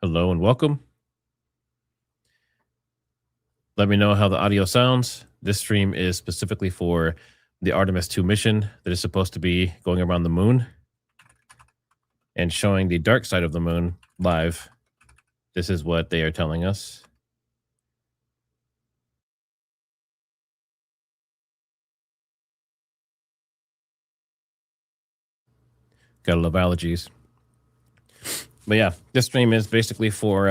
Hello and welcome. Let me know how the audio sounds. This stream is specifically for the Artemis II mission that is supposed to be going around the moon and showing the dark side of the moon live. This is what they are telling us. Gotta love allergies. But yeah, this stream is basically for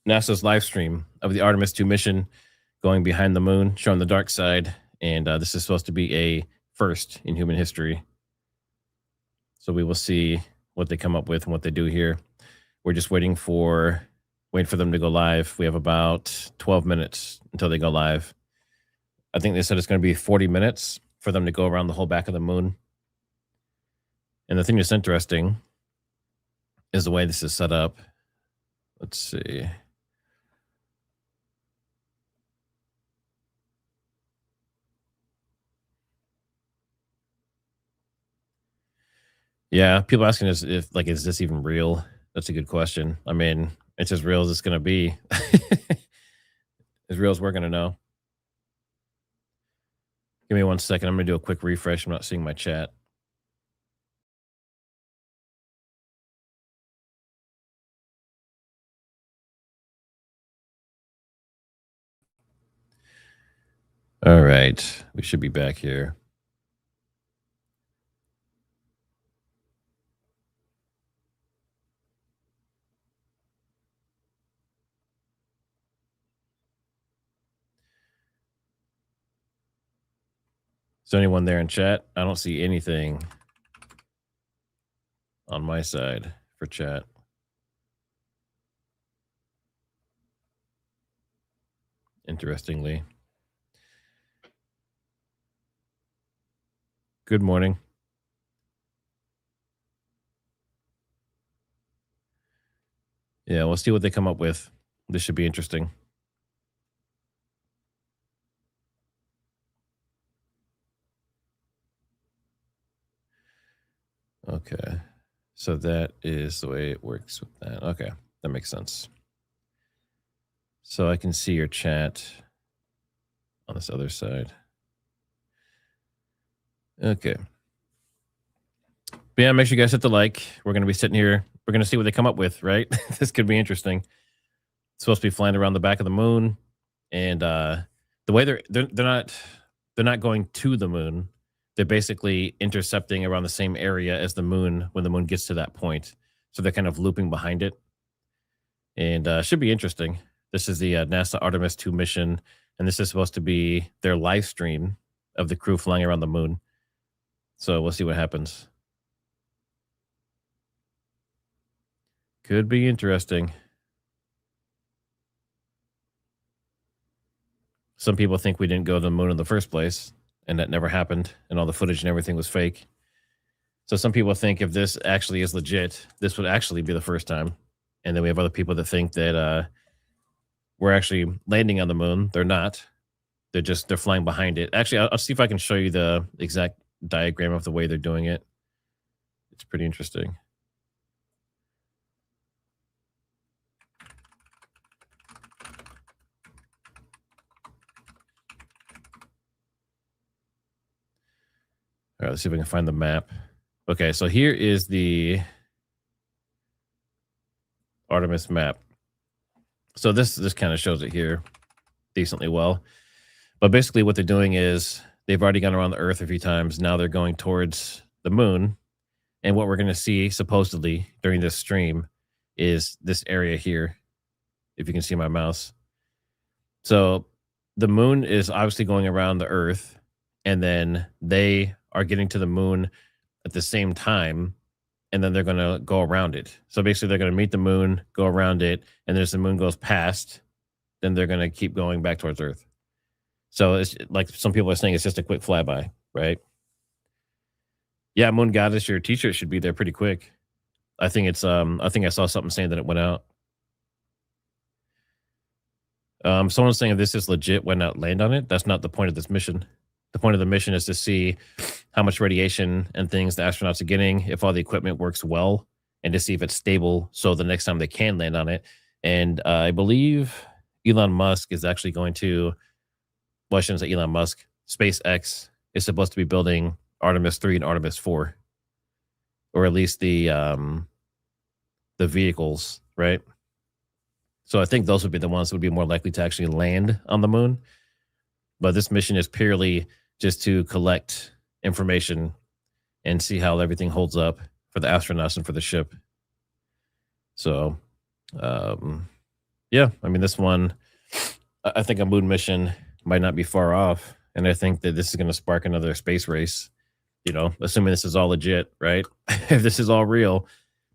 NASA's live stream of the Artemis II mission going behind the moon, showing the dark side. And this is supposed to be a first in human history. So we will see what they come up with and what they do here. We're just waiting for them to go live. We have about 12 minutes until they go live. I think they said it's going to be 40 minutes for them to go around the whole back of the moon. And the thing that's interesting is the way this is set up. Let's see. Yeah, people asking us if, like, is this even real? That's a good question. I mean, it's as real as it's going to be. As real as we're going to know. Give me 1 second. I'm going to do a quick refresh. I'm not seeing my chat. All right. We should be back here. Is there anyone there in chat? I don't see anything on my side for chat. Interestingly. Good morning. Yeah, we'll see what they come up with. This should be interesting. Okay. So that is the way it works with that. Okay. That makes sense. So I can see your chat on this other side. Okay. But yeah, make sure you guys hit the like. We're going to be sitting here. We're going to see what they come up with, right? This could be interesting. It's supposed to be flying around the back of the moon. And the way they're not going to the moon. They're basically intercepting around the same area as the moon when the moon gets to that point. So they're kind of looping behind it. And should be interesting. This is the NASA Artemis II mission. And this is supposed to be their live stream of the crew flying around the moon. So we'll see what happens. Could be interesting. Some people think we didn't go to the moon in the first place, and that never happened, and all the footage and everything was fake. So some people think if this actually is legit, this would actually be the first time. And then we have other people that think that we're actually landing on the moon. They're not. They're flying behind it. Actually, I'll see if I can show you the exact diagram of the way they're doing it. It's pretty interesting. All right, let's see if we can find the map. Okay, so here is the Artemis map. So this kind of shows it here decently well. But basically what they're doing is they've already gone around the Earth a few times. Now they're going towards the moon. And what we're going to see supposedly during this stream is this area here, if you can see my mouse. So the moon is obviously going around the Earth, and then they are getting to the moon at the same time, and then they're going to go around it. So basically they're going to meet the moon, go around it, and as the moon goes past, then they're going to keep going back towards Earth. So it's like some people are saying it's just a quick flyby, right? Yeah, Moon Goddess, your t-shirt should be there pretty quick. I think it's I think I saw something saying that it went out. Someone's saying if this is legit, why not land on it? That's not the point of this mission. The point of the mission is to see how much radiation and things the astronauts are getting, if all the equipment works well, and to see if it's stable. So the next time they can land on it. And I believe Elon Musk is actually going to, well, I shouldn't say Elon Musk, SpaceX is supposed to be building Artemis 3 and Artemis 4, or at least the vehicles, right? So I think those would be the ones that would be more likely to actually land on the moon. But this mission is purely just to collect information and see how everything holds up for the astronauts and for the ship. So, yeah, I mean, this one, I think a moon mission might not be far off. And I think that this is going to spark another space race, you know, assuming this is all legit, right? If this is all real,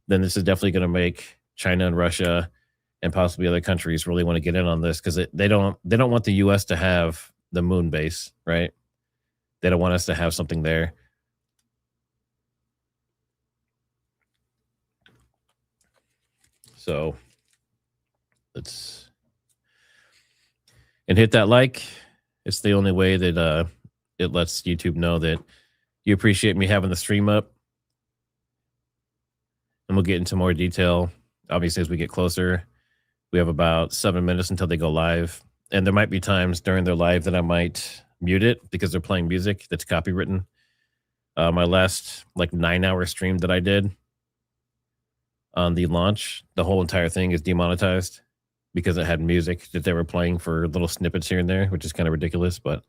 then this is definitely going to make China and Russia and possibly other countries really want to get in on this, because they don't want the US to have the moon base, right? They don't want us to have something there. So let's and hit that like. It's the only way that it lets YouTube know that you appreciate me having the stream up. And we'll get into more detail, obviously, as we get closer. We have about 7 minutes until they go live. And there might be times during their live that I might mute it because they're playing music that's copywritten. My last 9-hour stream that I did on the launch, the whole entire thing is demonetized because it had music that they were playing for little snippets here and there, which is kind of ridiculous. But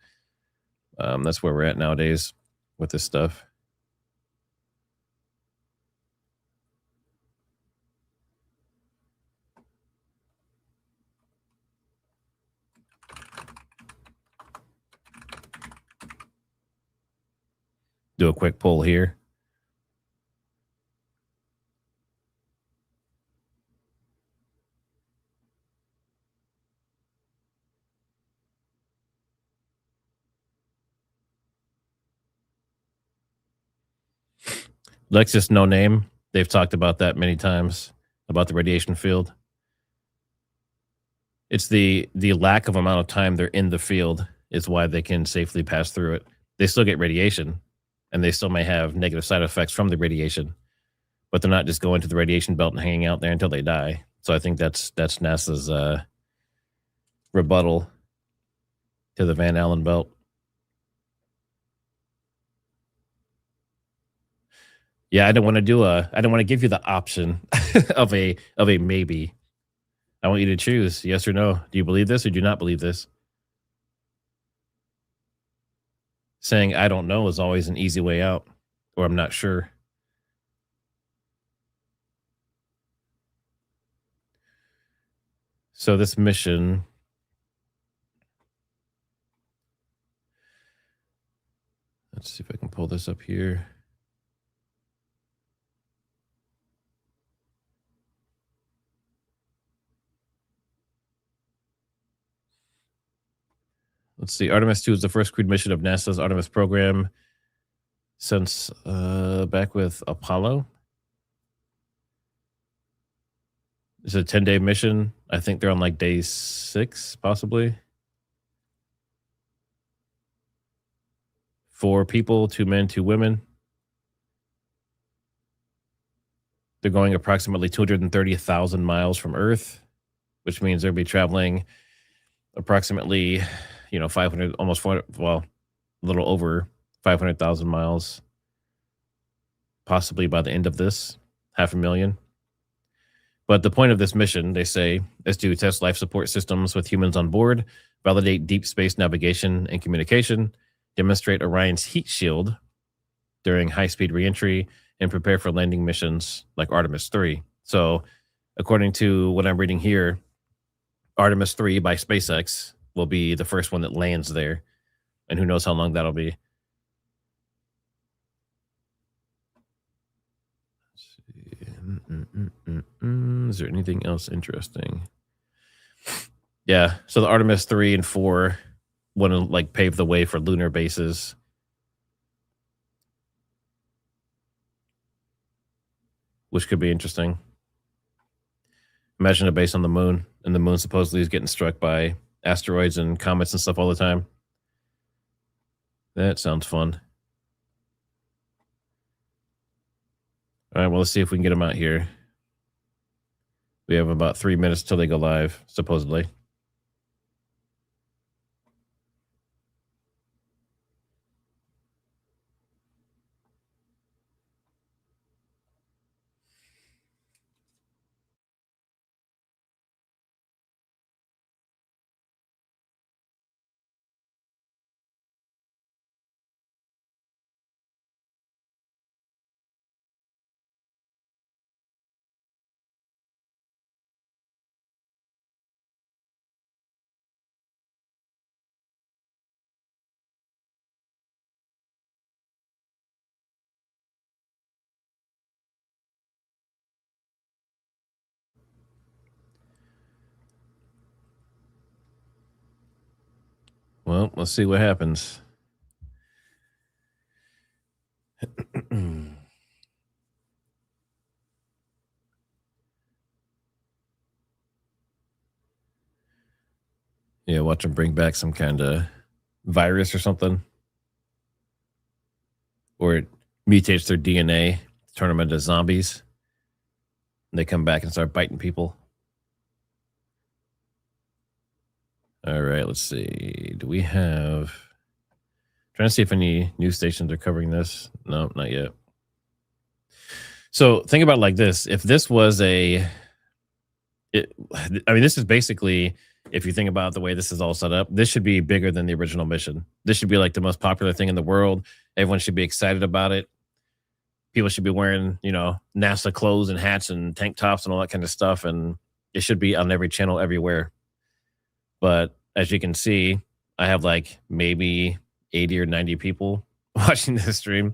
that's where we're at nowadays with this stuff. Do a quick poll here. Lexus No Name. They've talked about that many times, about the radiation field. It's the lack of amount of time they're in the field is why they can safely pass through it. They still get radiation, and they still may have negative side effects from the radiation, but they're not just going to the radiation belt and hanging out there until they die. So I think that's NASA's rebuttal to the Van Allen belt. Yeah, I don't want to give you the option of a maybe. I want you to choose yes or no. Do you believe this or do you not believe this? Saying I don't know is always an easy way out, or I'm not sure. So this mission, let's see if I can pull this up here. Let's see. Artemis II is the first crewed mission of NASA's Artemis program since back with Apollo. It's a 10-day mission. I think they're on day 6, possibly. 4 people, 2 men, 2 women. They're going approximately 230,000 miles from Earth, which means they'll be traveling approximately, 500, almost 400, well, a little over 500,000 miles, possibly by the end of this, 500,000. But the point of this mission, they say, is to test life support systems with humans on board, validate deep space navigation and communication, demonstrate Orion's heat shield during high-speed reentry, and prepare for landing missions like Artemis 3. So, according to what I'm reading here, Artemis 3 by SpaceX will be the first one that lands there. And who knows how long that'll be. Is there anything else interesting? Yeah, so the Artemis 3 and 4 want to pave the way for lunar bases. Which could be interesting. Imagine a base on the moon, and the moon supposedly is getting struck by asteroids and comets and stuff all the time. That sounds fun. All right, well, let's see if we can get them out here. We have about 3 minutes till they go live, supposedly. Well, let's see what happens. Yeah, watch them bring back some kind of virus or something, or it mutates their DNA, turn them into zombies, and they come back and start biting people. All right, let's see. Do we have? Trying to see if any news stations are covering this. No, not yet. So think about it like this: if this was it, I mean, this is basically, if you think about the way this is all set up, this should be bigger than the original mission. This should be like the most popular thing in the world. Everyone should be excited about it. People should be wearing, NASA clothes and hats and tank tops and all that kind of stuff. And it should be on every channel everywhere. But as you can see, I have like maybe 80 or 90 people watching this stream.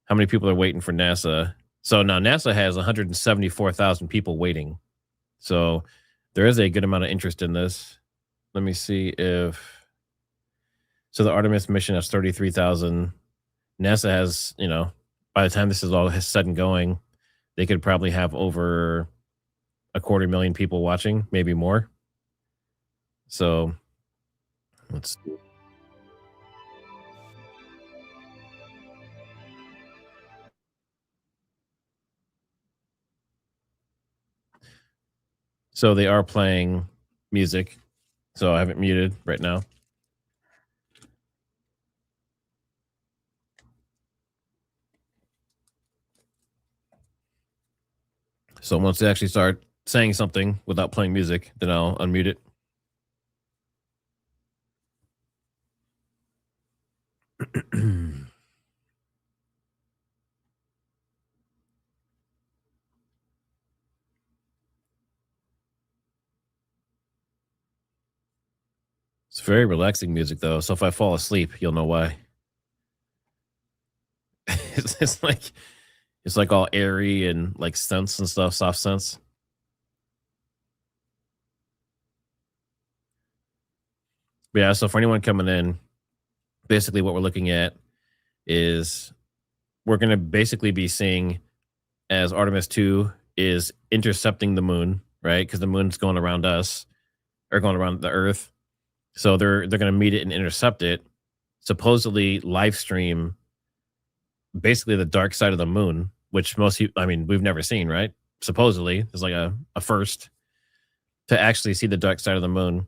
How many people are waiting for NASA? So now NASA has 174,000 people waiting. So there is a good amount of interest in this. Let me see if. So the Artemis mission has 33,000. NASA has, by the time this is all said and going, they could probably have over 250,000 people watching, maybe more. So let's. So they are playing music. So I have it muted right now. So once they actually start saying something without playing music, then I'll unmute it. It's very relaxing music, though. So if I fall asleep, you'll know why. it's like it's like all airy and like scents and stuff, soft scents. But yeah, so for anyone coming in, basically what we're looking at is we're going to basically be seeing as Artemis 2 is intercepting the moon, right? Because the moon's going around us or going around the Earth. So they're going to meet it and intercept it. Supposedly live stream basically the dark side of the moon, which most people, I mean, we've never seen, right? Supposedly, there's like a first to actually see the dark side of the moon.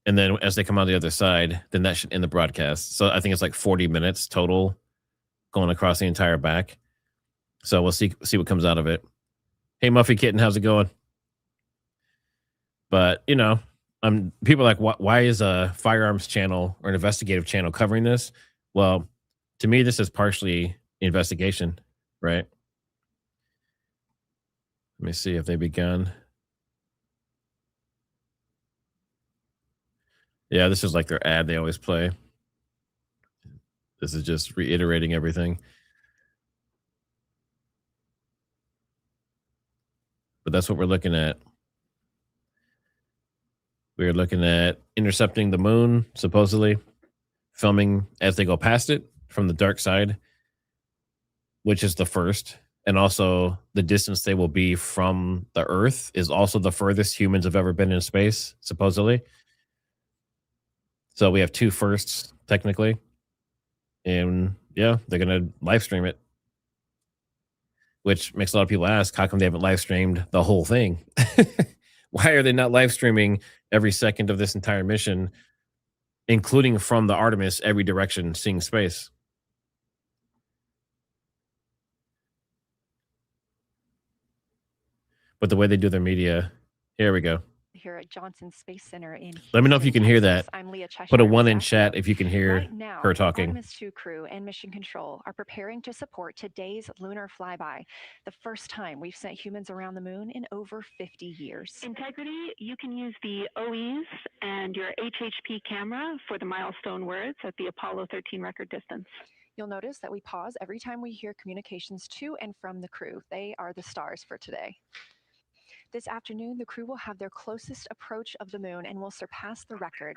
And then as they come on the other side, then that should end the broadcast. So I think it's like 40 minutes total going across the entire back. So we'll see what comes out of it. Hey, Muffy Kitten, how's it going? But people are like, why is a firearms channel or an investigative channel covering this? Well, to me, this is partially investigation, right? Let me see if they begun. Yeah, this is like their ad they always play. This is just reiterating everything. But that's what we're looking at. We're looking at intercepting the moon, supposedly, filming as they go past it from the dark side, which is the first. And also the distance they will be from the Earth is also the furthest humans have ever been in space, supposedly. So we have two firsts, technically. And yeah, they're going to live stream it. which makes a lot of people ask, how come they haven't live streamed the whole thing? Why are they not live streaming every second of this entire mission, including from the Artemis, every direction, seeing space? But the way they do their media, here we go. Here at Johnson Space Center in Houston, Let me know if you can hear Texas. that. I'm Leah Cheshire. Put a 1 in chat if you can hear right now, her talking. The Artemis II crew and mission control are preparing to support today's lunar flyby, the first time we've sent humans around the moon in over 50 years. Integrity, you can use the OEs and your HHP camera for the milestone words at the Apollo 13 record distance. You'll notice that we pause every time we hear communications to and from the crew. They are the stars for today. This afternoon, the crew will have their closest approach of the moon and will surpass the record.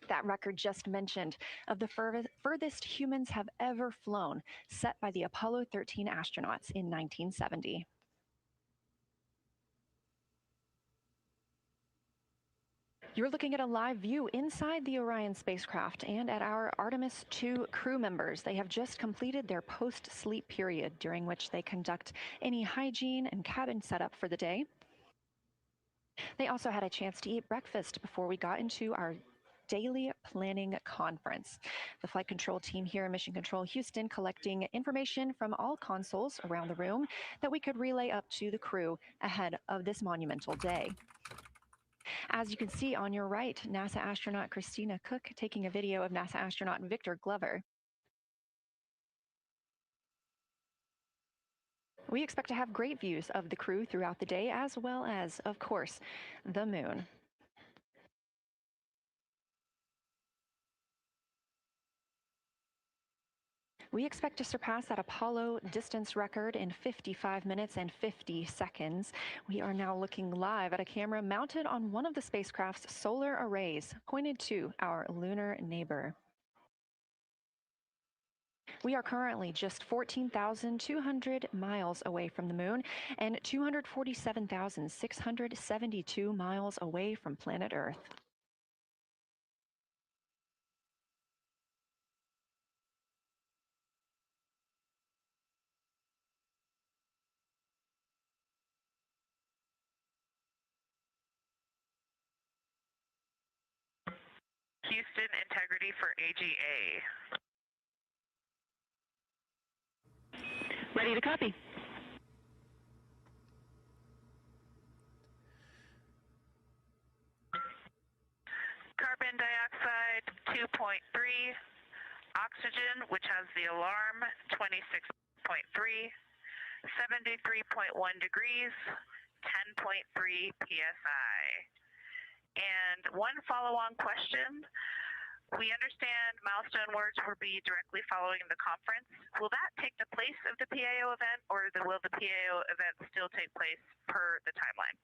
That record just mentioned of the furthest humans have ever flown, set by the Apollo 13 astronauts in 1970. You're looking at a live view inside the Orion spacecraft and at our Artemis II crew members. They have just completed their post-sleep period, during which they conduct any hygiene and cabin setup for the day. They also had a chance to eat breakfast before we got into our daily planning conference. The flight control team here in Mission Control Houston collecting information from all consoles around the room that we could relay up to the crew ahead of this monumental day. As you can see on your right, NASA astronaut Christina Cook taking a video of NASA astronaut Victor Glover. We expect to have great views of the crew throughout the day, as well as, of course, the moon. We expect to surpass that Apollo distance record in 55 minutes and 50 seconds. We are now looking live at a camera mounted on one of the spacecraft's solar arrays, pointed to our lunar neighbor. We are currently just 14,200 miles away from the moon and 247,672 miles away from planet Earth. Houston, integrity for AGA. Ready to copy. Carbon dioxide 2.3, oxygen, which has the alarm 26.3, 73.1 degrees, 10.3 psi. And one follow-on question. We understand milestone words will be directly following the conference. Will that take the place of the PAO event, or will the PAO event still take place per the timeline?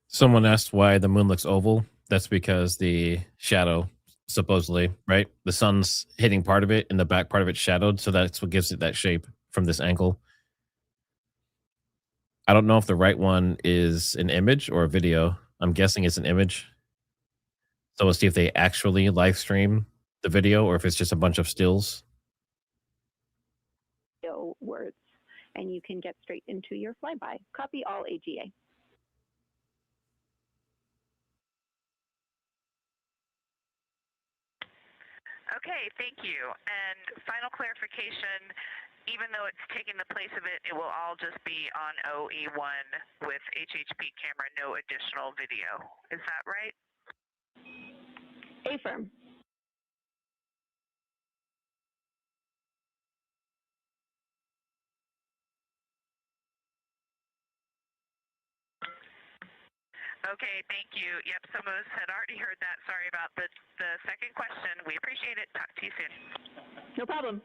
Someone asked why the moon looks oval. That's because the shadow, supposedly, right? The sun's hitting part of it and the back part of it's shadowed. So that's what gives it that shape from this angle. I don't know if the right one is an image or a video. I'm guessing it's an image. So we'll see if they actually live stream the video or if it's just a bunch of stills. Words, and you can get straight into your flyby. Copy all AGA. Okay, thank you. And final clarification, even though it's taking the place of it, it will all just be on OE1 with HHP camera, no additional video. Is that right? Affirm. Okay, thank you. Yep, some of us had already heard that. Sorry about the second question. We appreciate it. Talk to you soon. No problem.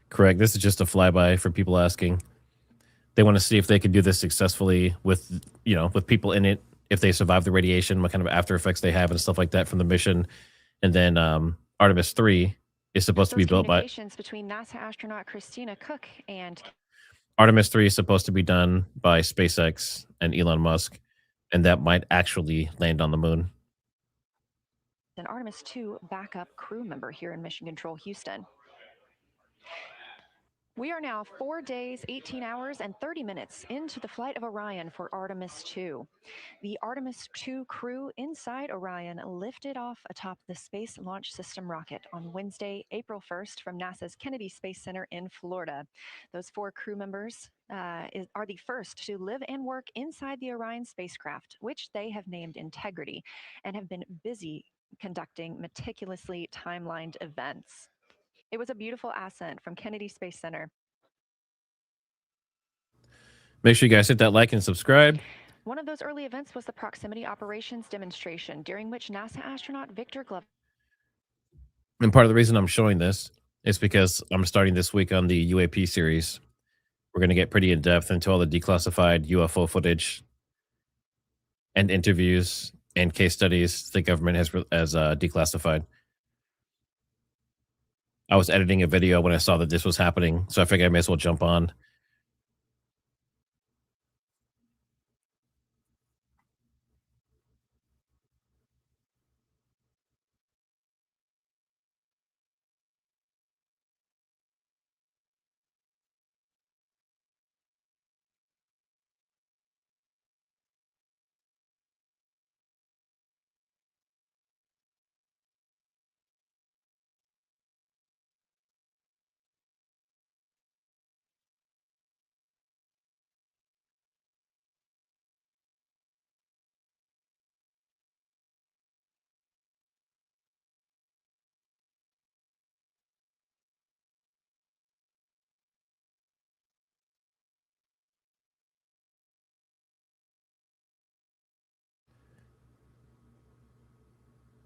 Correct. This is just a flyby for people asking. They want to see if they could do this successfully with, with people in it, if they survive the radiation, what kind of after effects they have and stuff like that from the mission. And then Artemis III is supposed to be built by between NASA astronaut Christina Cook and Artemis III is supposed to be done by SpaceX and Elon Musk. and that might actually land on the moon. An Artemis II backup crew member here in Mission Control, Houston. We are now 4 days, 18 hours, and 30 minutes into the flight of Orion for Artemis II. The Artemis II crew inside Orion lifted off atop the Space Launch System rocket on Wednesday, April 1st from NASA's Kennedy Space Center in Florida. Those 4 crew members are the first to live and work inside the Orion spacecraft, which they have named Integrity, and have been busy conducting meticulously timelined events. It was a beautiful ascent from Kennedy Space Center. Make sure you guys hit that like and subscribe. One of those early events was the proximity operations demonstration, during which NASA astronaut Victor Glover. And part of the reason I'm showing this is because I'm starting this week on the UAP series. We're going to get pretty in depth into all the declassified UFO footage and interviews and case studies the government has declassified. I was editing a video when I saw that this was happening, so I figured I may as well jump on.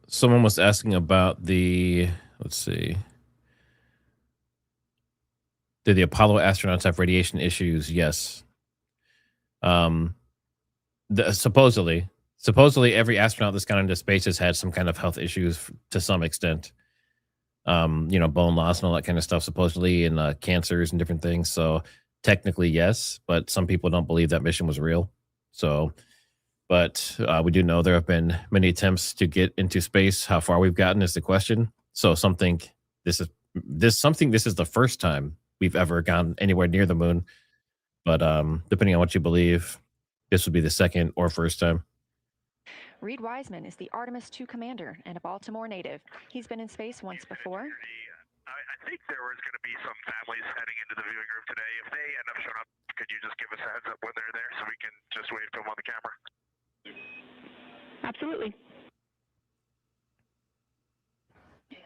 Someone was asking about the, let's see. Did the Apollo astronauts have radiation issues? Yes. Supposedly every astronaut that's gone into space has had some kind of health issues to some extent. Bone loss and all that kind of stuff, supposedly, and cancers and different things. So technically, yes, but some people don't believe that mission was real. So, but we do know there have been many attempts to get into space. How far we've gotten is the question. So this is the first time we've ever gone anywhere near the moon. But depending on what you believe, this would be the second or first time. Reed Wiseman is the Artemis II commander and a Baltimore native. He's been in space once before. I think there was going to be some families heading into the viewing room today. If they end up showing up, could you just give us a heads up when they're there so we can just wave to them on the camera? Absolutely.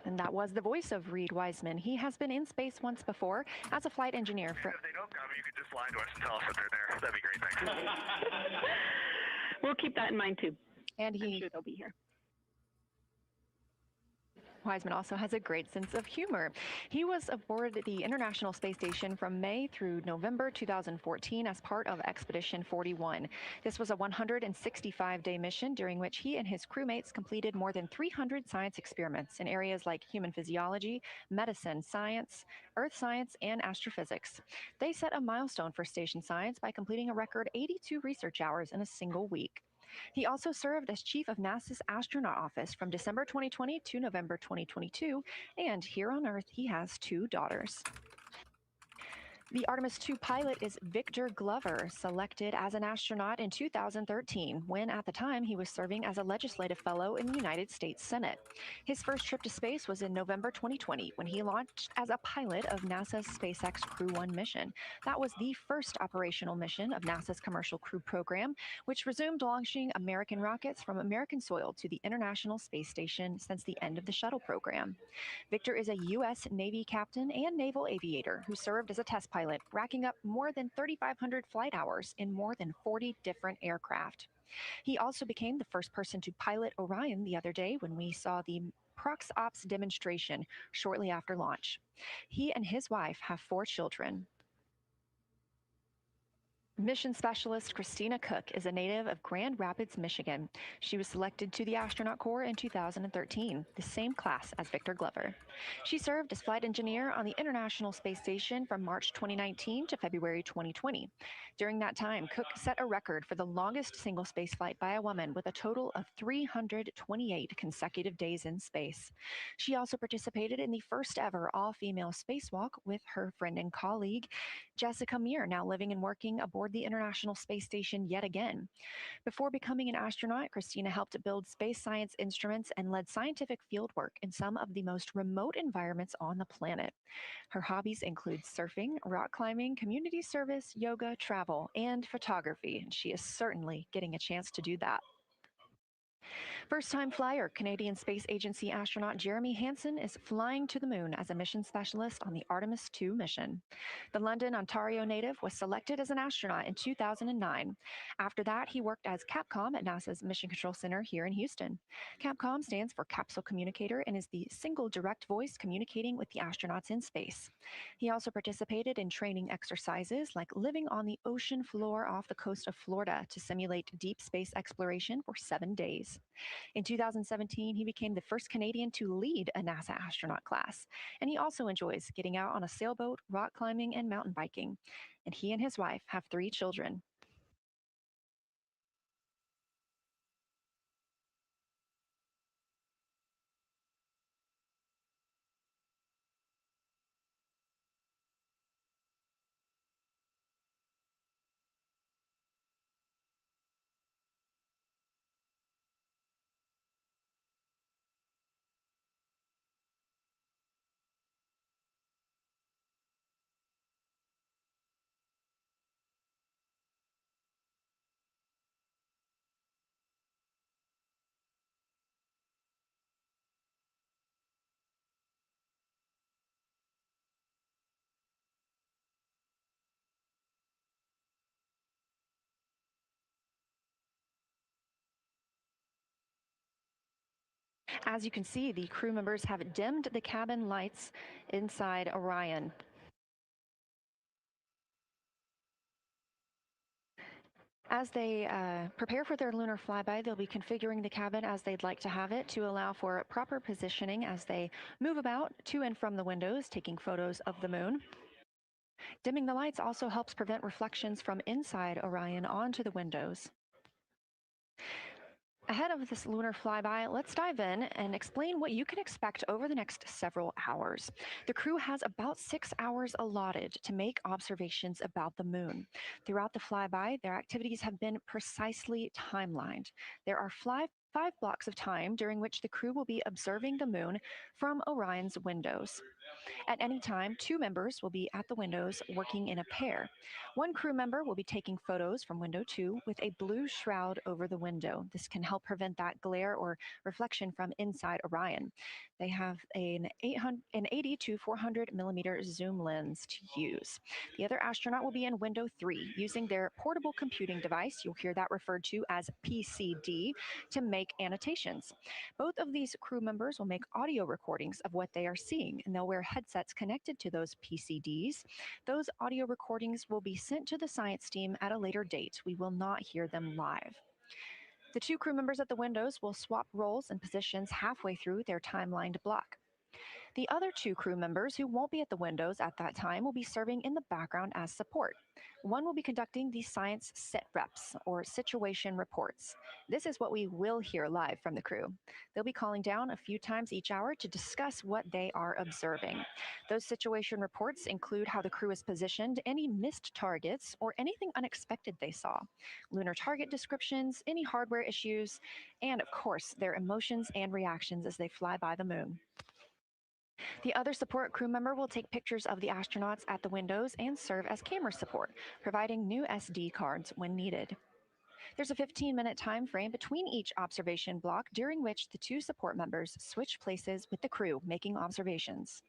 And that was the voice of Reed Wiseman. He has been in space once before as a flight engineer. And if they don't come, you can just lie to us and tell us that they're there. That'd be great. Thanks. We'll keep that in mind too. And I'm sure they'll be here. Wiseman also has a great sense of humor. He was aboard the International Space Station from May through November 2014 as part of Expedition 41. This was a 165-day mission during which he and his crewmates completed more than 300 science experiments in areas like human physiology, medicine, science, earth science, and astrophysics. They set a milestone for station science by completing a record 82 research hours in a single week. He also served as chief of NASA's astronaut office from December 2020 to November 2022, and here on Earth, he has 2 daughters. The Artemis II pilot is Victor Glover, selected as an astronaut in 2013, when at the time he was serving as a legislative fellow in the United States Senate. His first trip to space was in November 2020, when he launched as a pilot of NASA's SpaceX Crew 1 mission. That was the first operational mission of NASA's Commercial Crew Program, which resumed launching American rockets from American soil to the International Space Station since the end of the shuttle program. Victor is a U.S. Navy captain and naval aviator who served as a test pilot, racking up more than 3,500 flight hours in more than 40 different aircraft. He also became the first person to pilot Orion the other day when we saw the Prox Ops demonstration shortly after launch. He and his wife have 4 children. Mission specialist Christina Cook is a native of Grand Rapids, Michigan. She was selected to the Astronaut Corps in 2013, the same class as Victor Glover. She served as flight engineer on the International Space Station from March 2019 to February 2020. During that time, Cook set a record for the longest single spaceflight by a woman with a total of 328 consecutive days in space. She also participated in the first ever all-female spacewalk with her friend and colleague, Jessica Meir, now living and working aboard the International Space Station yet again. Before becoming an astronaut, Christina helped build space science instruments and led scientific fieldwork in some of the most remote environments on the planet. Her hobbies include surfing, rock climbing, community service, yoga, travel, and photography. And she is certainly getting a chance to do that. First-time flyer, Canadian Space Agency astronaut Jeremy Hansen is flying to the moon as a mission specialist on the Artemis II mission. The London, Ontario native was selected as an astronaut in 2009. After that, he worked as Capcom at NASA's Mission Control Center here in Houston. Capcom stands for Capsule Communicator and is the single direct voice communicating with the astronauts in space. He also participated in training exercises like living on the ocean floor off the coast of Florida to simulate deep space exploration for 7 days. In 2017, he became the first Canadian to lead a NASA astronaut class, and he also enjoys getting out on a sailboat, rock climbing, and mountain biking. And he and his wife have 3 children. As you can see, the crew members have dimmed the cabin lights inside Orion. As they prepare for their lunar flyby, they'll be configuring the cabin as they'd like to have it to allow for proper positioning as they move about to and from the windows, taking photos of the moon. Dimming the lights also helps prevent reflections from inside Orion onto the windows. Ahead of this lunar flyby, let's dive in and explain what you can expect over the next several hours. The crew has about 6 hours allotted to make observations about the moon. Throughout the flyby, their activities have been precisely timelined. There are 5 blocks of time during which the crew will be observing the moon from Orion's windows. At any time, 2 members will be at the windows working in a pair. One crew member will be taking photos from window 2 with a blue shroud over the window. This can help prevent that glare or reflection from inside Orion. They have an 80 to 400 millimeter zoom lens to use. The other astronaut will be in window 3 using their portable computing device, you'll hear that referred to as PCD, to make annotations. Both of these crew members will make audio recordings of what they are seeing, and they'll wear headsets connected to those PCDs. Those audio recordings will be sent to the science team at a later date. We will not hear them live. The 2 crew members at the windows will swap roles and positions halfway through their timelined block. The other 2 crew members who won't be at the windows at that time will be serving in the background as support. One will be conducting the science sit reps, or situation reports. This is what we will hear live from the crew. They'll be calling down a few times each hour to discuss what they are observing. Those situation reports include how the crew is positioned, any missed targets, or anything unexpected they saw, lunar target descriptions, any hardware issues, and of course, their emotions and reactions as they fly by the moon. The other support crew member will take pictures of the astronauts at the windows and serve as camera support, providing new SD cards when needed. There's a 15-minute time frame between each observation block during which the 2 support members switch places with the crew making observations.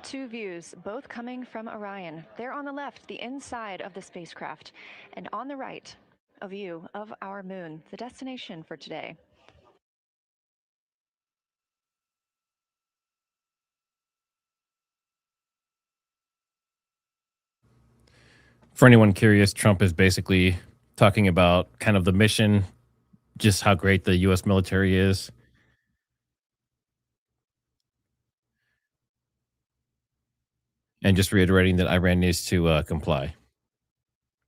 Two views, both coming from Orion. There on the left, the inside of the spacecraft, and on the right, a view of our moon, the destination for today. For anyone curious, Trump is basically talking about kind of the mission, just how great the U.S. military is. And just reiterating that Iran needs to comply.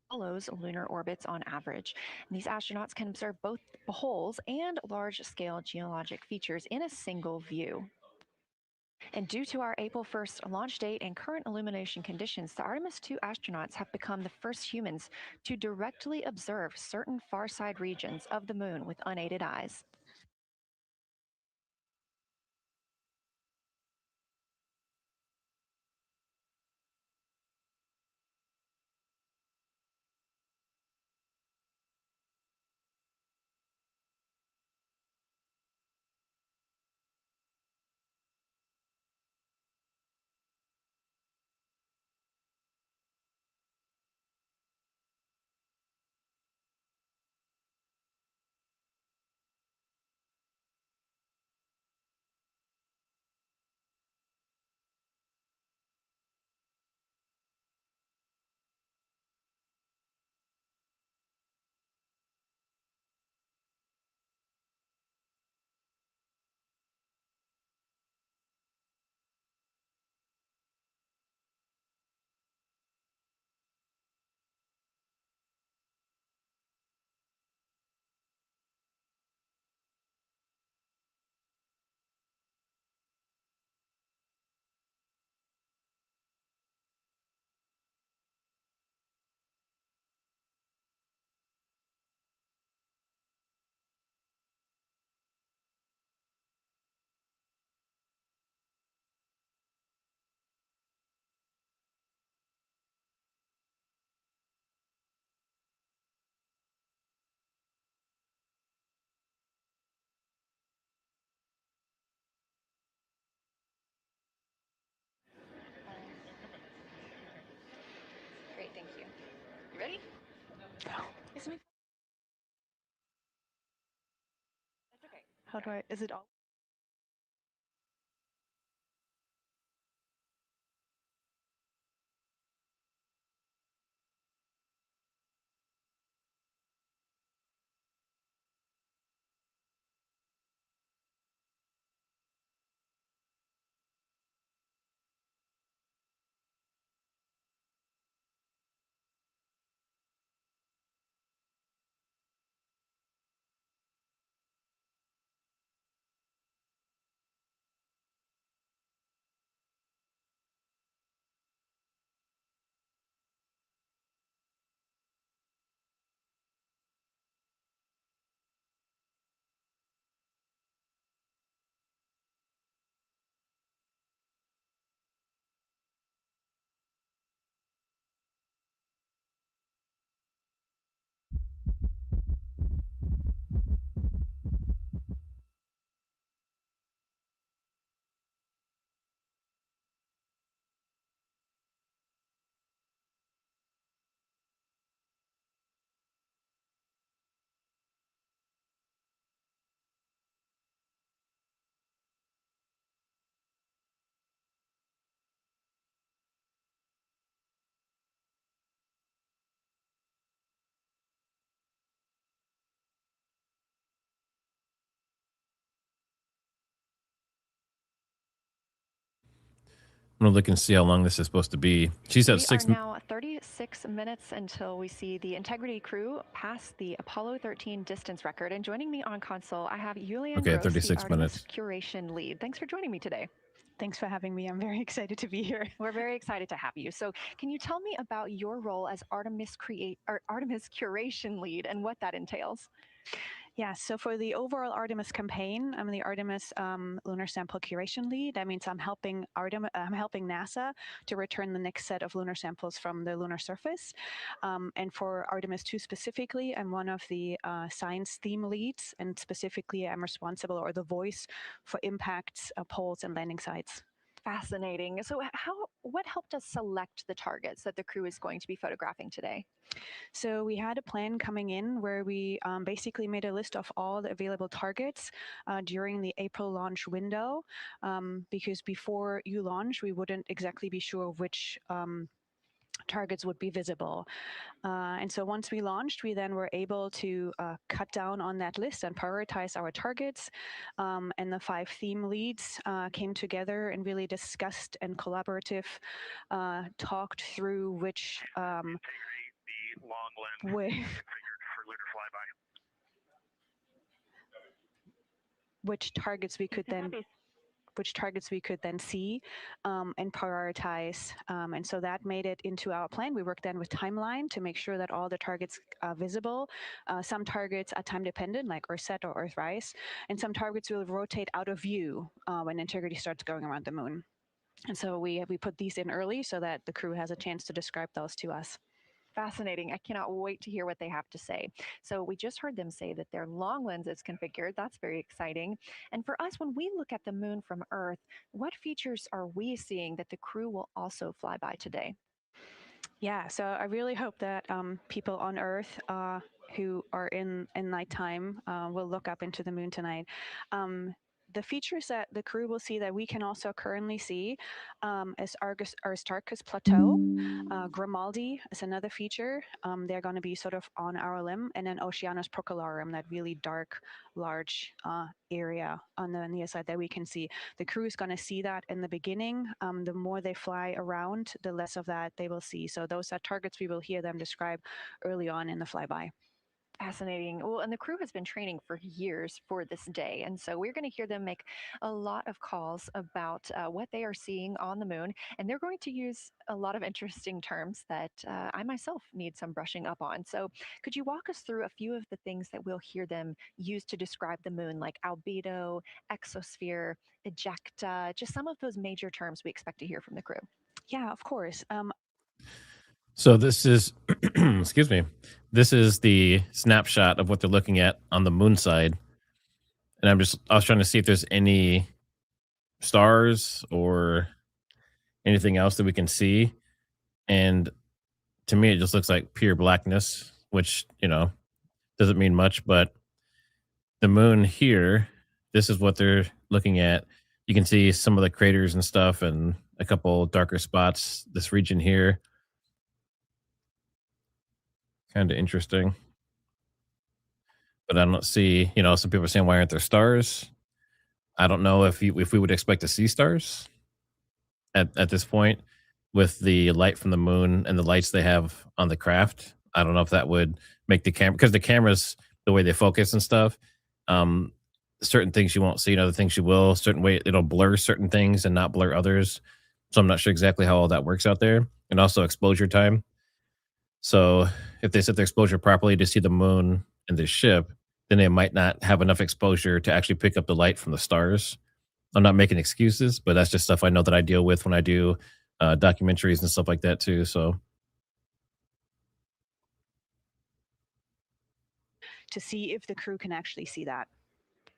Follows lunar orbits on average. And these astronauts can observe both holes and large-scale geologic features in a single view. And due to our April 1st launch date and current illumination conditions, the Artemis II astronauts have become the first humans to directly observe certain far side regions of the moon with unaided eyes. Great, thank you. You ready? That's okay. How do I, is it all? I'm gonna look and see how long this is supposed to be. She said We six. are now 36 minutes until we see the Integrity crew pass the Apollo 13 distance record. And joining me on console, I have Julian Okay, Gross, the 36 Artemis minutes. curation lead. Thanks for joining me today. Thanks for having me. I'm very excited to be here. We're very excited to have you. So, can you tell me about your role as Artemis curation lead and what that entails? Yeah, so for the overall Artemis campaign, I'm the Artemis lunar sample curation lead. That means I'm helping NASA to return the next set of lunar samples from the lunar surface. And for Artemis II specifically, I'm one of the science theme leads, and specifically I'm responsible or the voice for impacts, poles, and landing sites. Fascinating. So, what helped us select the targets that the crew is going to be photographing today? So we had a plan coming in where we basically made a list of all the available targets during the April launch window, because before you launch, we wouldn't exactly be sure which targets would be visible. And so once we launched, we then were able to cut down on that list and prioritize our targets. And the 5 theme leads came together and really discussed and collaborative talked through which the long lens configured for lunar flyby. Which targets we could then see and prioritize. And so that made it into our plan. We worked then with timeline to make sure that all the targets are visible. Some targets are time dependent, like Earthset or Earthrise, and some targets will rotate out of view when integrity starts going around the moon. And so we put these in early so that the crew has a chance to describe those to us. Fascinating. I cannot wait to hear what they have to say. So, we just heard them say that their long lens is configured. That's very exciting. And for us, when we look at the moon from Earth, what features are we seeing that the crew will also fly by today? Yeah, so I really hope that people on Earth who are in nighttime will look up into the moon tonight. The features that the crew will see that we can also currently see is Aristarchus Plateau. Grimaldi is another feature. They're going to be sort of on our limb. And then Oceanus Procellarum, that really dark, large area on the near side that we can see. The crew is going to see that in the beginning. The more they fly around, the less of that they will see. So those are targets we will hear them describe early on in the flyby. Fascinating. Well, and the crew has been training for years for this day. And so we're going to hear them make a lot of calls about what they are seeing on the moon. And they're going to use a lot of interesting terms that I myself need some brushing up on. So could you walk us through a few of the things that we'll hear them use to describe the moon, like albedo, exosphere, ejecta, just some of those major terms we expect to hear from the crew? Yeah, of course. So this is, excuse me, this is the snapshot of what they're looking at on the moon side. And I was trying to see if there's any stars or anything else that we can see. And to me, it just looks like pure blackness, which, doesn't mean much. But the moon here, this is what they're looking at. You can see some of the craters and stuff and a couple darker spots, this region here. Kind of interesting. But I don't see, some people are saying, why aren't there stars? I don't know if we would expect to see stars at this point with the light from the moon and the lights they have on the craft. I don't know if that would make the camera, because the cameras, the way they focus and stuff, certain things you won't see and other things you will. Certain way it'll blur certain things and not blur others. So I'm not sure exactly how all that works out there. And also exposure time. So if they set the exposure properly to see the moon and the ship, then they might not have enough exposure to actually pick up the light from the stars. I'm not making excuses, but that's just stuff I know that I deal with when I do documentaries and stuff like that too. So To see if the crew can actually see that.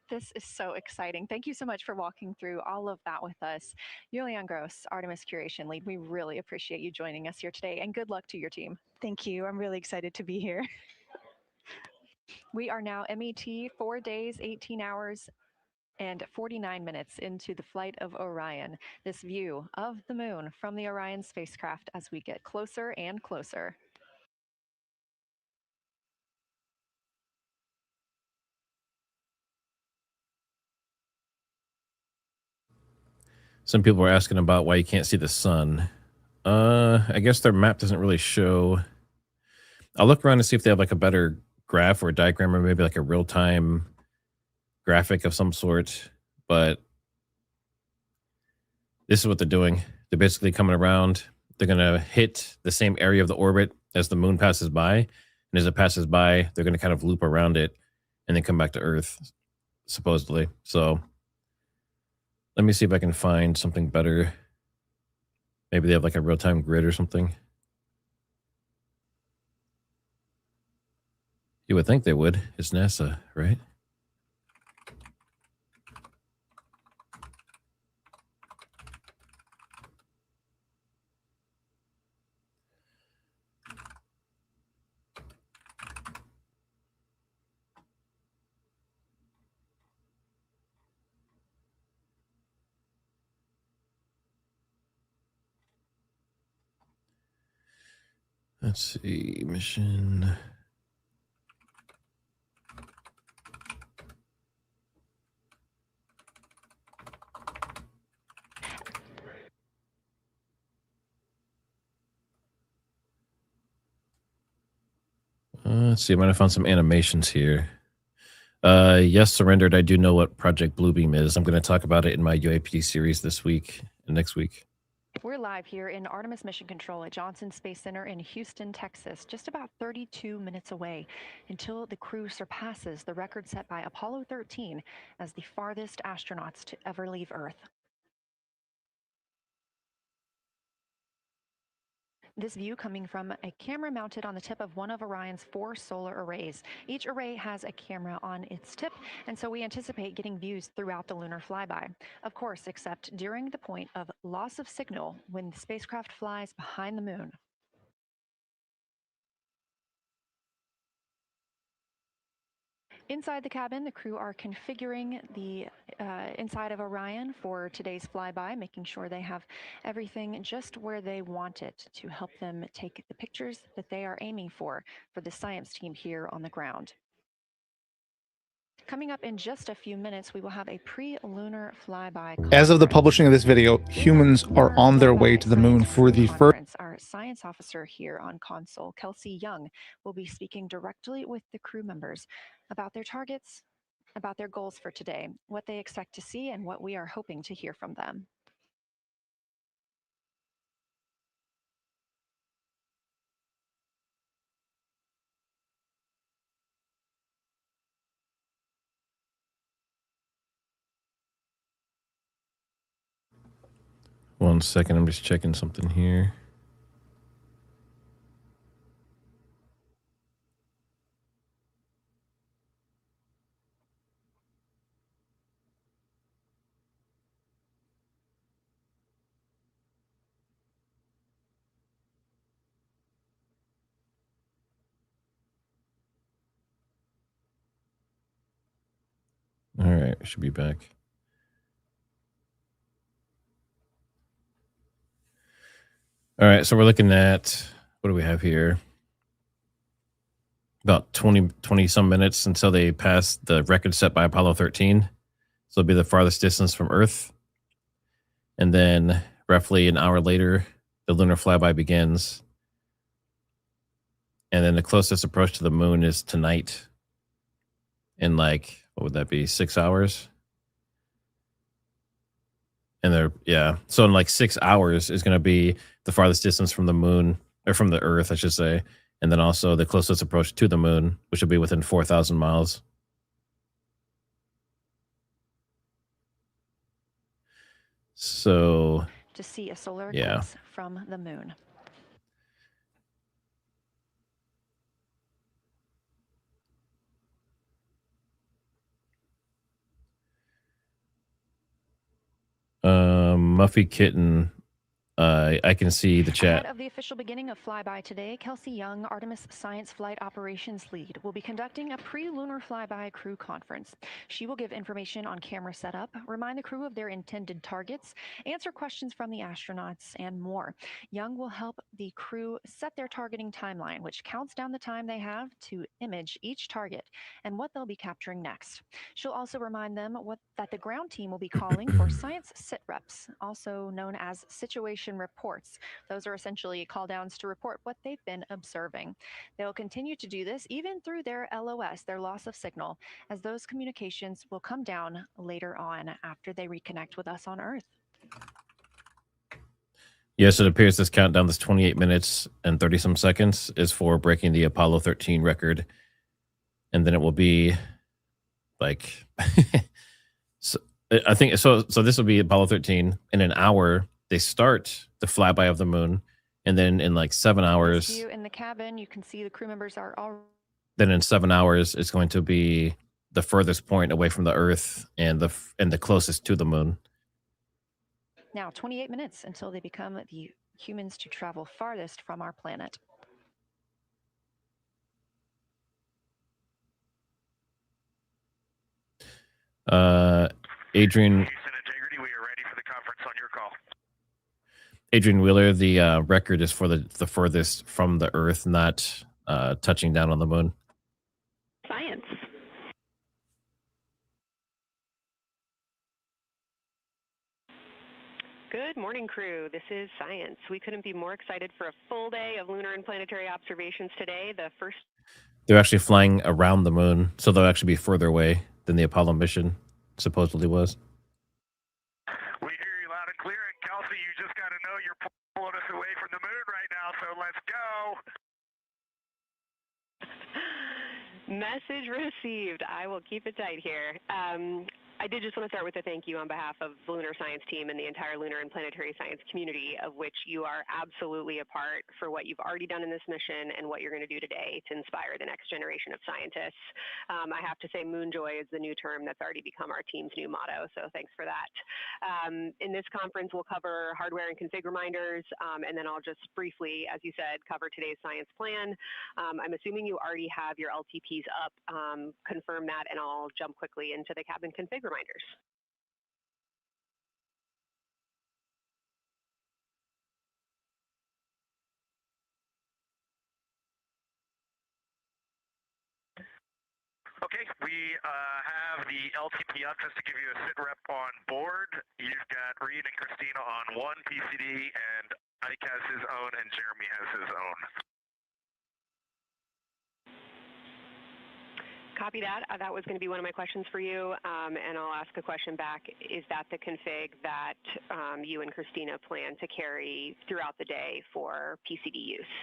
This is so exciting. Thank you so much for walking through all of that with us. Julian Gross, Artemis Curation Lead, we really appreciate you joining us here today, and good luck to your team. Thank you. I'm really excited to be here. We are now MET 4 days, 18 hours, and 49 minutes into the flight of Orion. This view of the moon from the Orion spacecraft as we get closer and closer. some people are asking about why you can't see the sun. I guess their map doesn't really show. I'll look around and see if they have like a better graph or diagram or maybe like a real-time graphic of some sort. But this is what they're doing. They're basically coming around. They're going to hit the same area of the orbit as the moon passes by. And as it passes by, they're going to kind of loop around it and then come back to Earth, supposedly. So let me see if I can find something better. Maybe they have like a real-time grid or something. You would think they would. It's NASA, right? Let's see, mission. Let's see, I might have found some animations here. Yes, surrendered. I do know what Project Bluebeam is. I'm going to talk about it in my UAP series this week and next week. We're live here in Artemis Mission Control at Johnson Space Center in Houston, Texas, just about 32 minutes away until the crew surpasses the record set by Apollo 13 as the farthest astronauts to ever leave Earth. This view coming from a camera mounted on the tip of one of Orion's 4 solar arrays. Each array has a camera on its tip, and so we anticipate getting views throughout the lunar flyby. Of course, except during the point of loss of signal when the spacecraft flies behind the moon. Inside the cabin, the crew are configuring the inside of Orion for today's flyby, making sure they have everything just where they want it to help them take the pictures that they are aiming for the science team here on the ground. Coming up in just a few minutes, we will have a pre-lunar flyby. As of the publishing of this video, humans are on their way to the moon for the first. Our science officer here on console, Kelsey Young, will be speaking directly with the crew members about their targets, about their goals for today, what they expect to see, and what we are hoping to hear from them. One second, I'm just checking something here. All right, I should be back. All right, so we're looking at, what do we have here? About 20 some minutes until they pass the record set by Apollo 13. So it'll be the farthest distance from Earth. And then roughly an hour later, the lunar flyby begins. And then the closest approach to the moon is tonight in like, what would that be, 6 hours? And they're, yeah. So in like 6 hours is going to be the farthest distance from the moon, or from the Earth, I should say. And then also the closest approach to the moon, which will be within 4,000 miles. So to see a solar eclipse from the moon. Muffy Kitten, I can see the chat. Ahead of the official beginning of flyby today, Kelsey Young, Artemis Science Flight Operations Lead, will be conducting a pre-lunar flyby crew conference. She will give information on camera setup, remind the crew of their intended targets, answer questions from the astronauts, and more. Young will help the crew set their targeting timeline, which counts down the time they have to image each target and what they'll be capturing next. She'll also remind them that the ground team will be calling for science sit reps, also known as situation reports. Those are essentially call downs to report what they've been observing. They'll continue to do this even through their LOS, their loss of signal, as those communications will come down later on after they reconnect with us on Earth. Yes, it appears this countdown, this 28 minutes and 30 some seconds, is for breaking the Apollo 13 record. And then it will be like, so I think, so this will be Apollo 13 in an hour. They start the flyby of the moon, and then in like 7 hours. In the cabin, you can see the crew members are all. Then in 7 hours, it's going to be the furthest point away from the Earth and the closest to the moon. Now 28 minutes until they become the humans to travel farthest from our planet. Adrian. Houston Integrity, we are ready for the conference on your call. Adrian Wheeler, the record is for the furthest from the Earth, not touching down on the moon. Science. Good morning, crew. This is Science. We couldn't be more excited for a full day of lunar and planetary observations today. The first. They're actually flying around the moon, so they'll actually be further away than the Apollo mission supposedly was. We hear you loud and clear, and Kelsey, you just got to know you're pulling us away from the moon right now, so let's go. Message received. I will keep it tight here. I did just want to start with a thank you on behalf of the Lunar Science team and the entire lunar and planetary science community, of which you are absolutely a part, for what you've already done in this mission and what you're going to do today to inspire the next generation of scientists. I have to say moon joy is the new term that's already become our team's new motto, so thanks for that. In this conference, we'll cover hardware and config reminders, and then I'll just briefly, as you said, cover today's science plan. I'm assuming you already have your LTPs up. Confirm that, and I'll jump quickly into the cabin config reminders. Okay, we have the LTP up just to give you a sit rep on board. You've got Reed and Christina on one PCD, and Ike has his own, and Jeremy has his own. Copy that. That was going to be one of my questions for you, and I'll ask a question back. Is that the config that you and Christina plan to carry throughout the day for PCD use?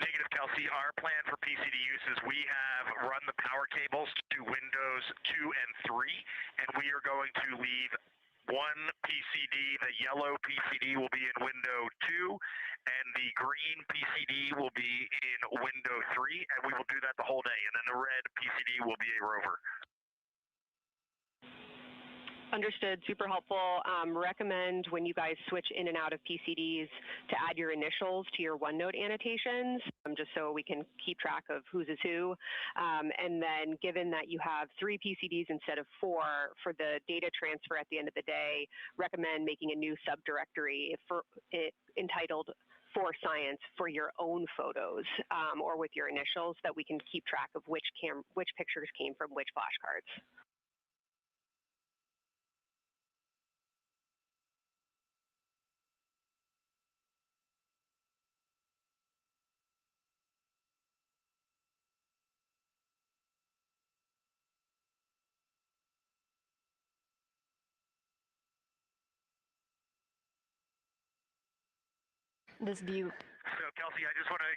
Negative, Kelsey. Our plan for PCD use is we have run the power cables to Windows 2 and 3, and we are going to leave one PCD. The yellow PCD will be in window 2, and the green PCD will be in window 3, and we will do that the whole day. And then the red PCD will be a rover. Understood. Super helpful. Recommend when you guys switch in and out of PCDs to add your initials to your OneNote annotations, just so we can keep track of whose is who. And then given that you have 3 PCDs instead of 4 for the data transfer at the end of the day, recommend making a new subdirectory entitled for science for your own photos, or with your initials, that we can keep track of which pictures came from which flashcards. This view. So, Kelsey, I just want to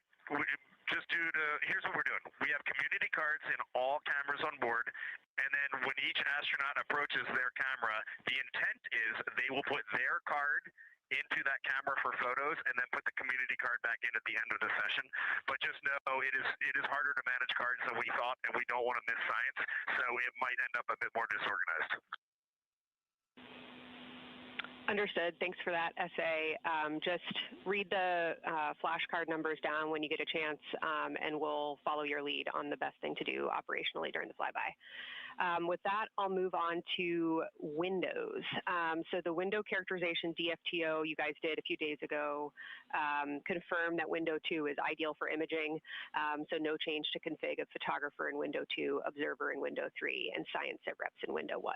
here's what we're doing. We have community cards in all cameras on board, and then when each astronaut approaches their camera, the intent is they will put their card into that camera for photos and then put the community card back in at the end of the session. But just know it is harder to manage cards than we thought, and we don't want to miss science, so it might end up a bit more disorganized. Understood. Thanks for that essay. Just read the flashcard numbers down when you get a chance, and we'll follow your lead on the best thing to do operationally during the flyby. With that, I'll move on to Windows. So the window characterization DFTO you guys did a few days ago confirmed that window 2 is ideal for imaging, so no change to config of photographer in window 2, observer in window 3, and science sit reps in window 1.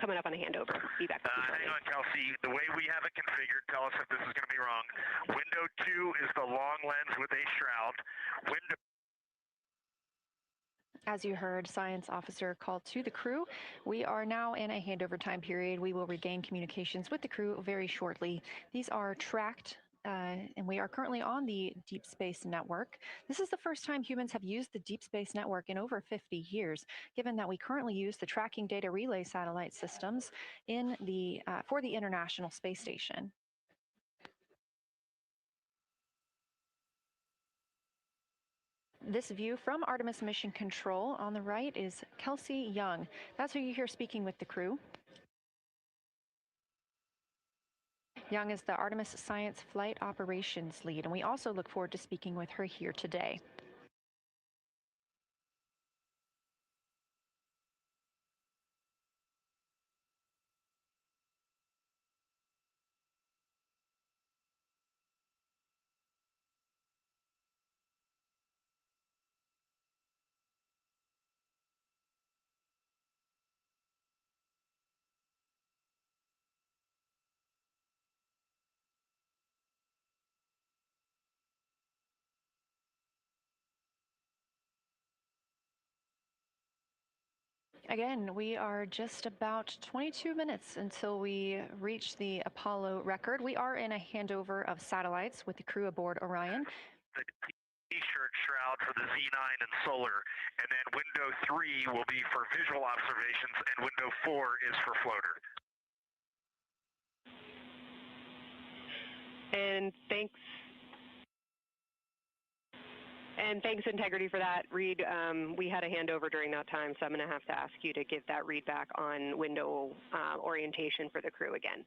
Coming up on a handover. Feedback. Hang on, Kelsey. The way we have it configured, tell us if this is going to be wrong. Window 2 is the long lens with a shroud. Window. As you heard, Science Officer called to the crew. We are now in a handover time period. We will regain communications with the crew very shortly. These are tracked, and we are currently on the Deep Space Network. This is the first time humans have used the Deep Space Network in over 50 years, given that we currently use the tracking data relay satellite systems in for the International Space Station. This view from Artemis Mission Control on the right is Kelsey Young. That's who you hear speaking with the crew. Young is the Artemis Science Flight Operations Lead, and we also look forward to speaking with her here today. Again, we are just about 22 minutes until we reach the Apollo record. We are in a handover of satellites with the crew aboard Orion. The T-shirt shroud for the Z9 and solar, and then window 3 will be for visual observations, and window 4 is for floater. And thanks. And thanks, Integrity, for that. Reed, we had a handover during that time, so I'm going to have to ask you to give that read back on window orientation for the crew again.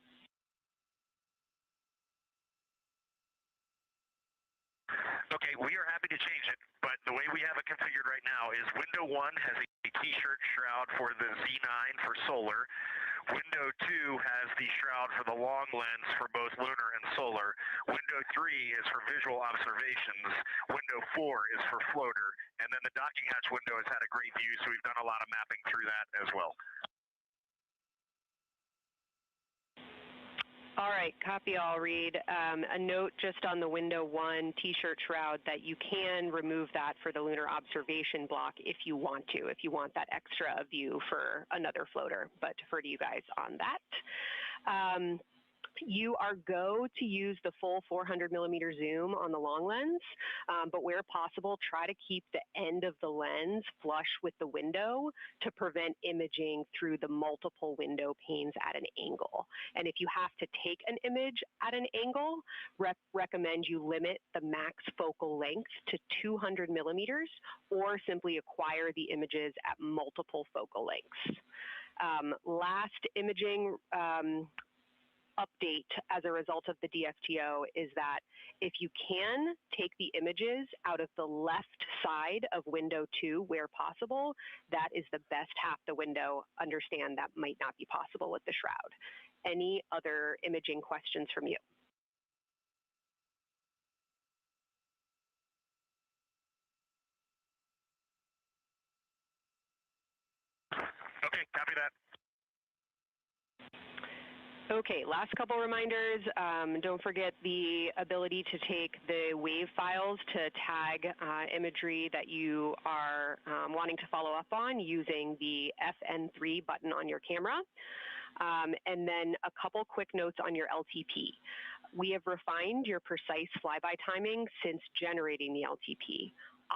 Okay, we are happy to change it, but the way we have it configured right now is window 1 has a T-shirt shroud for the Z9 for solar. Window 2 has the shroud for the long lens for both lunar and solar. Window 3 is for visual observations. Window 4 is for floater. And then the docking hatch window has had a great view, so we've done a lot of mapping through that as well. All right, copy all, Reed. A note just on the window 1 T-shirt shroud that you can remove that for the lunar observation block if you want to, if you want that extra view for another floater, but defer to you guys on that. You are go to use the full 400 millimeter zoom on the long lens, but where possible, try to keep the end of the lens flush with the window to prevent imaging through the multiple window panes at an angle. And if you have to take an image at an angle, recommend you limit the max focal length to 200 millimeters or simply acquire the images at multiple focal lengths. Last imaging update as a result of the DFTO is that if you can take the images out of the left side of window 2 where possible, that is the best half the window. Understand that might not be possible with the shroud. Any other imaging questions from you? Okay, copy that. Okay, last couple reminders. Don't forget the ability to take the WAV files to tag imagery that you are wanting to follow up on using the FN3 button on your camera. And then a couple quick notes on your LTP. We have refined your precise flyby timing since generating the LTP.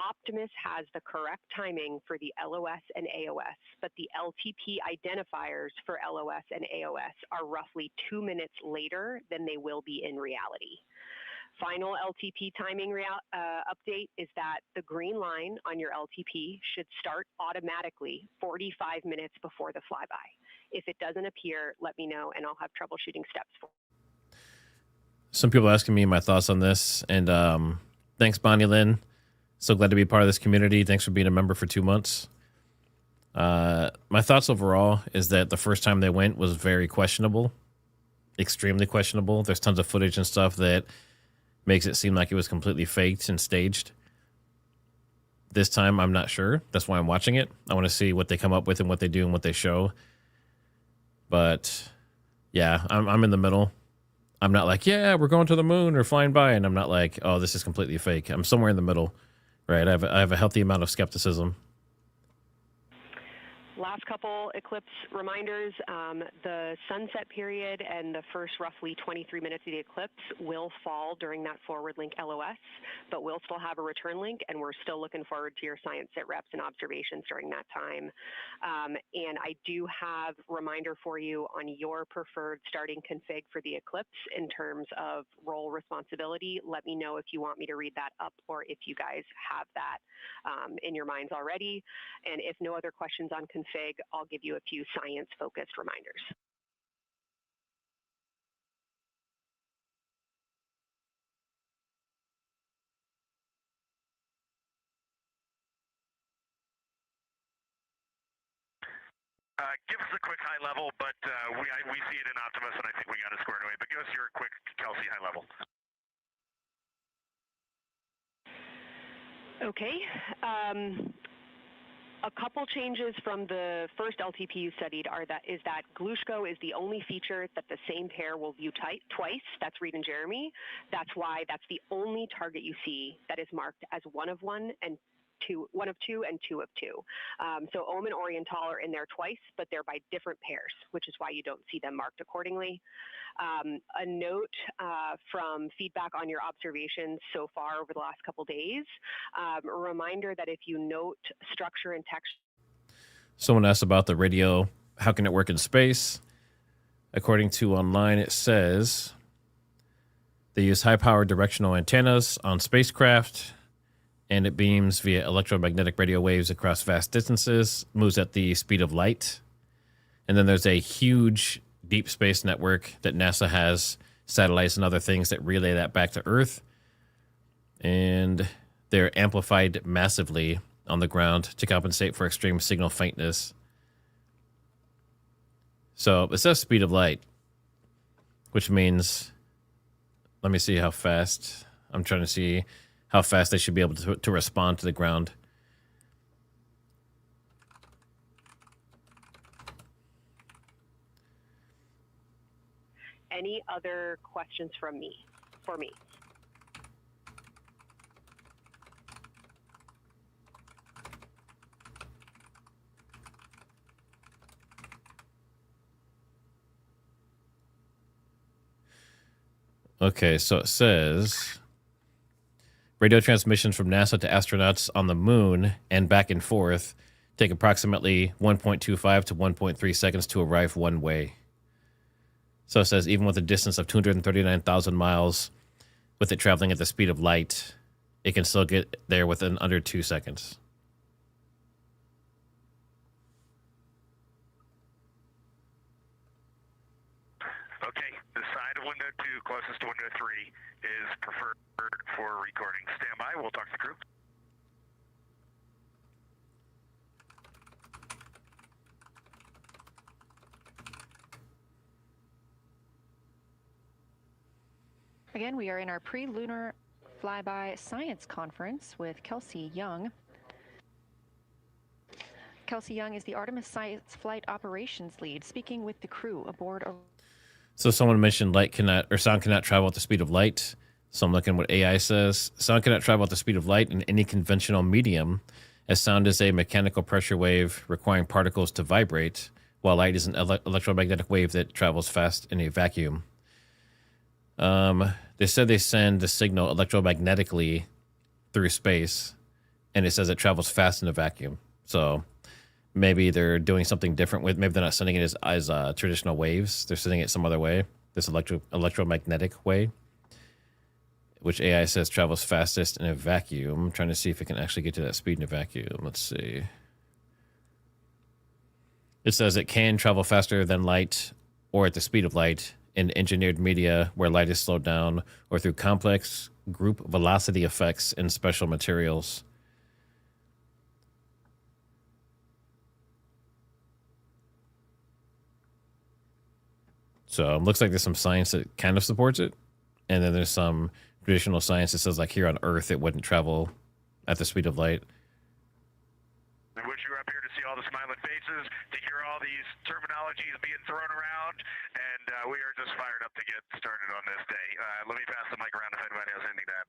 Optimus has the correct timing for the LOS and AOS, but the LTP identifiers for LOS and AOS are roughly 2 minutes later than they will be in reality. Final LTP timing update is that the green line on your LTP should start automatically 45 minutes before the flyby. If it doesn't appear, let me know and I'll have troubleshooting steps for you. Some people asking me my thoughts on this, and thanks, Bonnie Lynn. So glad to be part of this community. Thanks for being a member for 2 months. My thoughts overall is that the first time they went was very questionable, extremely questionable. There's tons of footage and stuff that makes it seem like it was completely faked and staged. This time, I'm not sure. That's why I'm watching it. I want to see what they come up with and what they do and what they show. But yeah, I'm in the middle. I'm not like, yeah, we're going to the moon or flying by. And I'm not like, oh, this is completely fake. I'm somewhere in the middle. Right, I have a healthy amount of skepticism. Last couple eclipse reminders, the sunset period and the first roughly 23 minutes of the eclipse will fall during that forward link LOS, but we'll still have a return link and we're still looking forward to your science sit reps and observations during that time. And I do have a reminder for you on your preferred starting config for the eclipse in terms of role responsibility. Let me know if you want me to read that up or if you guys have that in your minds already. And if no other questions on config, I'll give you a few science-focused reminders. Give us a quick high level, but we see it in Optimus, and I think we got it squared away. But give us your quick Kelsey high level. Okay. A couple changes from the first LTP you studied is that Glushko is the only feature that the same pair will view twice. That's Reed and Jeremy. That's why that's the only target you see that is marked as one of two and two of two. So Ohm and Oriental are in there twice, but they're by different pairs, which is why you don't see them marked accordingly. A note from feedback on your observations so far over the last couple days, a reminder that if you note structure and texture. Someone asked about the radio. How can it work in space? According to online, it says they use high-powered directional antennas on spacecraft, and it beams via electromagnetic radio waves across vast distances, moves at the speed of light. And then there's a huge deep space network that NASA has, satellites and other things that relay that back to Earth. And they're amplified massively on the ground to compensate for extreme signal faintness. So it says speed of light, which means, let me see how fast. I'm trying to see how fast they should be able to respond to the ground. Any other questions for me? Okay, so it says radio transmissions from NASA to astronauts on the moon and back and forth take approximately 1.25 to 1.3 seconds to arrive one way. So it says even with a distance of 239,000 miles, with it traveling at the speed of light, it can still get there within under 2 seconds. Okay, the side of window 2 closest to window 3 is preferred for recording. Stand by, we'll talk to the crew. Again, we are in our pre-lunar flyby science conference with Kelsey Young. Kelsey Young is the Artemis Science Flight Operations Lead, speaking with the crew aboard a... So someone mentioned sound cannot travel at the speed of light. So I'm looking at what AI says. Sound cannot travel at the speed of light in any conventional medium, as sound is a mechanical pressure wave requiring particles to vibrate, while light is an electromagnetic wave that travels fast in a vacuum. They said they send the signal electromagnetically through space, and it says it travels fast in a vacuum. So maybe they're doing something different with. Maybe they're not sending it as traditional waves. They're sending it some other way. This electromagnetic way, which AI says travels fastest in a vacuum. I'm trying to see if it can actually get to that speed in a vacuum. Let's see. It says it can travel faster than light or at the speed of light in engineered media where light is slowed down, or through complex group velocity effects in special materials. So it looks like there's some science that kind of supports it, and then there's some traditional science that says, like, here on Earth it wouldn't travel at the speed of light. I wish you were up here to see all the smiling faces, to hear all these terminologies being thrown around, and we are just fired up to get started on this day. Let me pass the mic around if anybody has anything to add.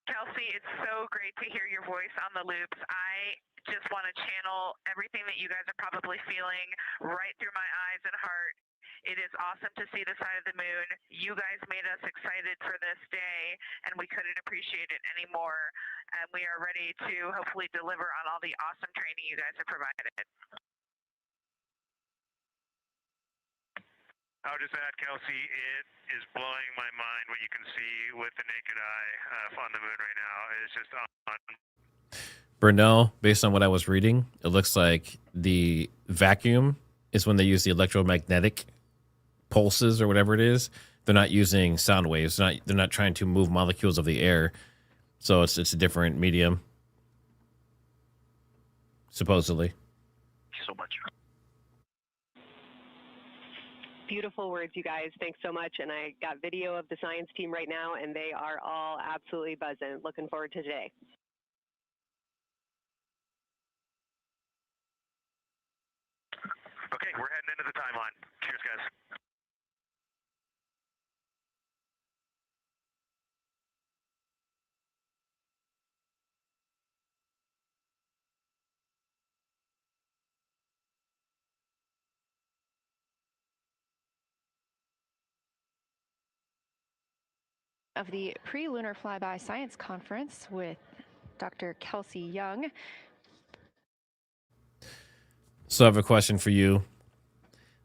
Kelsey, it's so great to hear your voice on the loops. I just want to channel everything that you guys are probably feeling right through my eyes and heart. It is awesome to see the side of the moon. You guys made us excited for this day, and we couldn't appreciate it anymore. And we are ready to hopefully deliver on all the awesome training you guys have provided. I'll just add, Kelsey, it is blowing my mind what you can see with the naked eye on the moon right now. It's just on. Burnell, based on what I was reading, it looks like the vacuum is when they use the electromagnetic pulses or whatever it is. They're not using sound waves. They're not trying to move molecules of the air. So it's a different medium, supposedly. so much. Beautiful words, you guys. Thanks so much. And I got video of the science team right now, and they are all absolutely buzzing. Looking forward to today. Okay, we're heading into the timeline. Cheers, guys. Of the pre-lunar flyby science conference with Dr. Kelsey Young. So I have a question for you.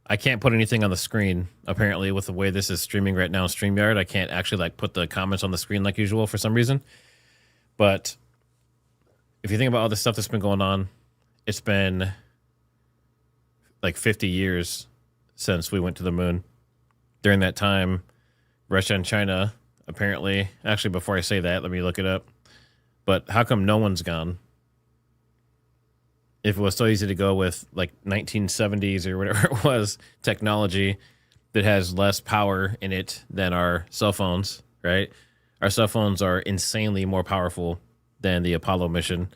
I can't put anything on the screen. Apparently, with the way this is streaming right now in StreamYard, I can't actually like put the comments on the screen like usual for some reason. But if you think about all the stuff that's been going on, it's been like 50 years since we went to the moon. During that time, Russia and China, apparently, actually, before I say that, let me look it up. But how come no one's gone? If it was so easy to go with like 1970s or whatever it was, technology that has less power in it than our cell phones, right? Our cell phones are insanely more powerful than the Apollo mission.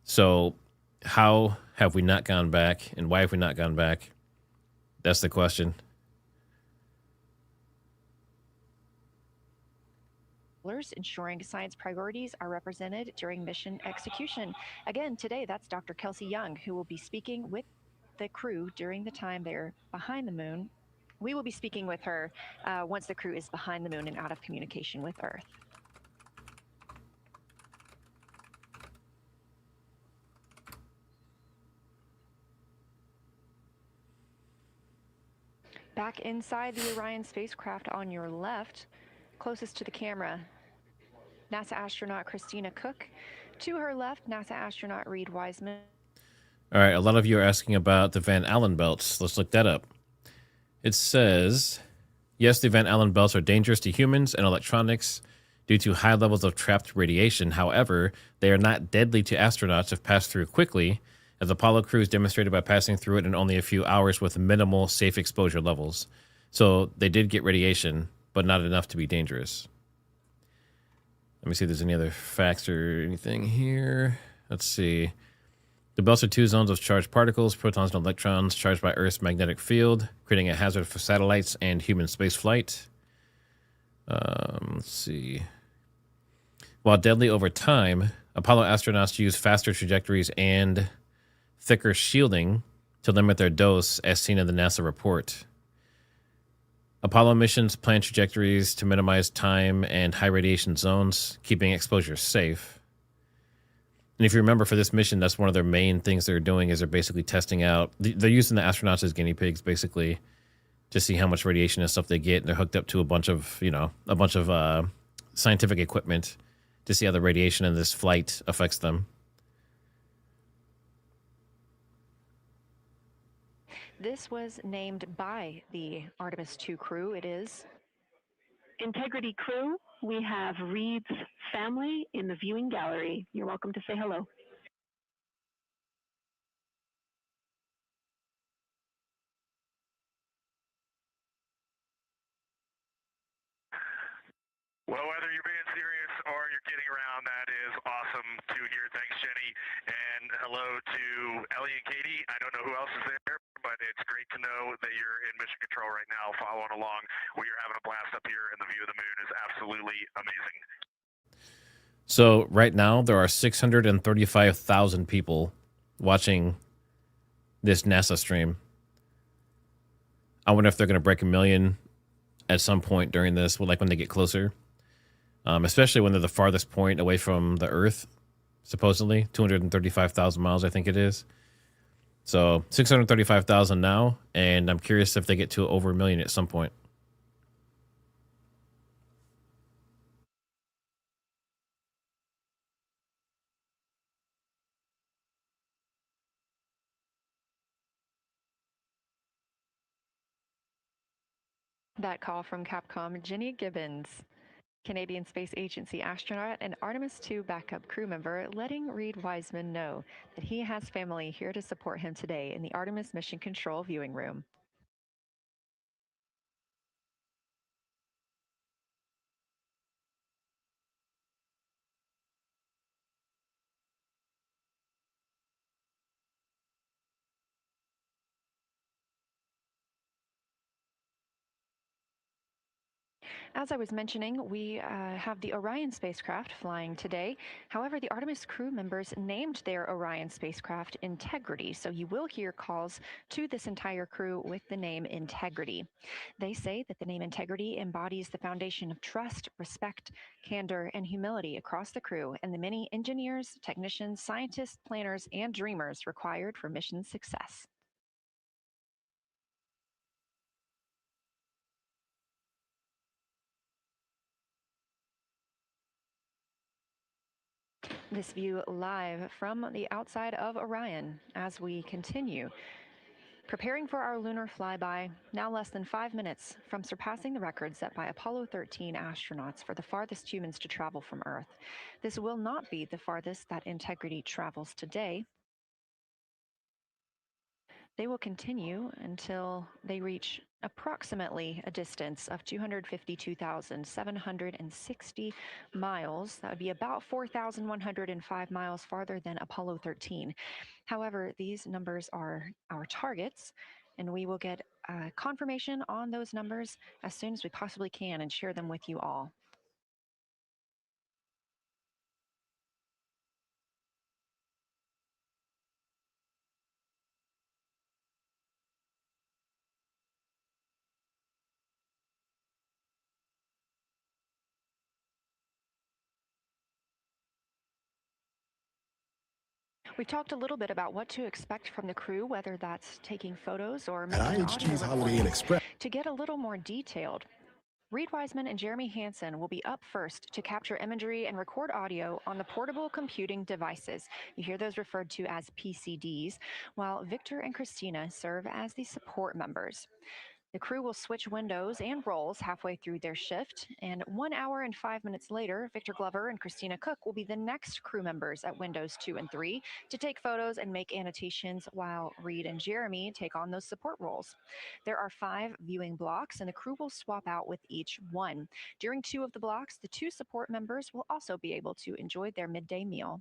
So how have we not gone back, and why have we not gone back? That's the question. Ensuring science priorities are represented during mission execution. Again, today, that's Dr. Kelsey Young, who will be speaking with the crew during the time they're behind the moon. We will be speaking with her once the crew is behind the moon and out of communication with Earth. Back inside the Orion spacecraft on your left, closest to the camera, NASA astronaut Christina Cook. To her left, NASA astronaut Reed Wiseman. All right, a lot of you are asking about the Van Allen belts. Let's look that up. It says, yes, the Van Allen belts are dangerous to humans and electronics due to high levels of trapped radiation. However, they are not deadly to astronauts if passed through quickly, as Apollo crews demonstrated by passing through it in only a few hours with minimal safe exposure levels. So they did get radiation, but not enough to be dangerous. Let me see if there's any other facts or anything here. Let's see. The belts are two zones of charged particles, protons and electrons, charged by Earth's magnetic field, creating a hazard for satellites and human spaceflight. Let's see. While deadly over time, Apollo astronauts use faster trajectories and thicker shielding to limit their dose, as seen in the NASA report. Apollo missions plan trajectories to minimize time and high radiation zones, keeping exposure safe. And if you remember, for this mission, that's one of their main things they're doing is they're basically testing out. They're using the astronauts as guinea pigs, basically, to see how much radiation and stuff they get. And they're hooked up to a bunch of scientific equipment to see how the radiation in this flight affects them. This was named by the Artemis II crew. It is Integrity crew, we have Reed's family in the viewing gallery. You're welcome to say hello. Well, whether you're being serious or you're kidding around, that is awesome to hear. Thanks, Jenny. And hello to Ellie and Katie. I don't know who else is there, but it's great to know that you're in mission control right now, following along. We are having a blast up here, and the view of the moon is absolutely amazing. So right now, there are 635,000 people watching this NASA stream. I wonder if they're going to break 1 million at some point during this, like when they get closer. Especially when they're the farthest point away from the Earth, supposedly 235,000 miles, I think it is. So 635,000 now, and I'm curious if they get to over 1 million at some point. that call from Capcom Jenny Gibbons. Canadian Space Agency astronaut and Artemis II backup crew member letting Reed Wiseman know that he has family here to support him today in the Artemis Mission Control viewing room. As I was mentioning, we have the Orion spacecraft flying today. However, the Artemis crew members named their Orion spacecraft Integrity, so you will hear calls to this entire crew with the name Integrity. They say that the name Integrity embodies the foundation of trust, respect, candor, and humility across the crew and the many engineers, technicians, scientists, planners, and dreamers required for mission success. This view live from the outside of Orion as we continue. Preparing for our lunar flyby, now less than 5 minutes from surpassing the record set by Apollo 13 astronauts for the farthest humans to travel from Earth. This will not be the farthest that Integrity travels today. They will continue until they reach approximately a distance of 252,760 miles. That would be about 4,105 miles farther than Apollo 13. However, these numbers are our targets, and we will get confirmation on those numbers as soon as we possibly can and share them with you all. We talked a little bit about what to expect from the crew, whether that's taking photos or making an audio recording. To get a little more detailed, Reed Wiseman and Jeremy Hansen will be up first to capture imagery and record audio on the portable computing devices. You hear those referred to as PCDs, while Victor and Christina serve as the support members. The crew will switch windows and roles halfway through their shift, and 1 hour and 5 minutes later, Victor Glover and Christina Cook will be the next crew members at windows 2 and 3 to take photos and make annotations, while Reed and Jeremy take on those support roles. There are 5 viewing blocks, and the crew will swap out with each one. During 2 of the blocks, the 2 support members will also be able to enjoy their midday meal.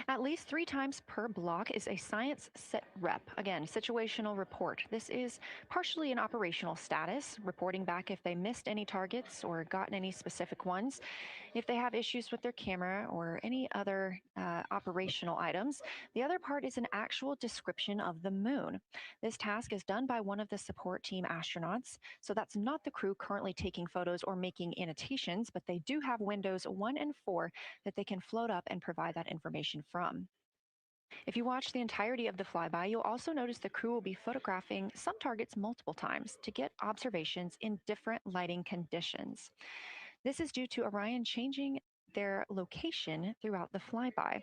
At least 3 times per block is a science sit rep. Again, situational report. This is partially an operational status, reporting back if they missed any targets or gotten any specific ones, if they have issues with their camera or any other operational items. The other part is an actual description of the moon. This task is done by one of the support team astronauts, so that's not the crew currently taking photos or making annotations, but they do have windows 1 and 4 that they can float up and provide that information from. If you watch the entirety of the flyby, you'll also notice the crew will be photographing some targets multiple times to get observations in different lighting conditions. This is due to Orion changing their location throughout the flyby.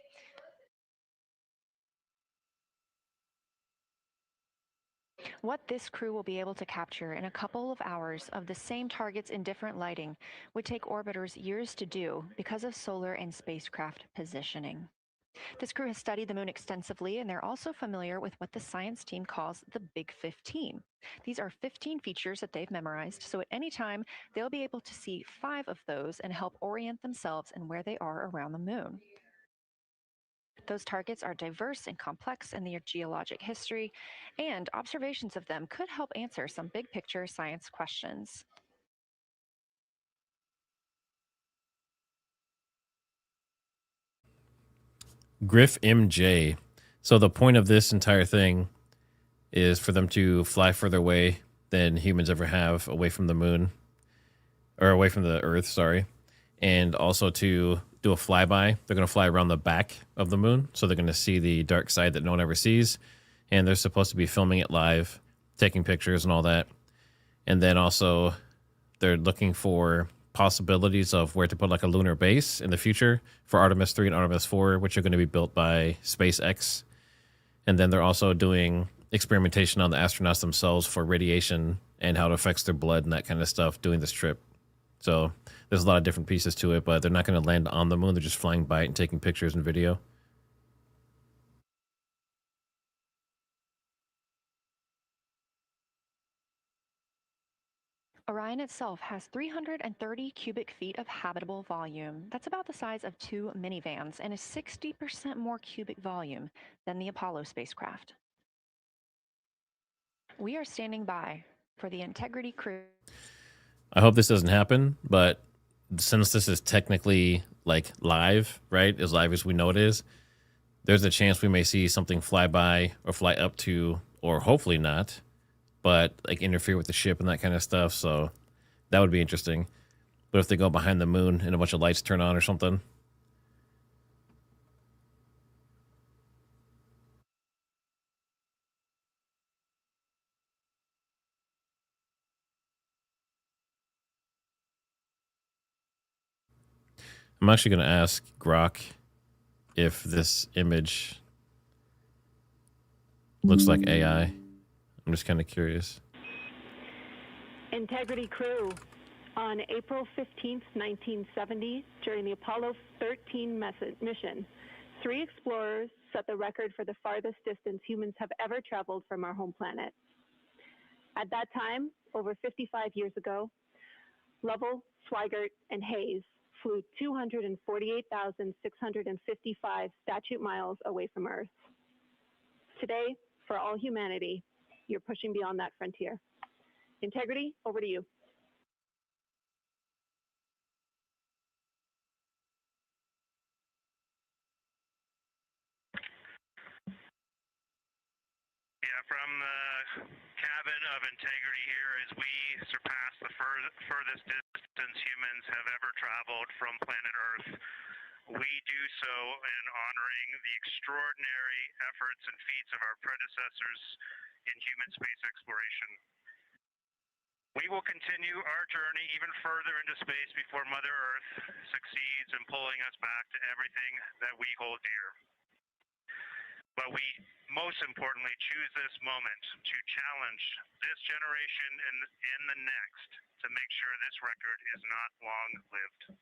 What this crew will be able to capture in a couple of hours of the same targets in different lighting would take orbiters years to do because of solar and spacecraft positioning. This crew has studied the moon extensively, and they're also familiar with what the science team calls the Big 15. These are 15 features that they've memorized, so at any time, they'll be able to see 5 of those and help orient themselves and where they are around the moon. Those targets are diverse and complex in their geologic history, and observations of them could help answer some big picture science questions. Griff MJ. So the point of this entire thing is for them to fly further away than humans ever have away from the moon, or away from the Earth, sorry. And also to do a flyby. They're going to fly around the back of the moon, so they're going to see the dark side that no one ever sees. And they're supposed to be filming it live, taking pictures and all that. And then also they're looking for possibilities of where to put like a lunar base in the future for Artemis 3 and Artemis 4, which are going to be built by SpaceX. And then they're also doing experimentation on the astronauts themselves for radiation and how it affects their blood and that kind of stuff doing this trip. So there's a lot of different pieces to it, but they're not going to land on the moon. They're just flying by it and taking pictures and video. Orion itself has 330 cubic feet of habitable volume. That's about the size of 2 minivans and is 60% more cubic volume than the Apollo spacecraft. We are standing by for the Integrity crew. I hope this doesn't happen, but since this is technically like live, right? As live as we know it is, there's a chance we may see something fly by or fly up to, or hopefully not, but like interfere with the ship and that kind of stuff. So that would be interesting. But if they go behind the moon and a bunch of lights turn on or something. I'm actually going to ask Grok if this image looks like AI. I'm just kind of curious. Integrity crew, on April 15th, 1970, during the Apollo 13 mission, 3 explorers set the record for the farthest distance humans have ever traveled from our home planet. At that time, over 55 years ago, Lovell, Swigert, and Hayes flew 248,655 statute miles away from Earth. Today, for all humanity, you're pushing beyond that frontier. Integrity, over to you. Yeah, from the cabin of Integrity here, as we surpass the furthest distance humans have ever traveled from planet Earth, we do so in honoring the extraordinary efforts and feats of our predecessors in human space exploration. We will continue our journey even further into space before Mother Earth succeeds in pulling us back to everything that we hold dear. But we, most importantly, choose this moment to challenge this generation and the next to make sure this record is not long-lived.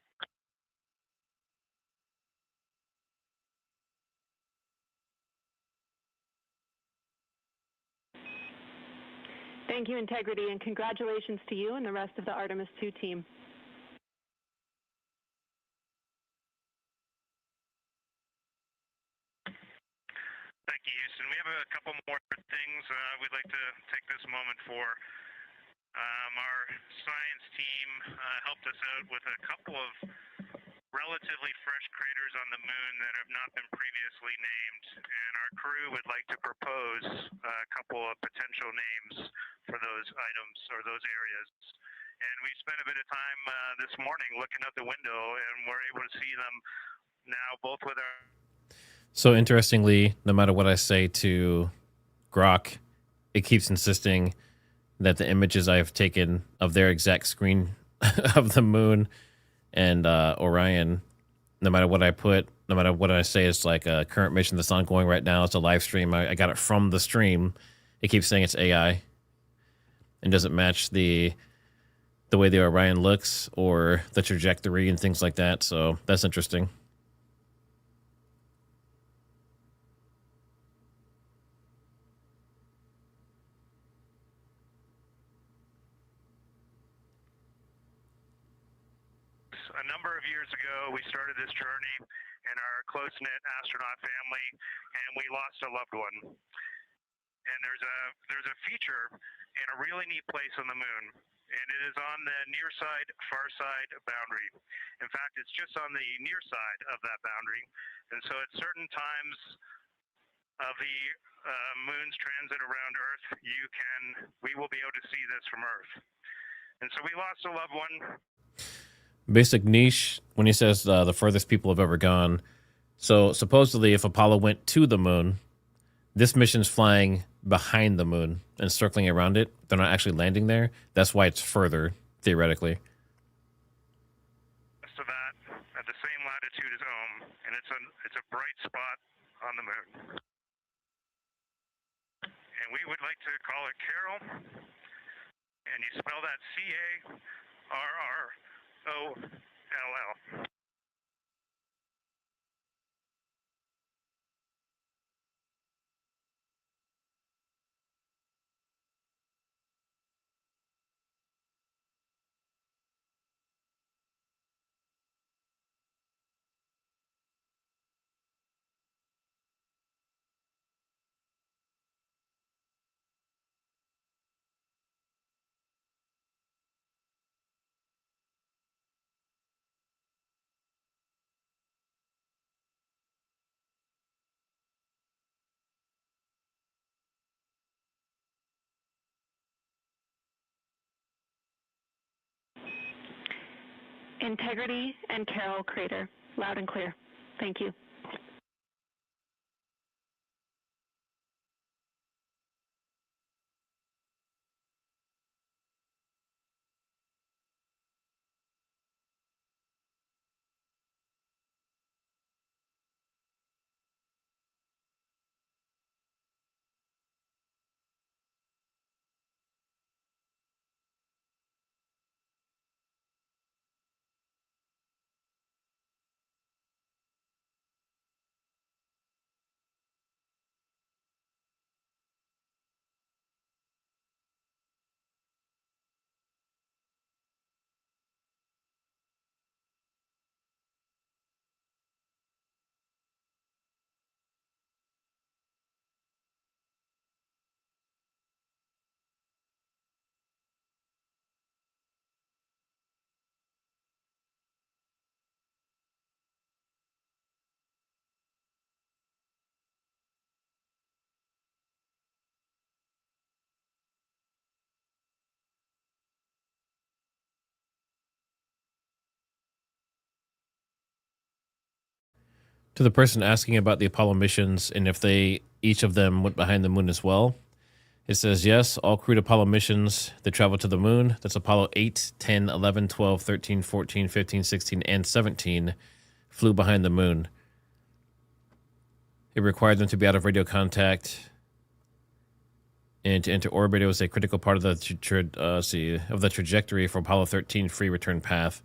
Thank you, Integrity, and congratulations to you and the rest of the Artemis II team. Thank you, Houston. We have a couple more things we'd like to take this moment for. Our science team helped us out with a couple of relatively fresh craters on the moon that have not been previously named, and our crew would like to propose a couple of potential names for those items or those areas. And we spent a bit of time this morning looking out the window, and we're able to see them now both with our... So interestingly, no matter what I say to Grok, it keeps insisting that the images I've taken of their exact screen of the moon and Orion, no matter what I put, no matter what I say, it's like a current mission that's ongoing right now. It's a live stream. I got it from the stream. It keeps saying it's AI and doesn't match the way the Orion looks or the trajectory and things like that. So that's interesting. A number of years ago, we started this journey in our close-knit astronaut family, and we lost a loved one. And there's a feature in a really neat place on the moon, and it is on the near side, far side boundary. In fact, it's just on the near side of that boundary. And so at certain times of the moon's transit around Earth, we will be able to see this from Earth. And so we lost a loved one. Basic niche when he says the furthest people have ever gone. So supposedly if Apollo went to the moon, this mission's flying behind the moon and circling around it. They're not actually landing there. That's why it's further, theoretically. So that at the same latitude as Ohm, and it's a bright spot on the moon. And and we would like to call it Carol. And you spell that Carroll. Integrity and Carroll crater, loud and clear. Thank you. To the person asking about the Apollo missions and if they each of them went behind the moon as well, it says yes, all crewed Apollo missions that traveled to the moon, that's Apollo 8, 10, 11, 12, 13, 14, 15, 16, and 17, flew behind the moon. It required them to be out of radio contact and to enter orbit. It was a critical part of the trajectory for Apollo 13 free return path.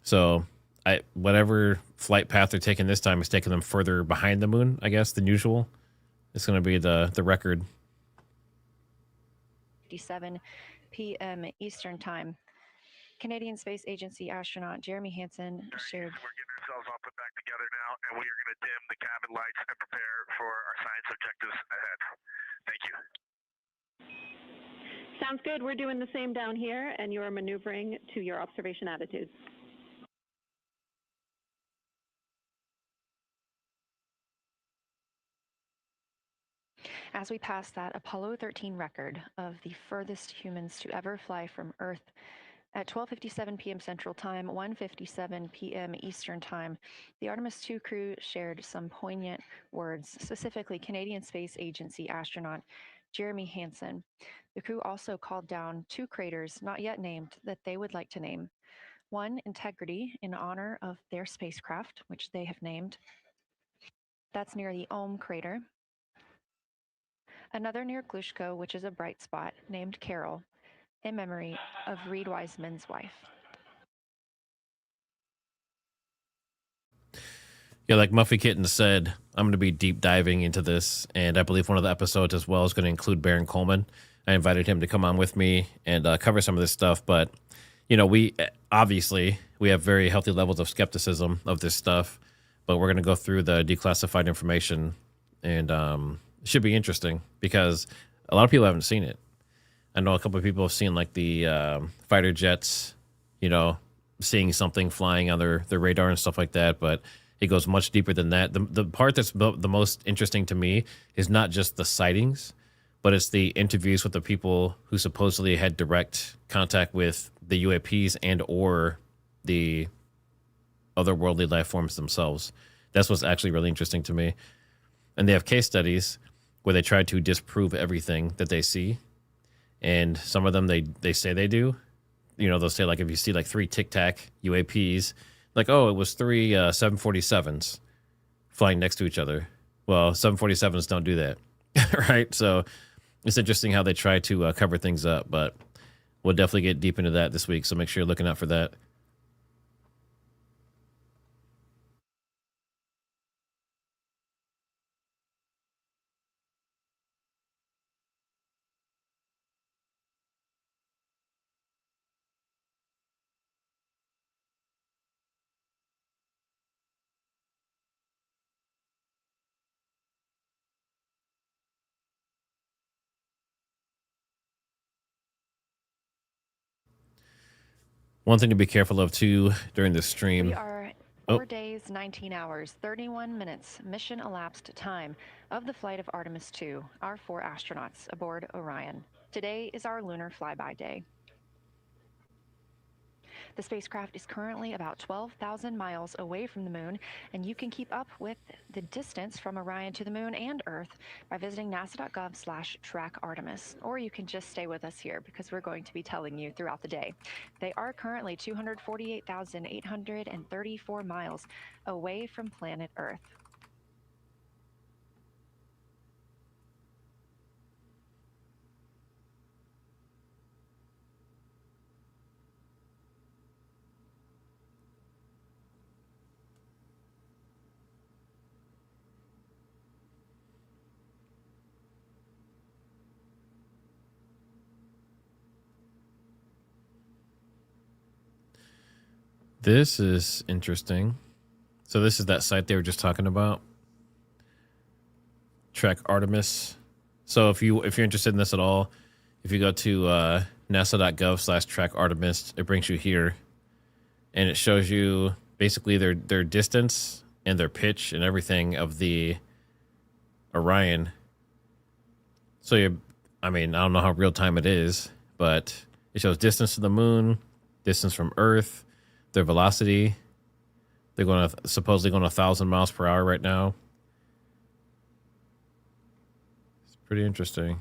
So whatever flight path they're taking this time is taking them further behind the moon, I guess, than usual. It's going to be the record. 57 p.m. Eastern Time. Canadian Space Agency astronaut Jeremy Hansen shared. We're getting ourselves all put back together now, and we are going to dim the cabin lights and prepare for our science objectives ahead. Thank you. Sounds good. We're doing the same down here, and you're maneuvering to your observation attitudes. As we pass that Apollo 13 record of the furthest humans to ever fly from Earth at 12:57 p.m. Central Time, 1:57 p.m. Eastern Time, the Artemis II crew shared some poignant words, specifically Canadian Space Agency astronaut Jeremy Hansen. The crew also called down 2 craters not yet named that they would like to name. One, Integrity, in honor of their spacecraft, which they have named. That's near the Ohm crater. Another near Glushko, which is a bright spot, named Carol, in memory of Reed Wiseman's wife. Yeah, like Muffy Kitten said, I'm going to be deep diving into this, and I believe one of the episodes as well is going to include Baron Coleman. I invited him to come on with me and cover some of this stuff, but, you know, we have very healthy levels of skepticism of this stuff, but we're going to go through the declassified information, and it should be interesting because a lot of people haven't seen it. I know a couple of people have seen like the fighter jets, you know, seeing something flying on their radar and stuff like that, but it goes much deeper than that. The part that's the most interesting to me is not just the sightings, but it's the interviews with the people who supposedly had direct contact with the UAPs and or the otherworldly life forms themselves. That's what's actually really interesting to me. And they have case studies where they try to disprove everything that they see. And some of them they say they do. You know, they'll say, like, if you see like 3 Tic Tac UAPs, like, oh, it was 3 747s flying next to each other. Well, 747s don't do that. right? So it's interesting how they try to cover things up, but we'll definitely get deep into that this week. So make sure you're looking out for that. One thing to be careful of too during this stream. We are 4 days, 19 hours, 31 minutes mission elapsed time of the flight of Artemis II, our 4 astronauts aboard Orion. Today is our lunar flyby day. The spacecraft is currently about 12,000 miles away from the moon, and you can keep up with the distance from Orion to the moon and Earth by visiting nasa.gov/track-Artemis, or you can just stay with us here because we're going to be telling you throughout the day. They are currently 248,834 miles away from planet Earth. This is interesting. So this is that site they were just talking about. Track Artemis. So if you're interested in this at all, if you go to nasa.gov/track Artemis, it brings you here, and it shows you basically their distance and their pitch and everything of the Orion. So I don't know how real time it is, but it shows distance to the moon, distance from Earth, their velocity. They're supposedly going 1,000 miles per hour right now. It's pretty interesting.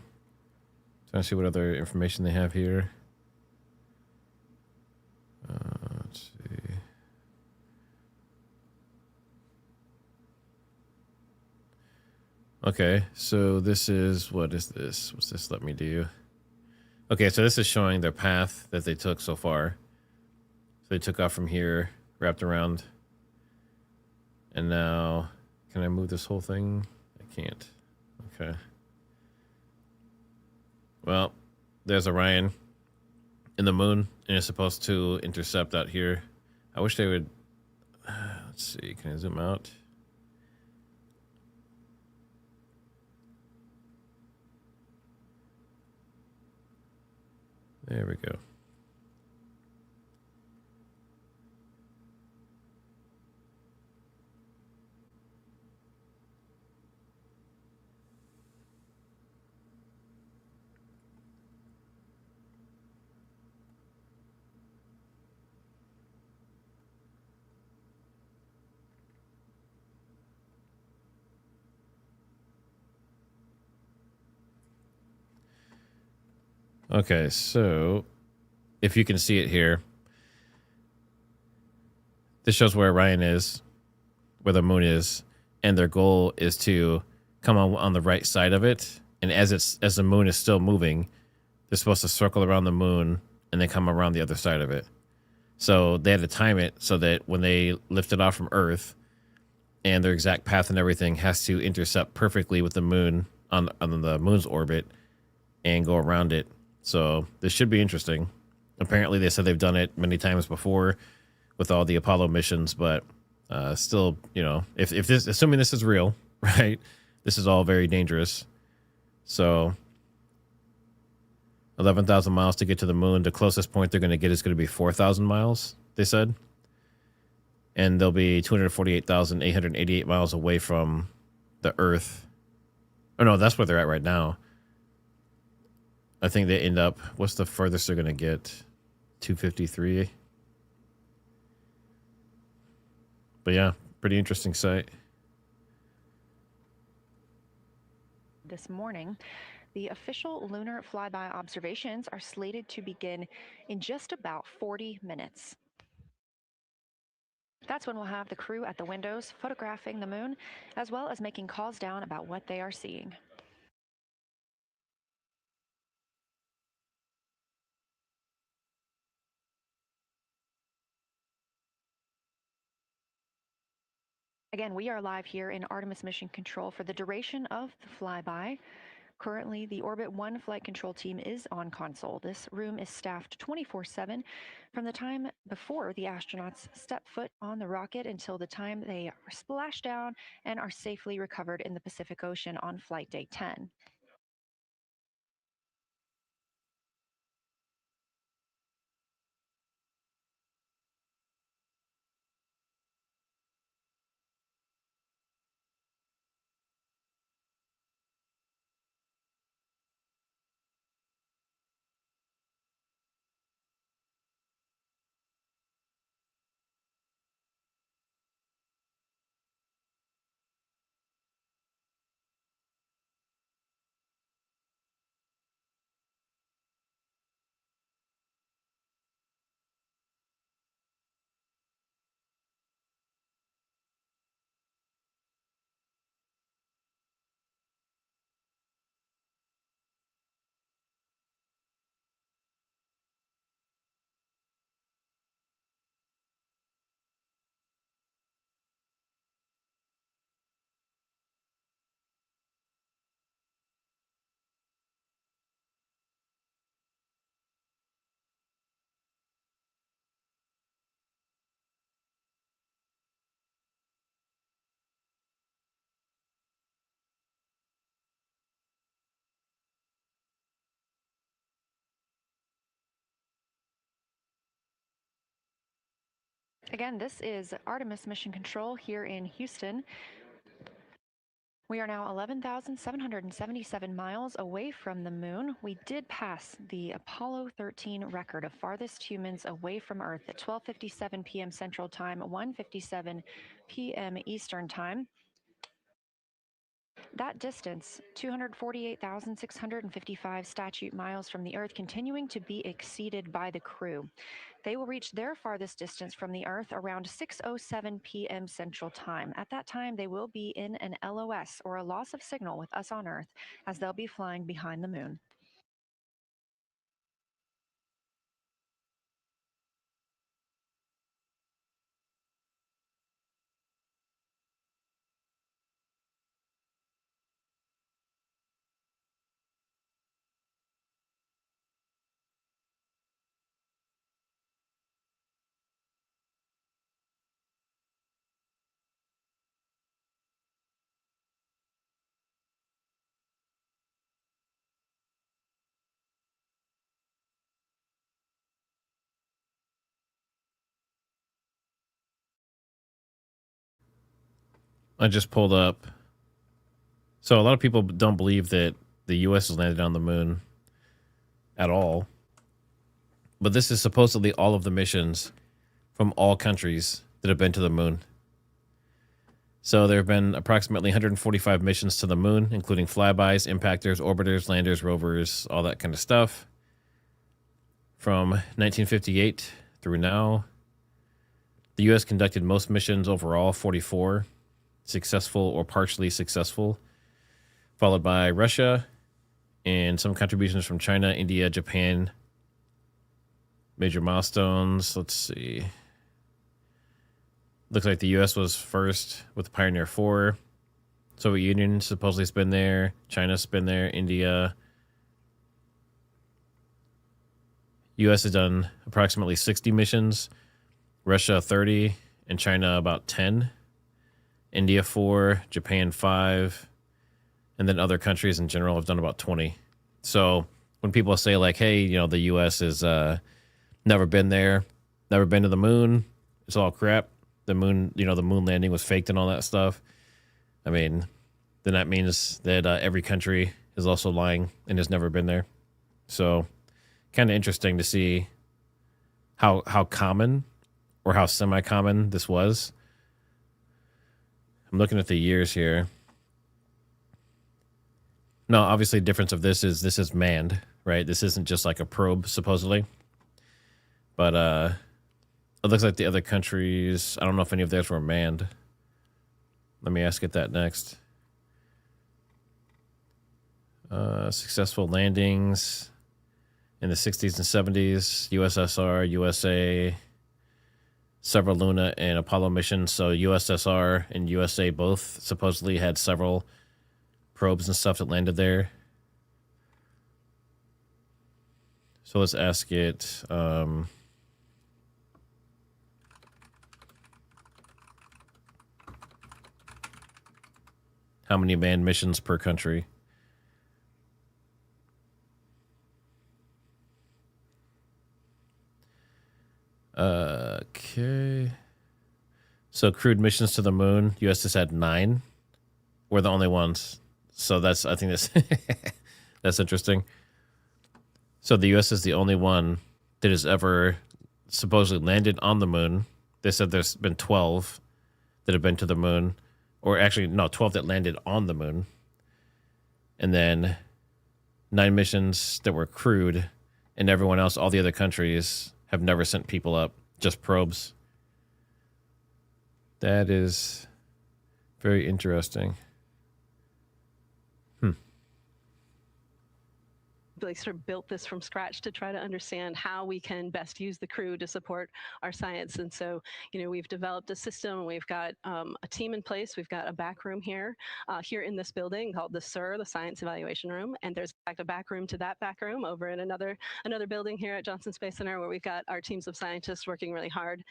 Trying to see what other information they have here. Let's see. Okay, so this is, what is this? What's this let me do? Okay, so this is showing their path that they took so far. So they took off from here, wrapped around. And now, can I move this whole thing? I can't. Okay. Well, there's Orion in the moon, and it's supposed to intercept out here. I wish they would. Let's see. Can I zoom out? There we go. Okay, so if you can see it here, this shows where Orion is, where the moon is, and their goal is to come on the right side of it. And as the moon is still moving, they're supposed to circle around the moon and then come around the other side of it. So they had to time it so that when they lift it off from Earth, and their exact path and everything has to intercept perfectly with the moon on the moon's orbit and go around it. So this should be interesting. Apparently, they said they've done it many times before with all the Apollo missions, but still, if this, assuming this is real, right? This is all very dangerous. So 11,000 miles to get to the moon. The closest point they're going to get is going to be 4,000 miles, they said. And they'll be 248,888 miles away from the Earth. Oh, no, that's where they're at right now. I think they end up, what's the furthest they're going to get? 253. But yeah, pretty interesting site. This morning, the official lunar flyby observations are slated to begin in just about 40 minutes. That's when we'll have the crew at the windows photographing the moon, as well as making calls down about what they are seeing. Again, we are live here in Artemis Mission Control for the duration of the flyby. Currently, the Orbit 1 flight control team is on console. This room is staffed 24/7 from the time before the astronauts step foot on the rocket until the time they splash down and are safely recovered in the Pacific Ocean on flight day 10. Again, this is Artemis Mission Control here in Houston. We are now 11,777 miles away from the moon. We did pass the Apollo 13 record of farthest humans away from Earth at 12:57 p.m. Central Time, 1:57 p.m. Eastern Time. That distance, 248,655 statute miles from the Earth, continuing to be exceeded by the crew. They will reach their farthest distance from the Earth around 6:07 p.m. Central Time. At that time, they will be in an LOS, or a loss of signal, with us on Earth, as they'll be flying behind the moon. I just pulled up. So a lot of people don't believe that the U.S. has landed on the moon at all. But this is supposedly all of the missions from all countries that have been to the moon. So there have been approximately 145 missions to the moon, including flybys, impactors, orbiters, landers, rovers, all that kind of stuff. From 1958 through now, the U.S. conducted most missions overall, 44, successful or partially successful, followed by Russia and some contributions from China, India, Japan. Major milestones, let's see. Looks like the U.S. was first with Pioneer 4. Soviet Union supposedly has been there. China's been there. India. U.S. has done approximately 60 missions. Russia 30. And China about 10. India 4. Japan 5. And then other countries in general have done about 20. So when people say like, hey, you know, the U.S. is never been there, never been to the moon, it's all crap. The moon, you know, the moon landing was faked and all that stuff. I mean, then that means that every country is also lying and has never been there. So kind of interesting to see how common or how semi-common this was. I'm looking at the years here. No, obviously the difference of this is manned, right? This isn't just like a probe, supposedly. But it looks like the other countries, I don't know if any of theirs were manned. Let me ask it that next. Successful landings in the 60s and 70s, USSR, USA, several Luna and Apollo missions. So USSR and USA both supposedly had several probes and stuff that landed there. So let's ask it. How many manned missions per country? Okay. So crewed missions to the moon, US has had 9. We're the only ones. So I think that's that's interesting. So the US is the only one that has ever supposedly landed on the moon. They said there's been 12 that have been to the moon, or actually no, 12 that landed on the moon. And then 9 missions that were crewed, and everyone else, all the other countries have never sent people up, just probes. That is very interesting. Really sort of built this from scratch to try to understand how we can best use the crew to support our science. And so, we've developed a system. We've got a team in place. We've got a back room here in this building called the SIR, the Science Evaluation Room. And there's in fact a back room to that back room over in another building here at Johnson Space Center, where we've got our teams of scientists working really hard.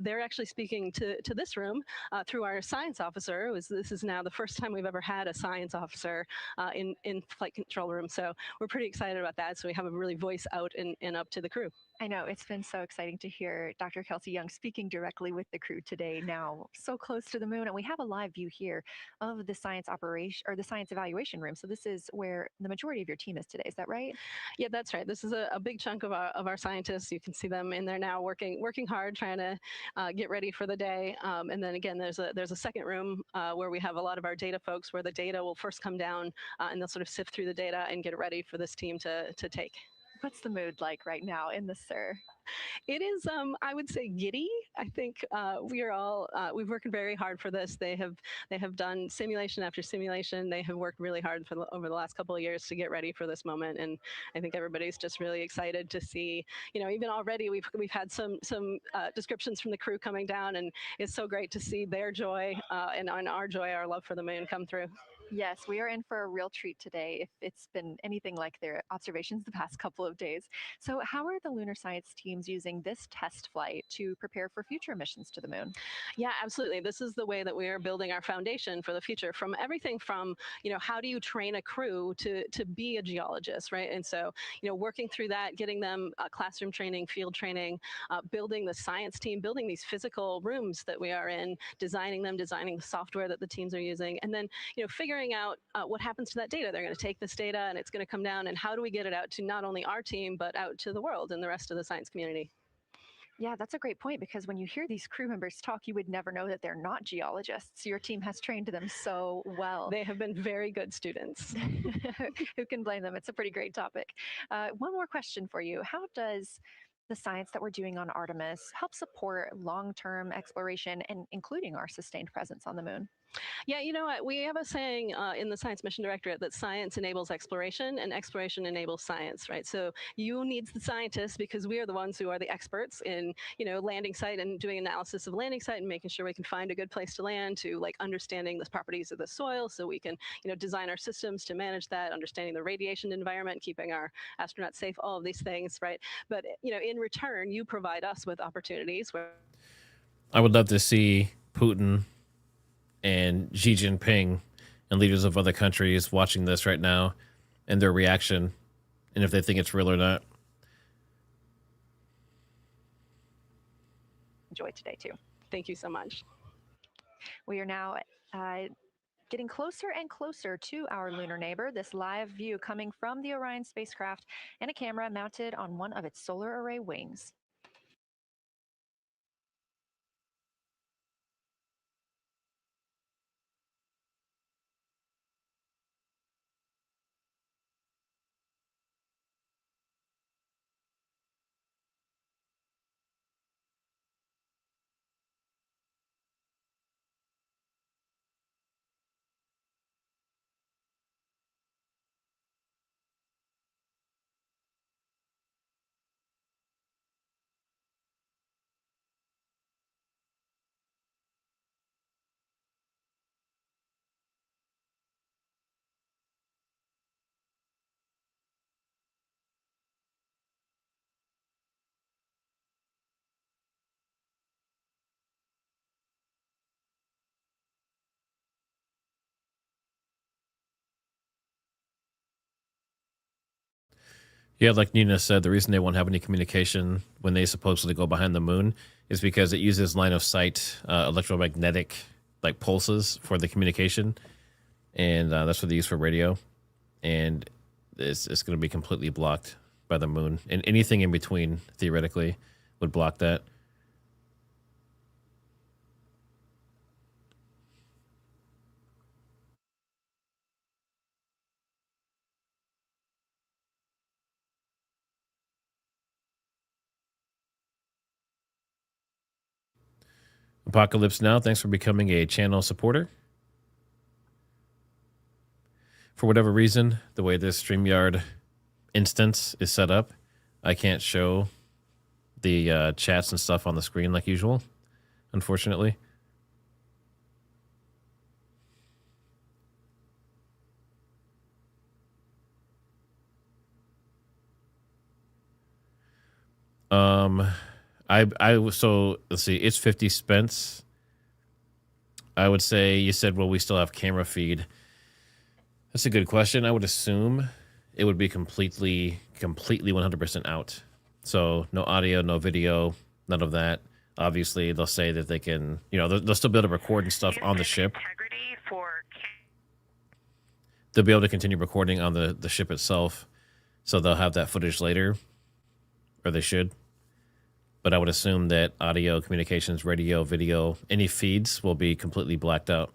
They're actually speaking to this room through our science officer. This is now the first time we've ever had a science officer in flight control room. So we're pretty excited about that. So we have a really voice out and up to the crew. I know it's been so exciting to hear Dr. Kelsey Young speaking directly with the crew today, now so close to the moon. And we have a live view here of the science operation or the science evaluation room. So this is where the majority of your team is today. Is that right? Yeah, that's right. This is a big chunk of our scientists. You can see them in there now working hard, trying to get ready for the day. And then again, there's a second room where we have a lot of our data folks, where the data will first come down and they'll sort of sift through the data and get it ready for this team to take. What's the mood like right now in the SIR? It is, I would say, giddy. I think we are all we've worked very hard for this. They have done simulation after simulation. They have worked really hard over the last couple of years to get ready for this moment, and I think everybody's just really excited to see. Even already we've had some descriptions from the crew coming down, and it's so great to see their joy and our joy, our love for the moon come through. Yes, we are in for a real treat today if it's been anything like their observations the past couple of days. So how are the lunar science teams using this test flight to prepare for future missions to the moon? Yeah, absolutely. This is the way that we are building our foundation for the future, from everything from, how do you train a crew to be a geologist, right? And so, working through that, getting them classroom training, field training, building the science team, building these physical rooms that we are in, designing the software that the teams are using, and then, figuring out what happens to that data. They're going to take this data and it's going to come down, and how do we get it out to not only our team, but out to the world and the rest of the science community? Yeah, that's a great point, because when you hear these crew members talk, you would never know that they're not geologists. Your team has trained them so well. They have been very good students. Who can blame them? It's a pretty great topic. One more question for you. How does the science that we're doing on Artemis help support long-term exploration and including our sustained presence on the moon? Yeah, you know what? We have a saying in the Science Mission Directorate that science enables exploration and exploration enables science, right? So you need the scientists, because we are the ones who are the experts in, landing site and doing analysis of landing site and making sure we can find a good place to land, to understanding the properties of the soil so we can, design our systems to manage that, understanding the radiation environment, keeping our astronauts safe, all of these things, right? But, in return, you provide us with opportunities where I would love to see Putin and Xi Jinping and leaders of other countries watching this right now and their reaction, and if they think it's real or not. Enjoy today, too. Thank you so much. We are now getting closer and closer to our lunar neighbor. This live view coming from the Orion spacecraft and a camera mounted on one of its solar array wings. Yeah, like Nina said, the reason they won't have any communication when they supposedly go behind the moon is because it uses line of sight electromagnetic like pulses for the communication, and that's what they use for radio. And it's going to be completely blocked by the moon, and anything in between theoretically would block that. Apocalypse Now, thanks for becoming a channel supporter. For whatever reason, the way this StreamYard instance is set up, I can't show the chats and stuff on the screen like usual, unfortunately. So let's see, it's 50 Spence. I would say you said, well, we still have camera feed. That's a good question. I would assume it would be completely 100% out. So no audio, no video, none of that. Obviously, they'll say that they can, they'll still be able to record and stuff on the ship. They'll be able to continue recording on the ship itself. So they'll have that footage later, or they should. But I would assume that audio, communications, radio, video, any feeds will be completely blacked out.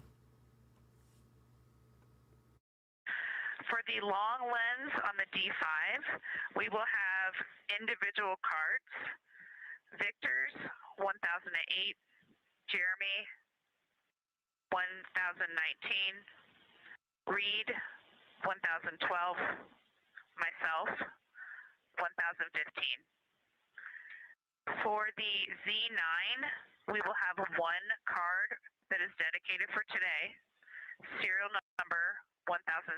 For the long lens on the D5, we will have individual cards. Victor's 1008, Jeremy 1019, Reed 1012, myself 1015. For the Z9, we will have one card that is dedicated for today, serial number 1007.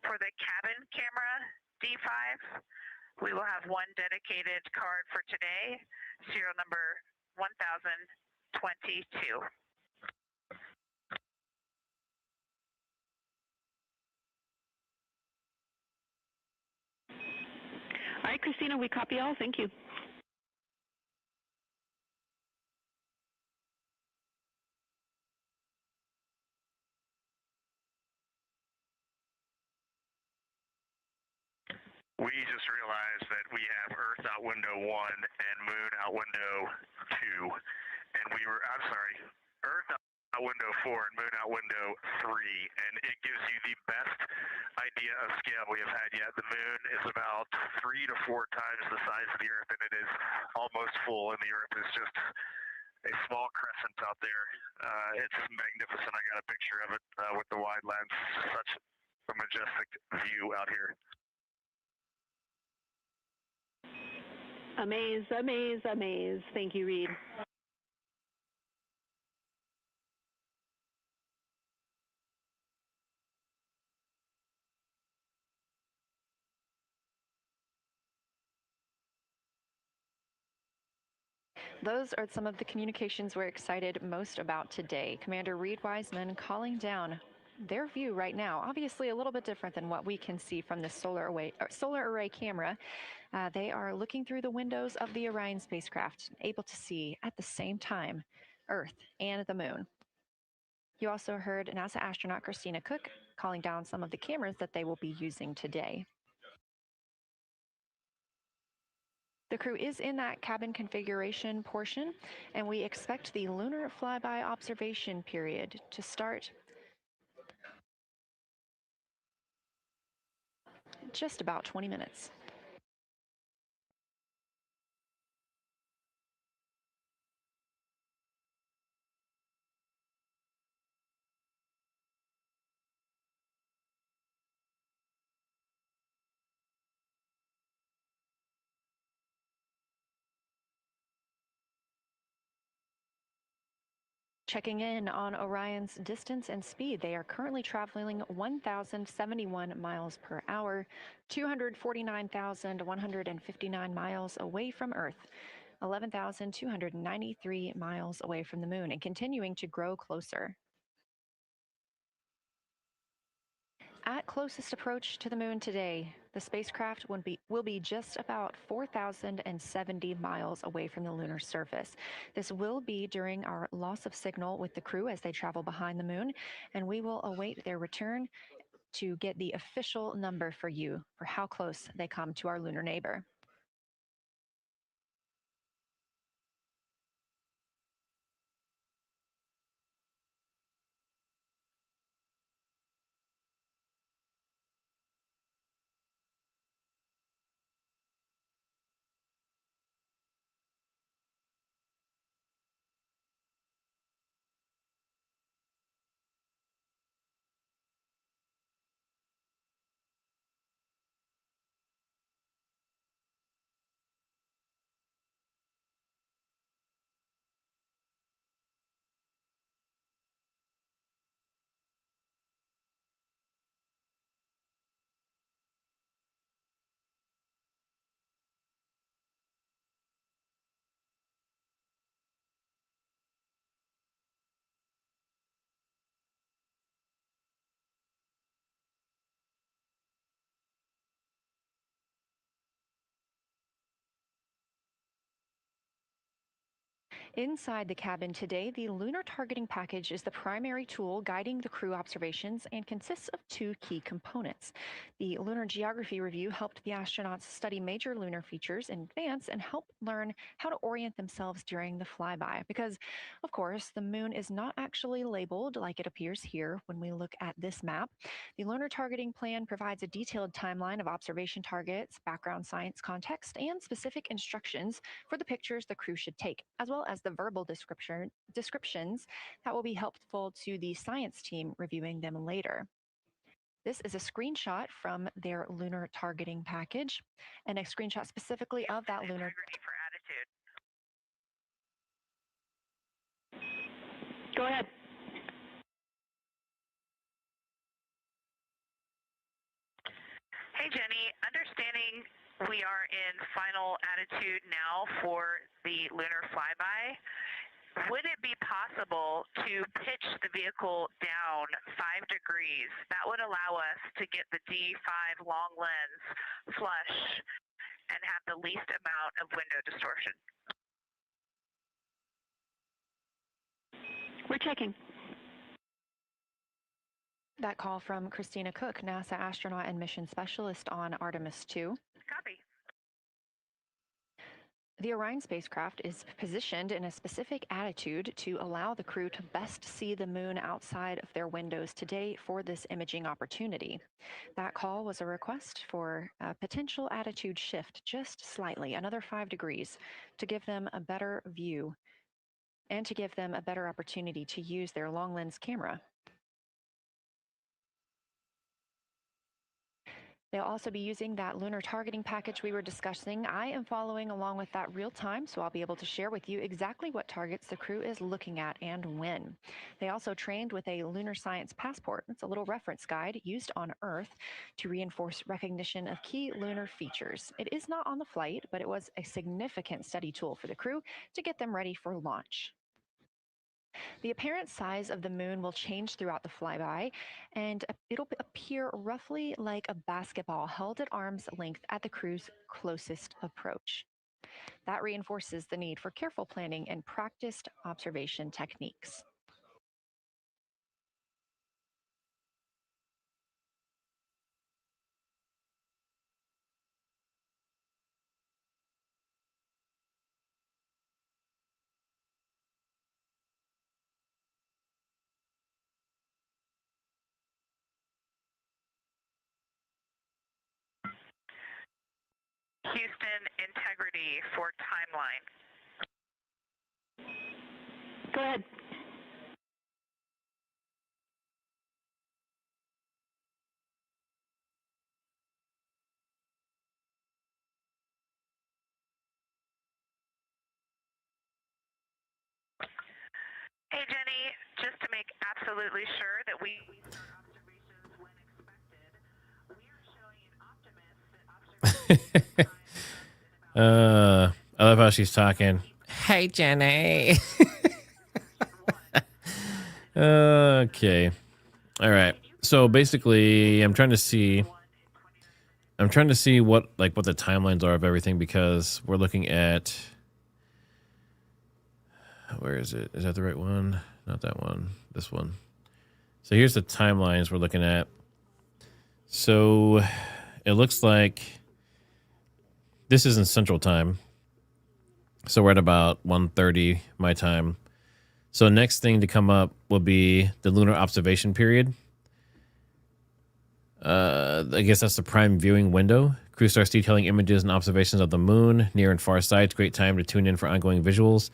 For the cabin camera D5, we will have one dedicated card for today, serial number 1022. All right, Christina, we copy all. Thank you. We just realized that we have Earth out window 1 and Moon out window 2. And Earth out window 4 and Moon out window 3. And it gives you the best idea of scale we have had yet. The Moon is about 3 to 4 times the size of the Earth, and it is almost full, and the Earth is just a small crescent out there. It's magnificent. I got a picture of it with the wide lens. Such a majestic view out here. Amaze, amaze, amaze. Thank you, Reed. Those are some of the communications we're excited most about today. Commander Reed Wiseman calling down their view right now, obviously a little bit different than what we can see from the solar array camera. They are looking through the windows of the Orion spacecraft, able to see at the same time Earth and the Moon. You also heard NASA astronaut Christina Cook calling down some of the cameras that they will be using today. The crew is in that cabin configuration portion, and we expect the lunar flyby observation period to start in just about 20 minutes. Checking in on Orion's distance and speed, they are currently traveling 1,071 miles per hour, 249,159 miles away from Earth, 11,293 miles away from the Moon, and continuing to grow closer. At closest approach to the moon today, the spacecraft will be just about 4,070 miles away from the lunar surface. This will be during our loss of signal with the crew as they travel behind the moon, and we will await their return to get the official number for you for how close they come to our lunar neighbor. Inside the cabin today, the lunar targeting package is the primary tool guiding the crew observations and consists of two key components. The lunar geography review helped the astronauts study major lunar features in advance and help learn how to orient themselves during the flyby. Because, of course, the moon is not actually labeled like it appears here when we look at this map. The lunar targeting plan provides a detailed timeline of observation targets, background science context, and specific instructions for the pictures the crew should take, as well as the verbal descriptions that will be helpful to the science team reviewing them later. This is a screenshot from their lunar targeting package and a screenshot specifically of that lunar. Integrity for attitude. Go ahead. Hey, Jenny. Understanding we are in final attitude now for the lunar flyby, would it be possible to pitch the vehicle down 5 degrees? That would allow us to get the D5 long lens flush and have the least amount of window distortion. We're checking. That call from Christina Cook, NASA astronaut and mission specialist on Artemis II. Copy. The Orion spacecraft is positioned in a specific attitude to allow the crew to best see the moon outside of their windows today for this imaging opportunity. That call was a request for a potential attitude shift just slightly, another 5 degrees, to give them a better view and to give them a better opportunity to use their long lens camera. They'll also be using that lunar targeting package we were discussing. I am following along with that real time, so I'll be able to share with you exactly what targets the crew is looking at and when. They also trained with a lunar science passport. It's a little reference guide used on Earth to reinforce recognition of key lunar features. It is not on the flight, but it was a significant study tool for the crew to get them ready for launch. The apparent size of the moon will change throughout the flyby, and it'll appear roughly like a basketball held at arm's length at the crew's closest approach. That reinforces the need for careful planning and practiced observation techniques. Houston, integrity for timeline. Go ahead. Hey, Jenny, just to make absolutely sure that we start observations when expected, we are showing an optimist that I love how she's talking. Hey, Jenny. Okay. All right. So basically, I'm trying to see what what the timelines are of everything, because we're looking at, where is it? Is that the right one? Not that one. This one. So here's the timelines we're looking at. So it looks like this is in Central Time. So we're at about 1:30 my time. So next thing to come up will be the lunar observation period. I guess that's the prime viewing window. Crew starts detailing images and observations of the moon, near and far sights. Great time to tune in for ongoing visuals.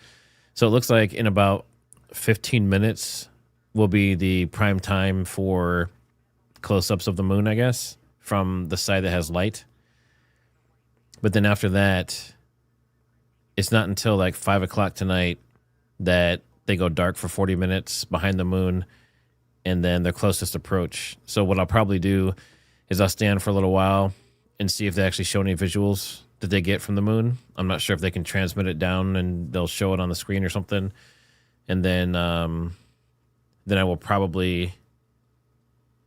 So it looks like in about 15 minutes will be the prime time for close-ups of the moon, I guess, from the side that has light. But then after that, it's not until like 5 o'clock tonight that they go dark for 40 minutes behind the moon, and then their closest approach. So what I'll probably do is I'll stand for a little while and see if they actually show any visuals that they get from the moon. I'm not sure if they can transmit it down and they'll show it on the screen or something. And then I will probably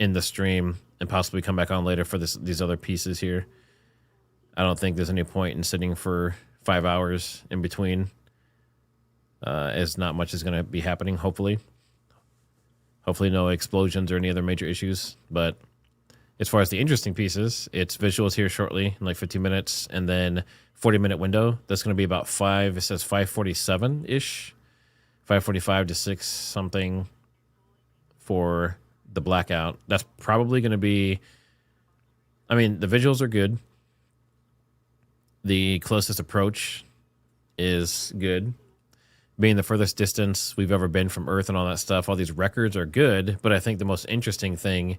end the stream and possibly come back on later for these other pieces here. I don't think there's any point in sitting for 5 hours in between, as not much is going to be happening, hopefully. Hopefully no explosions or any other major issues. But as far as the interesting pieces, it's visuals here shortly in like 15 minutes, and then 40-minute window. That's going to be about 5, it says 5:47-ish, 5:45 to 6 something for the blackout. That's probably going to be, I mean, the visuals are good. The closest approach is good. Being the furthest distance we've ever been from Earth and all that stuff, all these records are good, but I think the most interesting thing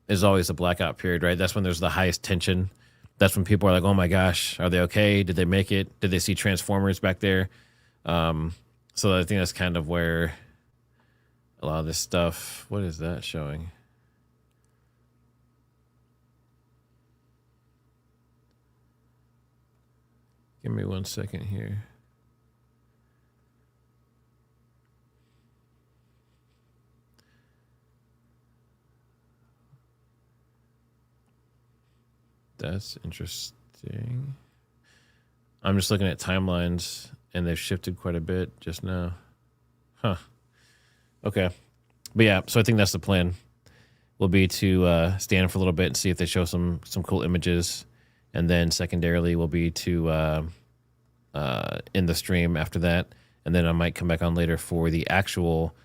is always the blackout period, right? That's when there's the highest tension. That's when people are like, oh my gosh, are they okay? Did they make it? Did they see Transformers back there? So I think that's kind of where a lot of this stuff, what is that showing? Give me 1 second here. That's interesting. I'm just looking at timelines, and they've shifted quite a bit just now. Huh. Okay. But yeah, so I think that's the plan. Will be to stand for a little bit and see if they show some cool images. And then secondarily will be to end the stream after that. And then I might come back on later for the actual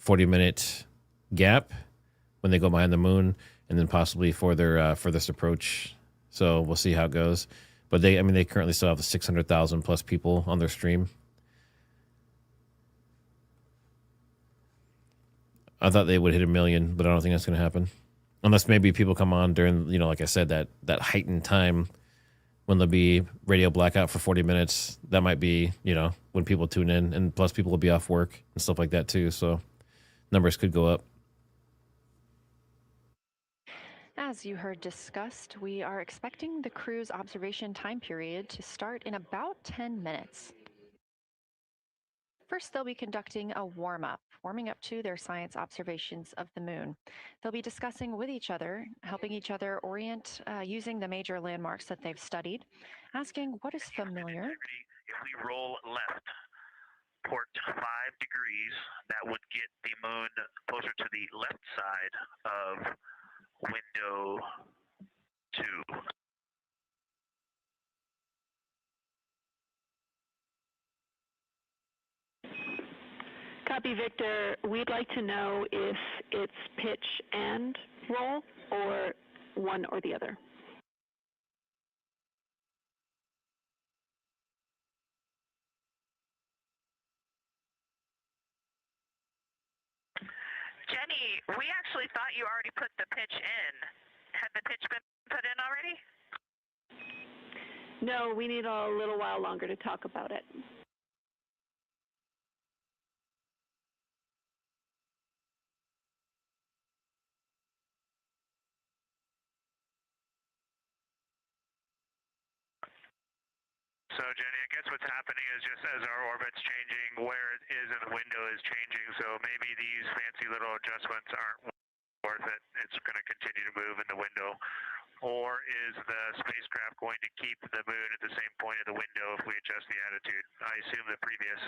40-minute gap when they go behind the moon, and then possibly for their furthest approach. So we'll see how it goes. But they currently still have 600,000 plus people on their stream. I thought they would hit 1 million, but I don't think that's going to happen. Unless maybe people come on during, like I said, that heightened time when there'll be radio blackout for 40 minutes. That might be, when people tune in. And plus people will be off work and stuff like that too. So numbers could go up. As you heard discussed, we are expecting the crew's observation time period to start in about 10 minutes. First, they'll be conducting a warm-up, warming up to their science observations of the moon. They'll be discussing with each other, helping each other orient using the major landmarks that they've studied, asking what is familiar. If we roll left, port 5 degrees, that would get the moon closer to the left side of window 2. Copy, Victor. We'd like to know if it's pitch and roll or one or the other. Jenny, we actually thought you already put the pitch in. Had the pitch been put in already? No, we need a little while longer to talk about it. So, Jenny, I guess what's happening is just as our orbit's changing, where it is in the window is changing. So maybe these fancy little adjustments aren't worth it. It's going to continue to move in the window. Or is the spacecraft going to keep the moon at the same point of the window if we adjust the attitude? I assume the previous.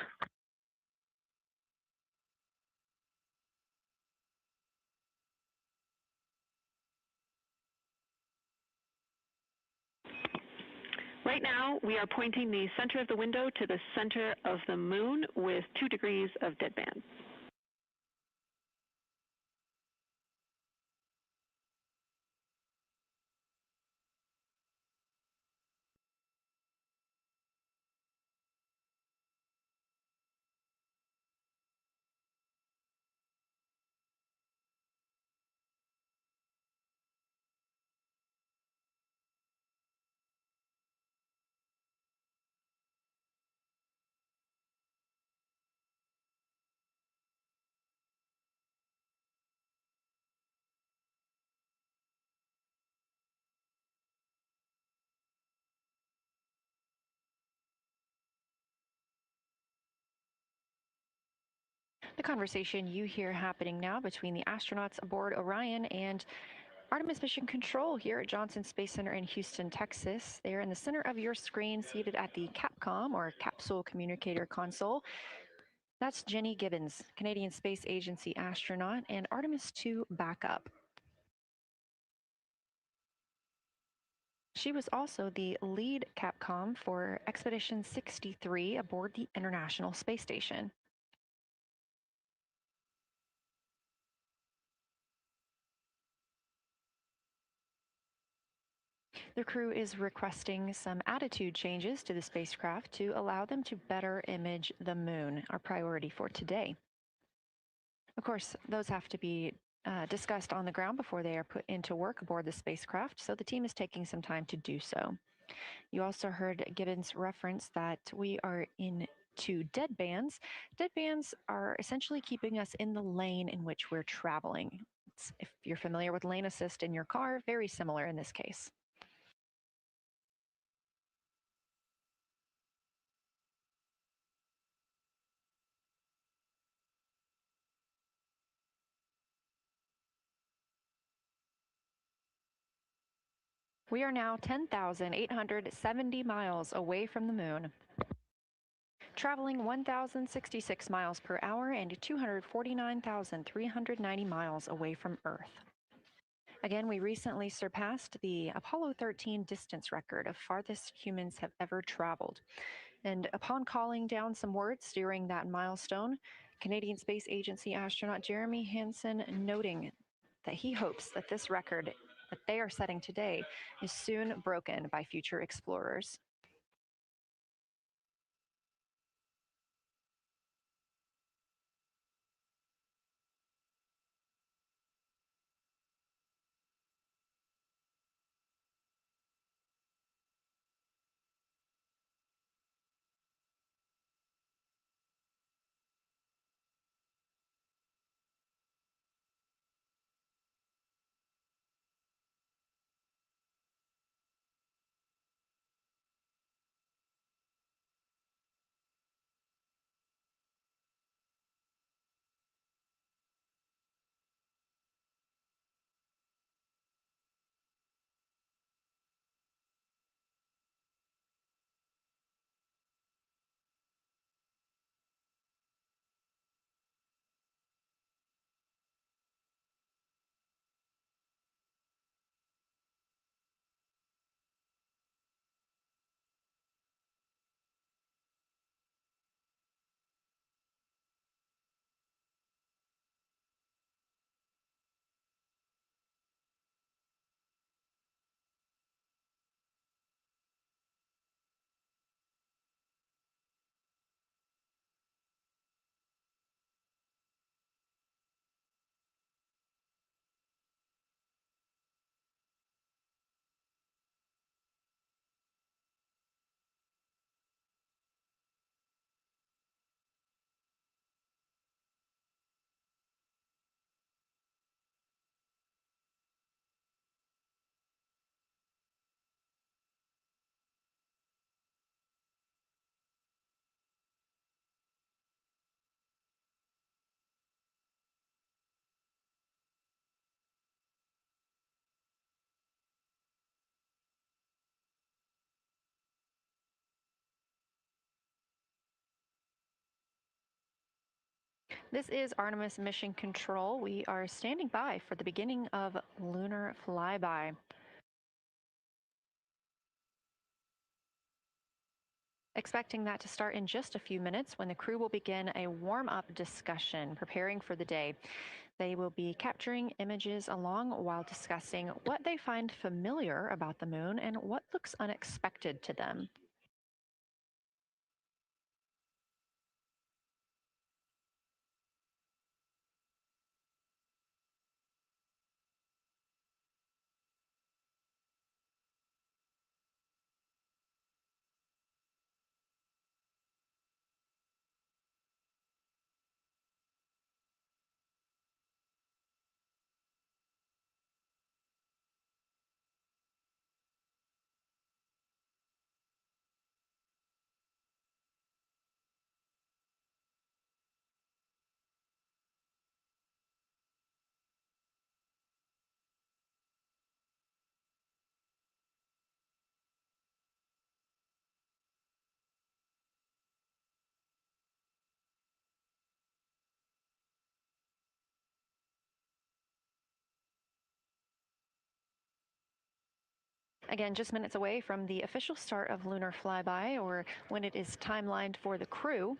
Right now, we are pointing the center of the window to the center of the moon with 2 degrees of deadband. The conversation you hear happening now between the astronauts aboard Orion and Artemis Mission Control here at Johnson Space Center in Houston, Texas. They are in the center of your screen, seated at the CAPCOM, or Capsule Communicator Console. That's Jenny Gibbons, Canadian Space Agency astronaut and Artemis II backup. She was also the lead Capcom for Expedition 63 aboard the International Space Station. The crew is requesting some attitude changes to the spacecraft to allow them to better image the moon, our priority for today. Of course, those have to be discussed on the ground before they are put into work aboard the spacecraft, so the team is taking some time to do so. You also heard Gibbons reference that we are into dead bands. Dead bands are essentially keeping us in the lane in which we're traveling. If you're familiar with lane assist in your car, very similar in this case. We are now 10,870 miles away from the moon, traveling 1,066 miles per hour and 249,390 miles away from Earth. Again, we recently surpassed the Apollo 13 distance record of farthest humans have ever traveled. And upon calling down some words during that milestone, Canadian Space Agency astronaut Jeremy Hansen noting that he hopes that this record that they are setting today is soon broken by future explorers. This is Artemis Mission Control. We are standing by for the beginning of lunar flyby. Expecting that to start in just a few minutes when the crew will begin a warm-up discussion, preparing for the day. They will be capturing images along while discussing what they find familiar about the moon and what looks unexpected to them. Again, just minutes away from the official start of lunar flyby, or when it is timelined for the crew.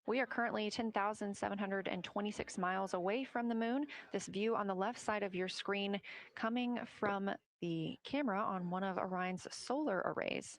We are currently 10,726 miles away from the moon. This view on the left side of your screen coming from the camera on one of Orion's solar arrays.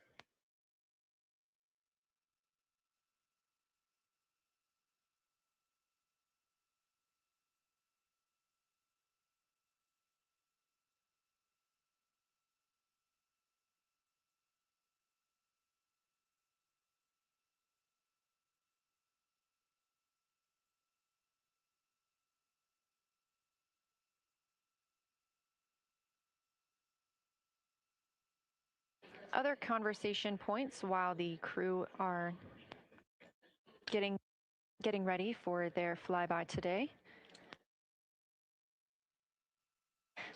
Other conversation points while the crew are getting ready for their flyby today.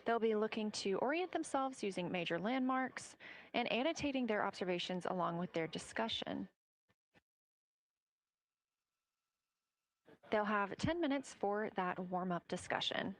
They'll be looking to orient themselves using major landmarks and annotating their observations along with their discussion. They'll have 10 minutes for that warm-up discussion.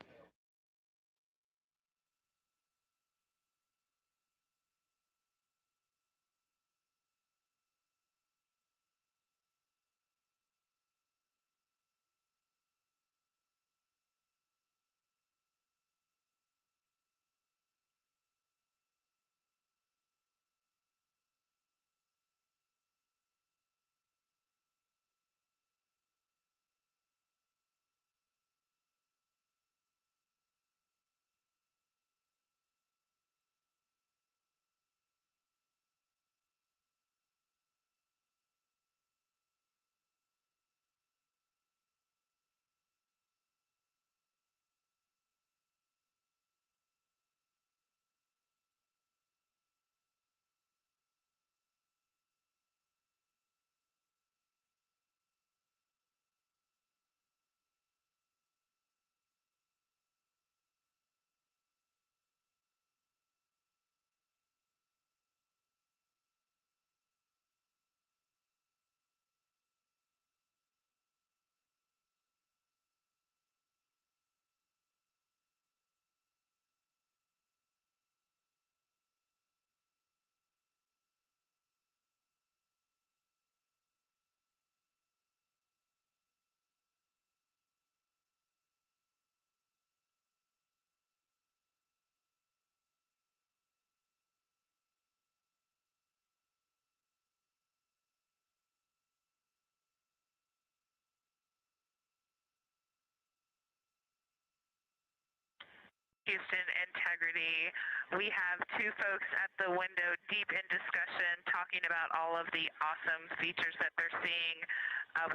Houston integrity. We have two folks at the window deep in discussion talking about all of the awesome features that they're seeing.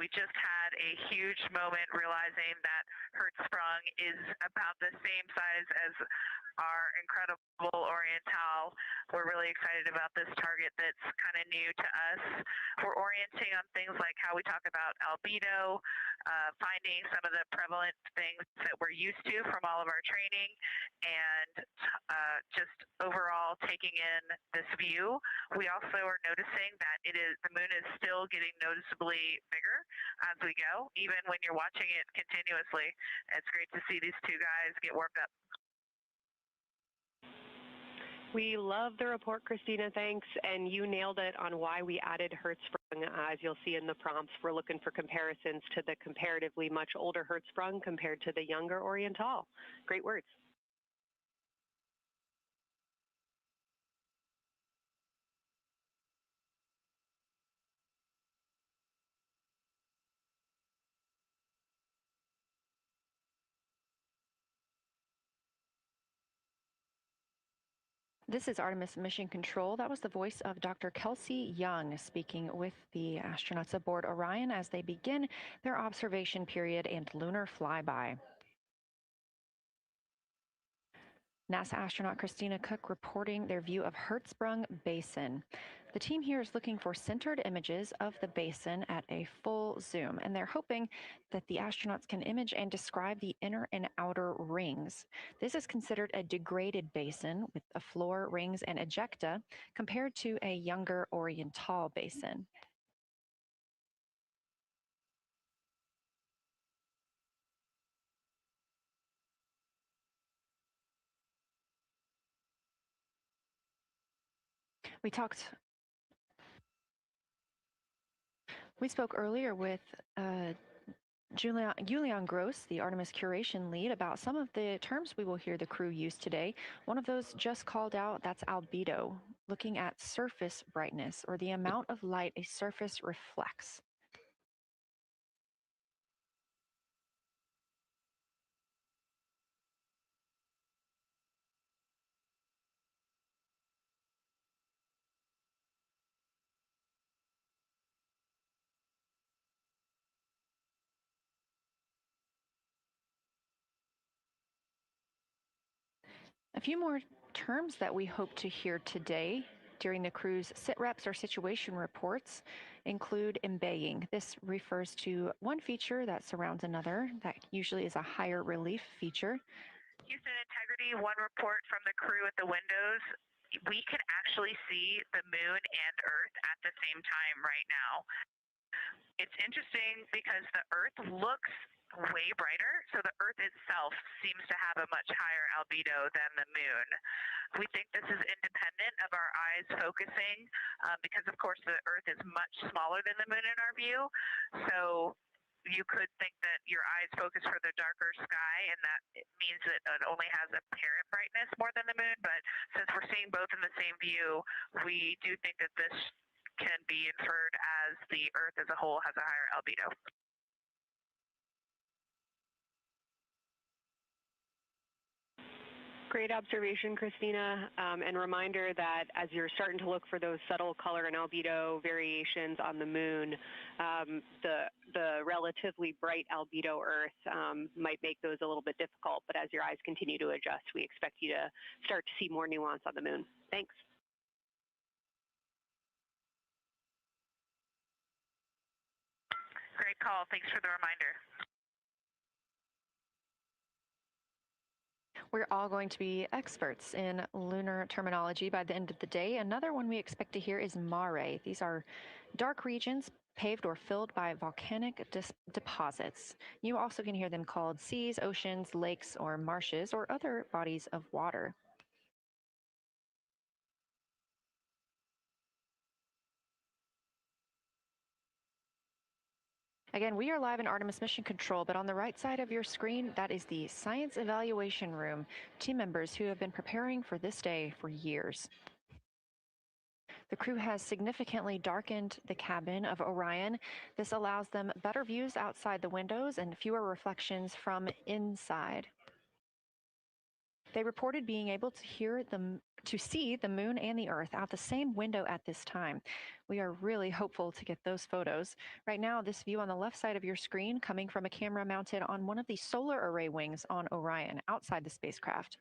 We just had a huge moment realizing that Hertzsprung is about the same size as our incredible Oriental. We're really excited about this target that's kind of new to us. We're orienting on things like how we talk about albedo, finding some of the prevalent things that we're used to from all of our training, and just overall taking in this view. We also are noticing that the moon is still getting noticeably bigger as we go, even when you're watching it continuously. It's great to see these two guys get warmed up. We love the report, Christina. Thanks. And you nailed it on why we added Hertzsprung. As you'll see in the prompts, we're looking for comparisons to the comparatively much older Hertzsprung compared to the younger Oriental. Great words. This is Artemis Mission Control. That was the voice of Dr. Kelsey Young speaking with the astronauts aboard Orion as they begin their observation period and lunar flyby. NASA astronaut Christina Cook reporting their view of Hertzsprung Basin. The team here is looking for centered images of the basin at a full zoom, and they're hoping that the astronauts can image and describe the inner and outer rings. This is considered a degraded basin with a floor, rings, and ejecta compared to a younger Oriental basin. We spoke earlier with Julian Gross, the Artemis curation lead, about some of the terms we will hear the crew use today. One of those just called out, that's albedo, looking at surface brightness or the amount of light a surface reflects. A few more terms that we hope to hear today during the crew's sit reps or situation reports include embaying. This refers to one feature that surrounds another. That usually is a higher relief feature. Houston Integrity, one report from the crew at the windows. We can actually see the moon and Earth at the same time right now. It's interesting because the Earth looks way brighter, so the Earth itself seems to have a much higher albedo than the moon. We think this is independent of our eyes focusing because, of course, the Earth is much smaller than the moon in our view. So you could think that your eyes focus for the darker sky, and that it means that it only has apparent brightness more than the moon. But since we're seeing both in the same view, we do think that this can be inferred as the Earth as a whole has a higher albedo. Great observation, Christina, and reminder that as you're starting to look for those subtle color and albedo variations on the moon, the relatively bright albedo Earth might make those a little bit difficult, but as your eyes continue to adjust, we expect you to start to see more nuance on the moon. Thanks. Great call. Thanks for the reminder. We're all going to be experts in lunar terminology by the end of the day. Another one we expect to hear is mare. These are dark regions paved or filled by volcanic deposits. You also can hear them called seas, oceans, lakes, or marshes, or other bodies of water. Again, we are live in Artemis Mission Control, but on the right side of your screen, that is the Science Evaluation Room, team members who have been preparing for this day for years. The crew has significantly darkened the cabin of Orion. This allows them better views outside the windows and fewer reflections from inside. They reported being able to see the moon and the Earth out the same window at this time. We are really hopeful to get those photos. Right now, this view on the left side of your screen coming from a camera mounted on one of the solar array wings on Orion outside the spacecraft.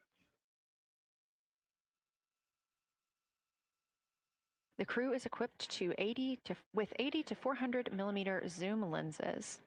The crew is equipped with 80 to 400 millimeter zoom lenses.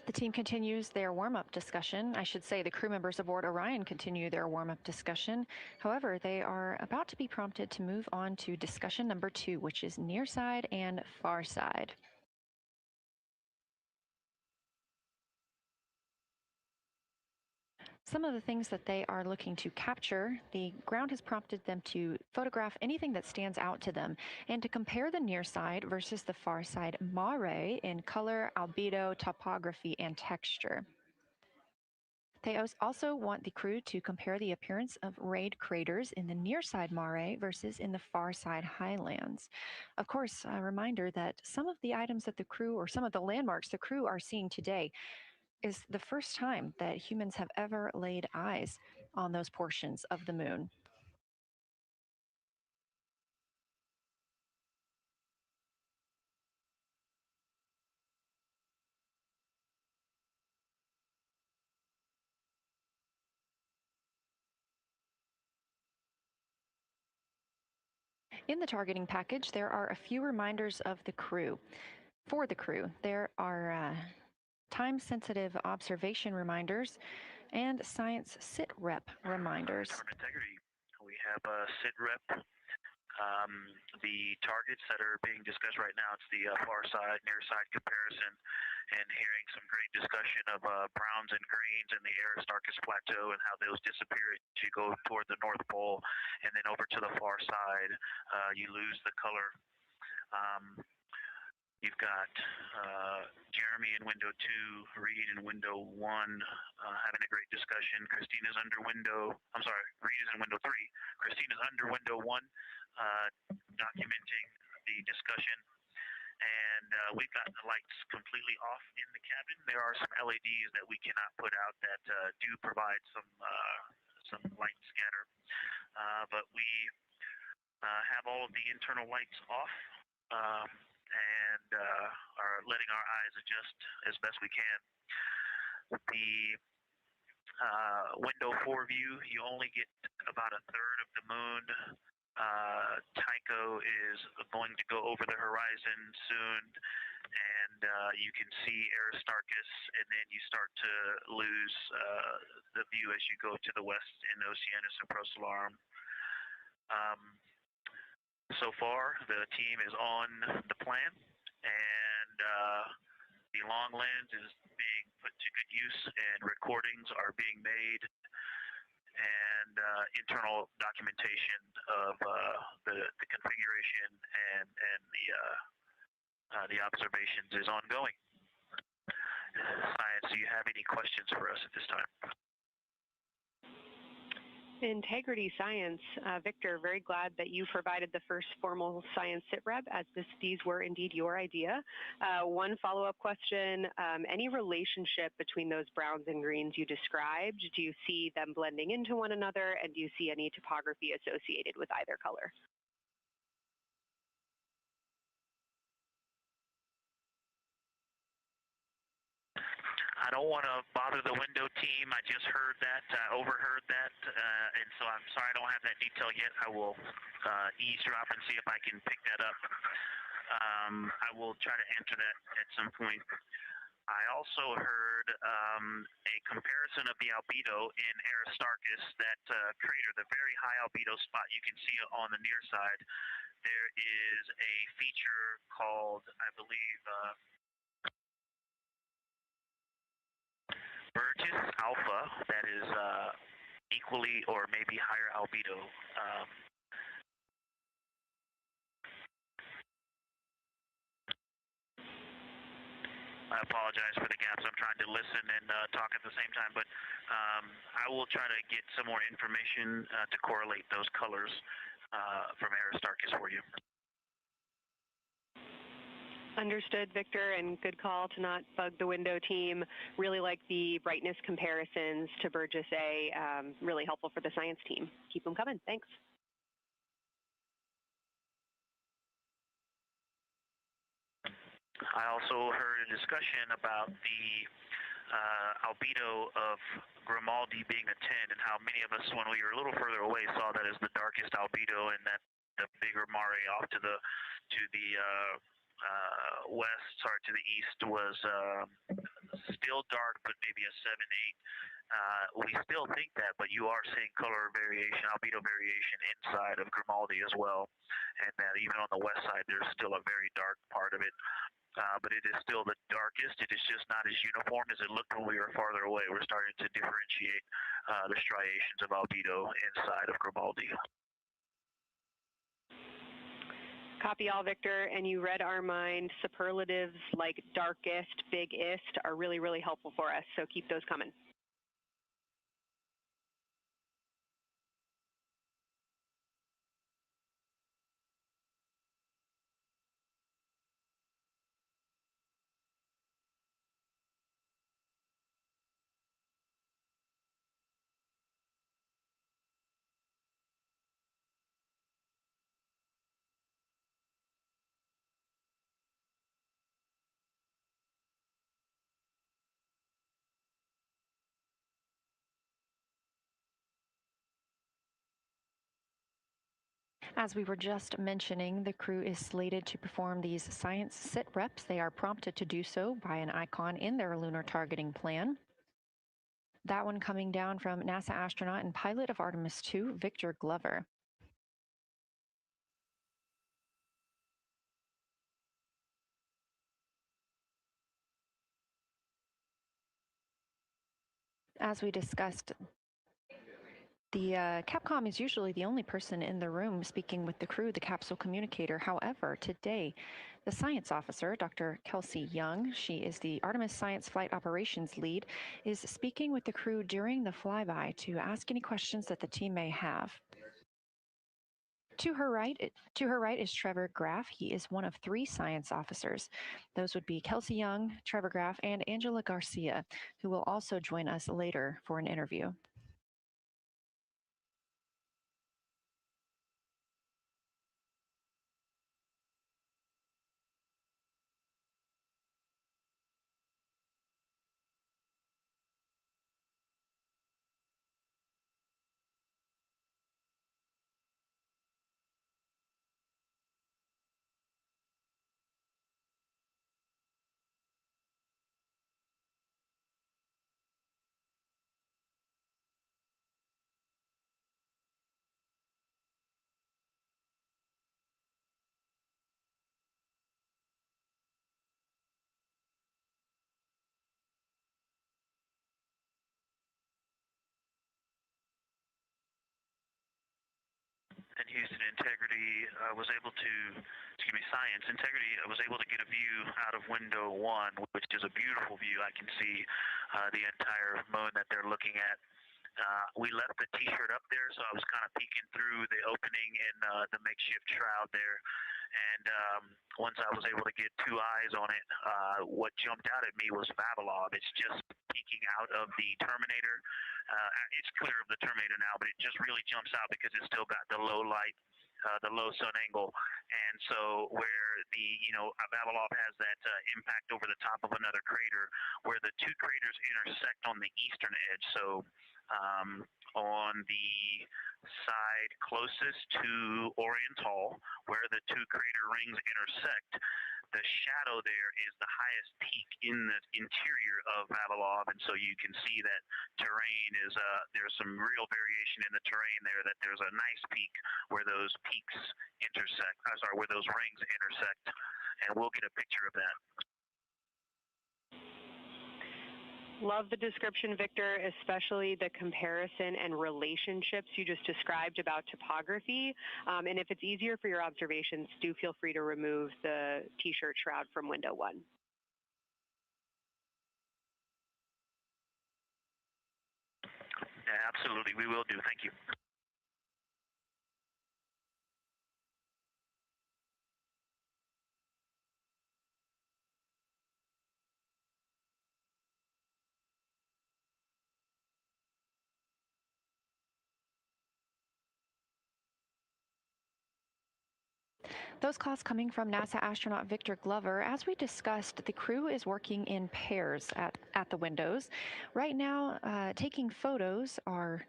The team continues their warm-up discussion. I should say the crew members aboard Orion continue their warm-up discussion. However, they are about to be prompted to move on to discussion number 2, which is near side and far side. Some of the things that they are looking to capture, the ground has prompted them to photograph anything that stands out to them and to compare the near side versus the far side mare in color, albedo, topography, and texture. They also want the crew to compare the appearance of raid craters in the near side mare versus in the far side highlands. Of course, a reminder that some of the items that the crew, or some of the landmarks the crew are seeing today, is the first time that humans have ever laid eyes on those portions of the moon. In the targeting package, there are a few reminders of the crew. For the crew, there are time-sensitive observation reminders and science sit rep reminders. Integrity. We have a sit rep. The targets that are being discussed right now, it's the far side, near side comparison, and hearing some great discussion of browns and greens in the Aristarchus Plateau and how those disappear as you go toward the North Pole, and then over to the far side, you lose the color. You've got Jeremy in window 2, Reed in window 1, having a great discussion. Christina's under window, I'm sorry, Reed is in window 3. Christina's under window 1, documenting the discussion. And we've got the lights completely off in the cabin. There are some LEDs that we cannot put out that do provide some light scatter. But we have all of the internal lights off. And are letting our eyes adjust as best we can. The window 4 view, you only get about a third of the moon. Tycho is going to go over the horizon soon, and you can see Aristarchus, and then you start to lose the view as you go to the west in Oceanus and Procellarum. So far, the team is on the plan, and the long lens is being put to good use, and recordings are being made, and internal documentation of the configuration and the observations is ongoing. Science, do you have any questions for us at this time? Integrity Science, Victor, very glad that you provided the first formal science sit rep, as these were indeed your idea. One follow-up question, any relationship between those browns and greens you described? Do you see them blending into one another, and do you see any topography associated with either color? I don't want to bother the window team. I just heard that, overheard that, and so I'm sorry I don't have that detail yet. I will eavesdrop and see if I can pick that up. I will try to answer that at some point. I also heard a comparison of the albedo in Aristarchus, that crater, the very high albedo spot. You can see it on the near side. There is a feature called, I believe, Burgess alpha that is equally or maybe higher albedo. I apologize for the gaps. I'm trying to listen and talk at the same time, but I will try to get some more information to correlate those colors from Aristarchus for you. Understood, Victor, and good call to not bug the window team. Really like the brightness comparisons to Burgess A. Really helpful for the science team. Keep them coming. Thanks. I also heard a discussion about the albedo of Grimaldi being a 10, and how many of us, when we were a little further away, saw that as the darkest albedo, and that the bigger Mare off to the west, sorry, to the east was still dark, but maybe a 7-8. We still think that, but you are seeing color variation, albedo variation inside of Grimaldi as well, and that even on the west side, there's still a very dark part of it. But it is still the darkest. It is just not as uniform as it looked when we were farther away. We're starting to differentiate the striations of albedo inside of Grimaldi. Copy all, Victor, and you read our mind. Superlatives like darkest, biggest are really, really helpful for us, so keep those coming. As we were just mentioning, the crew is slated to perform these science sit reps. They are prompted to do so by an icon in their lunar targeting plan. That one coming down from NASA astronaut and pilot of Artemis II, Victor Glover. As we discussed, the Capcom is usually the only person in the room speaking with the crew, the capsule communicator. However, today, the science officer, Dr. Kelsey Young, she is the Artemis Science Flight Operations Lead, is speaking with the crew during the flyby to ask any questions that the team may have. To her right is Trevor Graff. He is one of 3 science officers. Those would be Kelsey Young, Trevor Graff, and Angela Garcia, who will also join us later for an interview. And Houston Integrity was able to, Science Integrity was able to get a view out of window 1, which is a beautiful view. I can see the entire moon that they're looking at. We left the T-shirt up there, so I was kind of peeking through the opening in the makeshift shroud there. And once I was able to get 2 eyes on it, what jumped out at me was Vavilov. It's just peeking out of the Terminator. It's clear of the Terminator now, but it just really jumps out because it's still got the low light the low sun angle. And so where the, Vavilov has that impact over the top of another crater, where the two craters intersect on the eastern edge. So on the side closest to Oriental, where the two crater rings intersect, the shadow there is the highest peak in the interior of Vavilov, and so you can see that terrain is there's some real variation in the terrain there. That there's a nice peak where those peaks intersect. Where those rings intersect, and we'll get a picture of that. Love the description, Victor, especially the comparison and relationships you just described about topography. And if it's easier for your observations, do feel free to remove the T-shirt shroud from window 1. Yeah, absolutely, we will do. Thank you. Those calls coming from NASA astronaut Victor Glover. As we discussed, the crew is working in pairs at the windows. Right now, taking photos are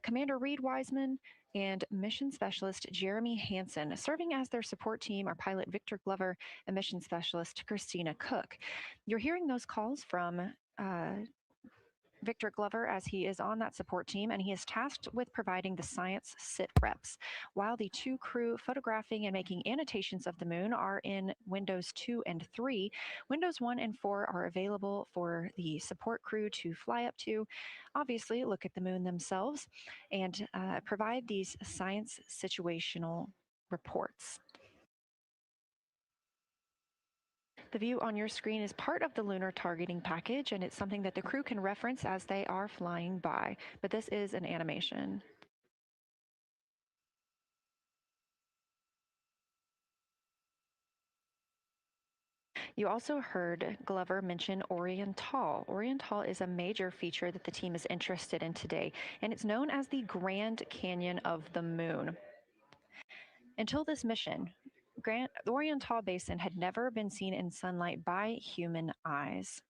Commander Reed Wiseman and Mission Specialist Jeremy Hansen. Serving as their support team are pilot Victor Glover and Mission Specialist Christina Cook. You're hearing those calls from Victor Glover as he is on that support team, and he is tasked with providing the science sit reps, while the two crew photographing and making annotations of the moon are in Windows 2 and 3. Windows 1 and 4 are available for the support crew to fly up to, obviously look at the moon themselves, and provide these science situational reports. The view on your screen is part of the lunar targeting package, and it's something that the crew can reference as they are flying by, but this is an animation. You also heard Glover mention Oriental. Oriental is a major feature that the team is interested in today, and it's known as the Grand Canyon of the Moon. Until this mission, the Oriental Basin had never been seen in sunlight by human eyes.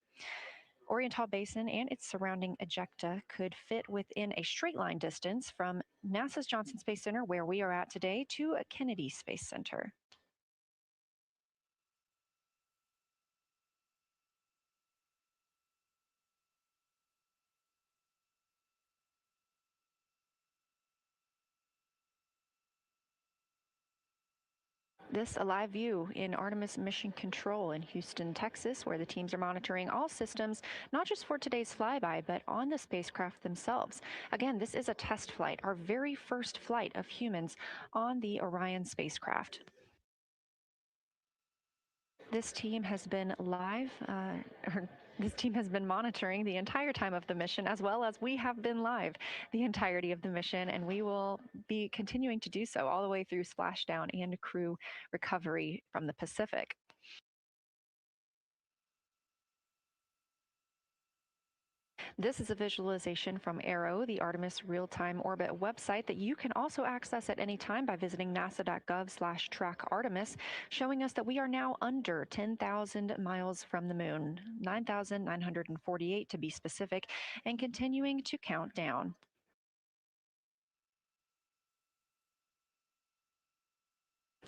Oriental Basin and its surrounding ejecta could fit within a straight line distance from NASA's Johnson Space Center, where we are at today, to Kennedy Space Center. This a live view in Artemis Mission Control in Houston, Texas, where the teams are monitoring all systems, not just for today's flyby, but on the spacecraft themselves. Again, this is a test flight, our very first flight of humans on the Orion spacecraft. This team has been live, this team has been monitoring the entire time of the mission, as well as we have been live the entirety of the mission, and we will be continuing to do so all the way through splashdown and crew recovery from the Pacific. This is a visualization from ARROW, the Artemis real-time orbit website that you can also access at any time by visiting nasa.gov/track-Artemis, showing us that we are now under 10,000 miles from the moon, 9,948 to be specific, and continuing to count down.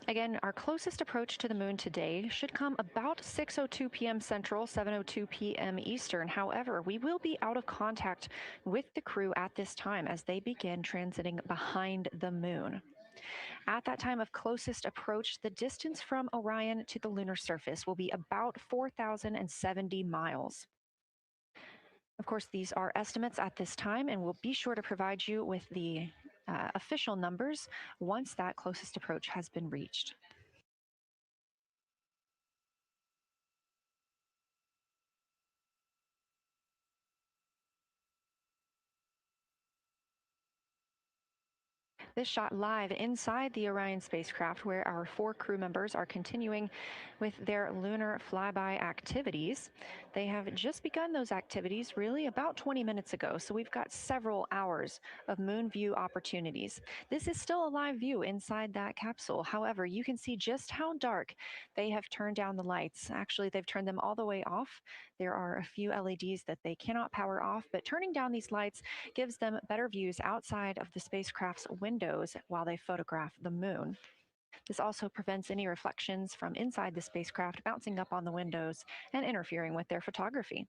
Again, our closest approach to the moon today should come about 6:02 p.m. Central, 7:02 p.m. Eastern. However, we will be out of contact with the crew at this time as they begin transiting behind the moon. At that time of closest approach, the distance from Orion to the lunar surface will be about 4,070 miles. Of course, these are estimates at this time, and we'll be sure to provide you with the official numbers once that closest approach has been reached. This shot live inside the Orion spacecraft, where our 4 crew members are continuing with their lunar flyby activities. They have just begun those activities really about 20 minutes ago, so we've got several hours of moon view opportunities. This is still a live view inside that capsule. However, you can see just how dark they have turned down the lights. Actually, they've turned them all the way off. There are a few LEDs that they cannot power off, but turning down these lights gives them better views outside of the spacecraft's windows while they photograph the moon. This also prevents any reflections from inside the spacecraft bouncing up on the windows and interfering with their photography.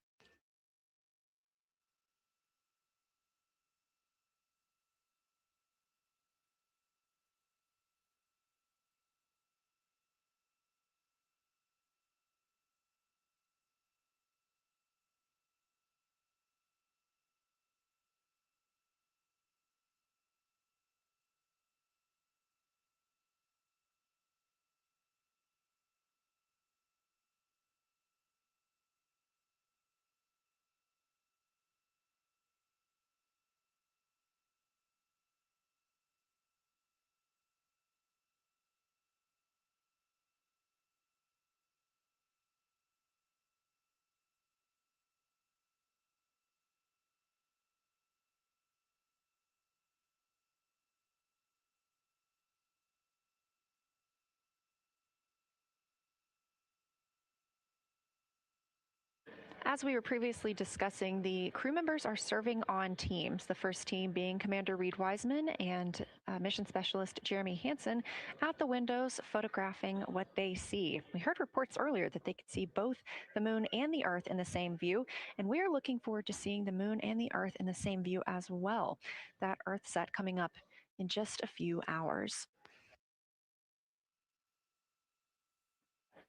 As we were previously discussing, the crew members are serving on teams, the first team being Commander Reed Wiseman and Mission Specialist Jeremy Hansen at the windows photographing what they see. We heard reports earlier that they could see both the moon and the Earth in the same view, and we are looking forward to seeing the moon and the Earth in the same view as well. That Earth set coming up in just a few hours.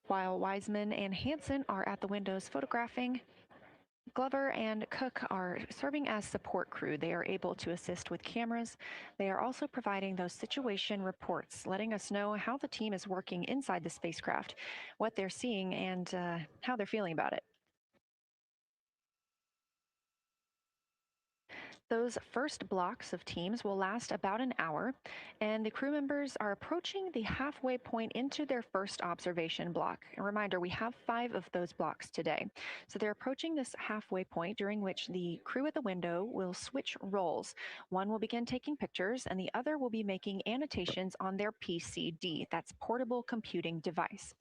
While Wiseman and Hansen are at the windows photographing, Glover and Cook are serving as support crew. They are able to assist with cameras. They are also providing those situation reports, letting us know how the team is working inside the spacecraft, what they're seeing, and how they're feeling about it. Those first blocks of teams will last about an hour, and the crew members are approaching the halfway point into their first observation block. A reminder, we have 5 of those blocks today. So they're approaching this halfway point, during which the crew at the window will switch roles. One will begin taking pictures, and the other will be making annotations on their PCD, that's portable computing device.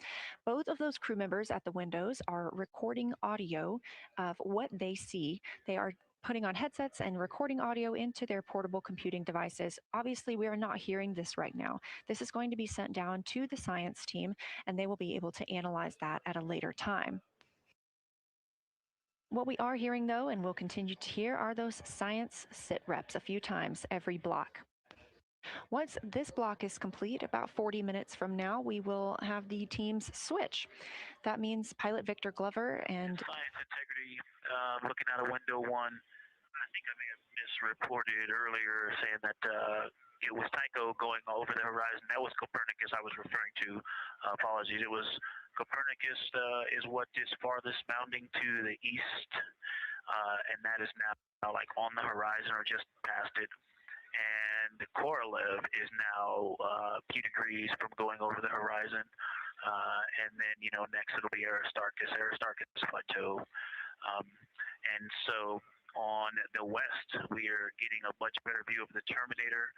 Both of those crew members at the windows are recording audio of what they see. They are putting on headsets and recording audio into their portable computing devices. Obviously, we are not hearing this right now. This is going to be sent down to the science team, and they will be able to analyze that at a later time. What we are hearing, though, and will continue to hear, are those science sit reps a few times every block. Once this block is complete, about 40 minutes from now, we will have the teams switch. That means pilot Victor Glover and Science integrity, looking out of window 1. I think I may have misreported earlier saying that it was Tycho going over the horizon. That was Copernicus I was referring to. Apologies. It was Copernicus is what is farthest bounding to the east, and that is now like on the horizon or just past it. And Korolev is now a few degrees from going over the horizon. And then, next it'll be Aristarchus Plateau. And so on the west, we are getting a much better view of the Terminator.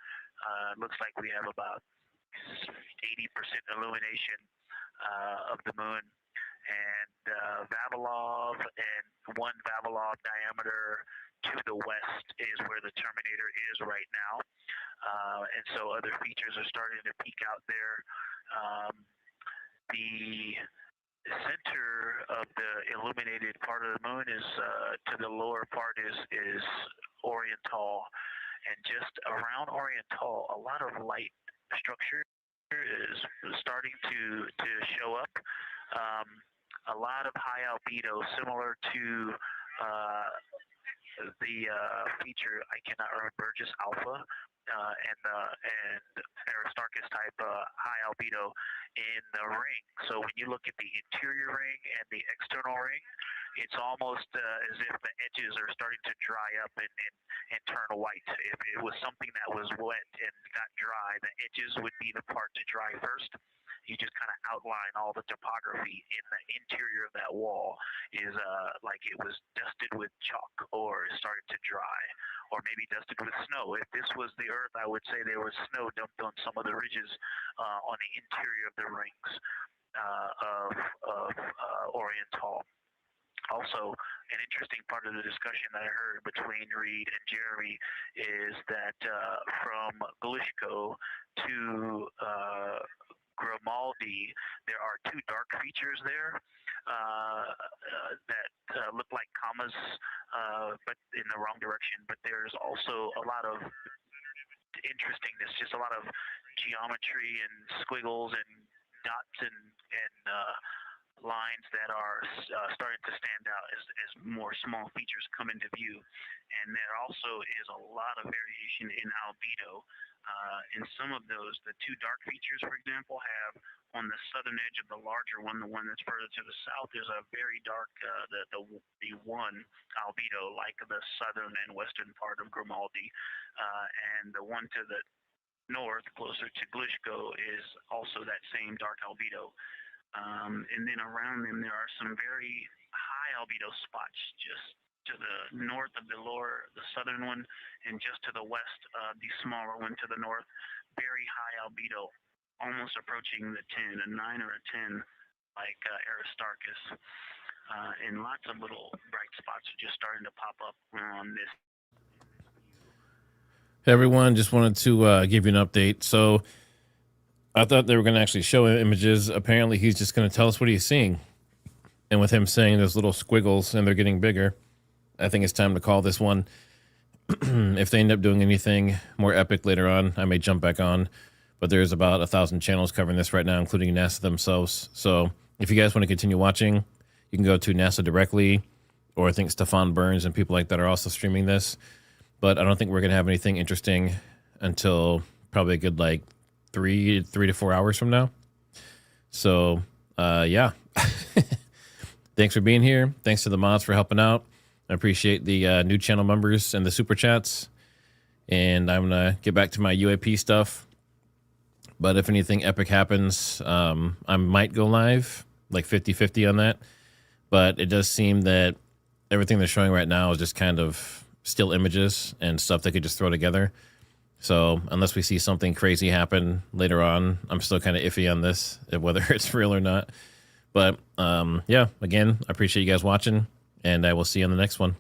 Looks like we have about 80% illumination of the moon. And Vavilov and 1 Vavilov diameter to the west is where the Terminator is right now. And so other features are starting to peek out there. The center of the illuminated part of the moon is to the lower part is Oriental, and just around Oriental, a lot of light structure is starting to show up. A lot of high albedo, similar to the feature I cannot remember, Burgess Alpha and Aristarchus type high albedo in the ring. So when you look at the interior ring and the external ring, it's almost as if the edges are starting to dry up and turn white. If it was something that was wet and got dry, the edges would be the part to dry first. You just kind of outline all the topography in the interior of that wall is like it was dusted with chalk or started to dry, or maybe dusted with snow. If this was the Earth, I would say there was snow dumped on some of the ridges on the interior of the rings of Oriental. Also, an interesting part of the discussion that I heard between Reed and Jeremy is that from Glishko to Grimaldi, there are two dark features there that look like commas, but in the wrong direction. But there's also a lot of interestingness, just a lot of geometry and squiggles and dots and lines that are starting to stand out as more small features come into view. And there also is a lot of variation in albedo. In some of those, the two dark features, for example, have on the southern edge of the larger one, the one that's further to the south, there's a very dark, the one albedo, like the southern and western part of Grimaldi. And the one to the north, closer to Glishko, is also that same dark albedo. And then around them, there are some very high albedo spots just to the north of the southern one, and just to the west, the smaller one to the north. Very high albedo, almost approaching the 10, a 9 or a 10, like Aristarchus. And lots of little bright spots are just starting to pop up on this. Hey everyone, just wanted to give you an update. So I thought they were going to actually show images. Apparently he's just going to tell us what he's seeing. And with him saying there's little squiggles and they're getting bigger, I think it's time to call this one. If they end up doing anything more epic later on, I may jump back on. But there's about 1,000 channels covering this right now, including NASA themselves. So if you guys want to continue watching, you can go to NASA directly, or I think Stefan Burns and people like that are also streaming this. But I don't think we're going to have anything interesting until probably a good, like, 3 to 4 hours from now. So, yeah. Thanks for being here. Thanks to the mods for helping out. I appreciate the new channel members and the super chats. And I'm going to get back to my UAP stuff. But if anything epic happens, I might go live, like 50-50 on that. But it does seem that everything they're showing right now is just kind of still images and stuff they could just throw together. So unless we see something crazy happen later on, I'm still kind of iffy on this, whether it's real or not. But yeah, again, I appreciate you guys watching, and I will see you on the next one.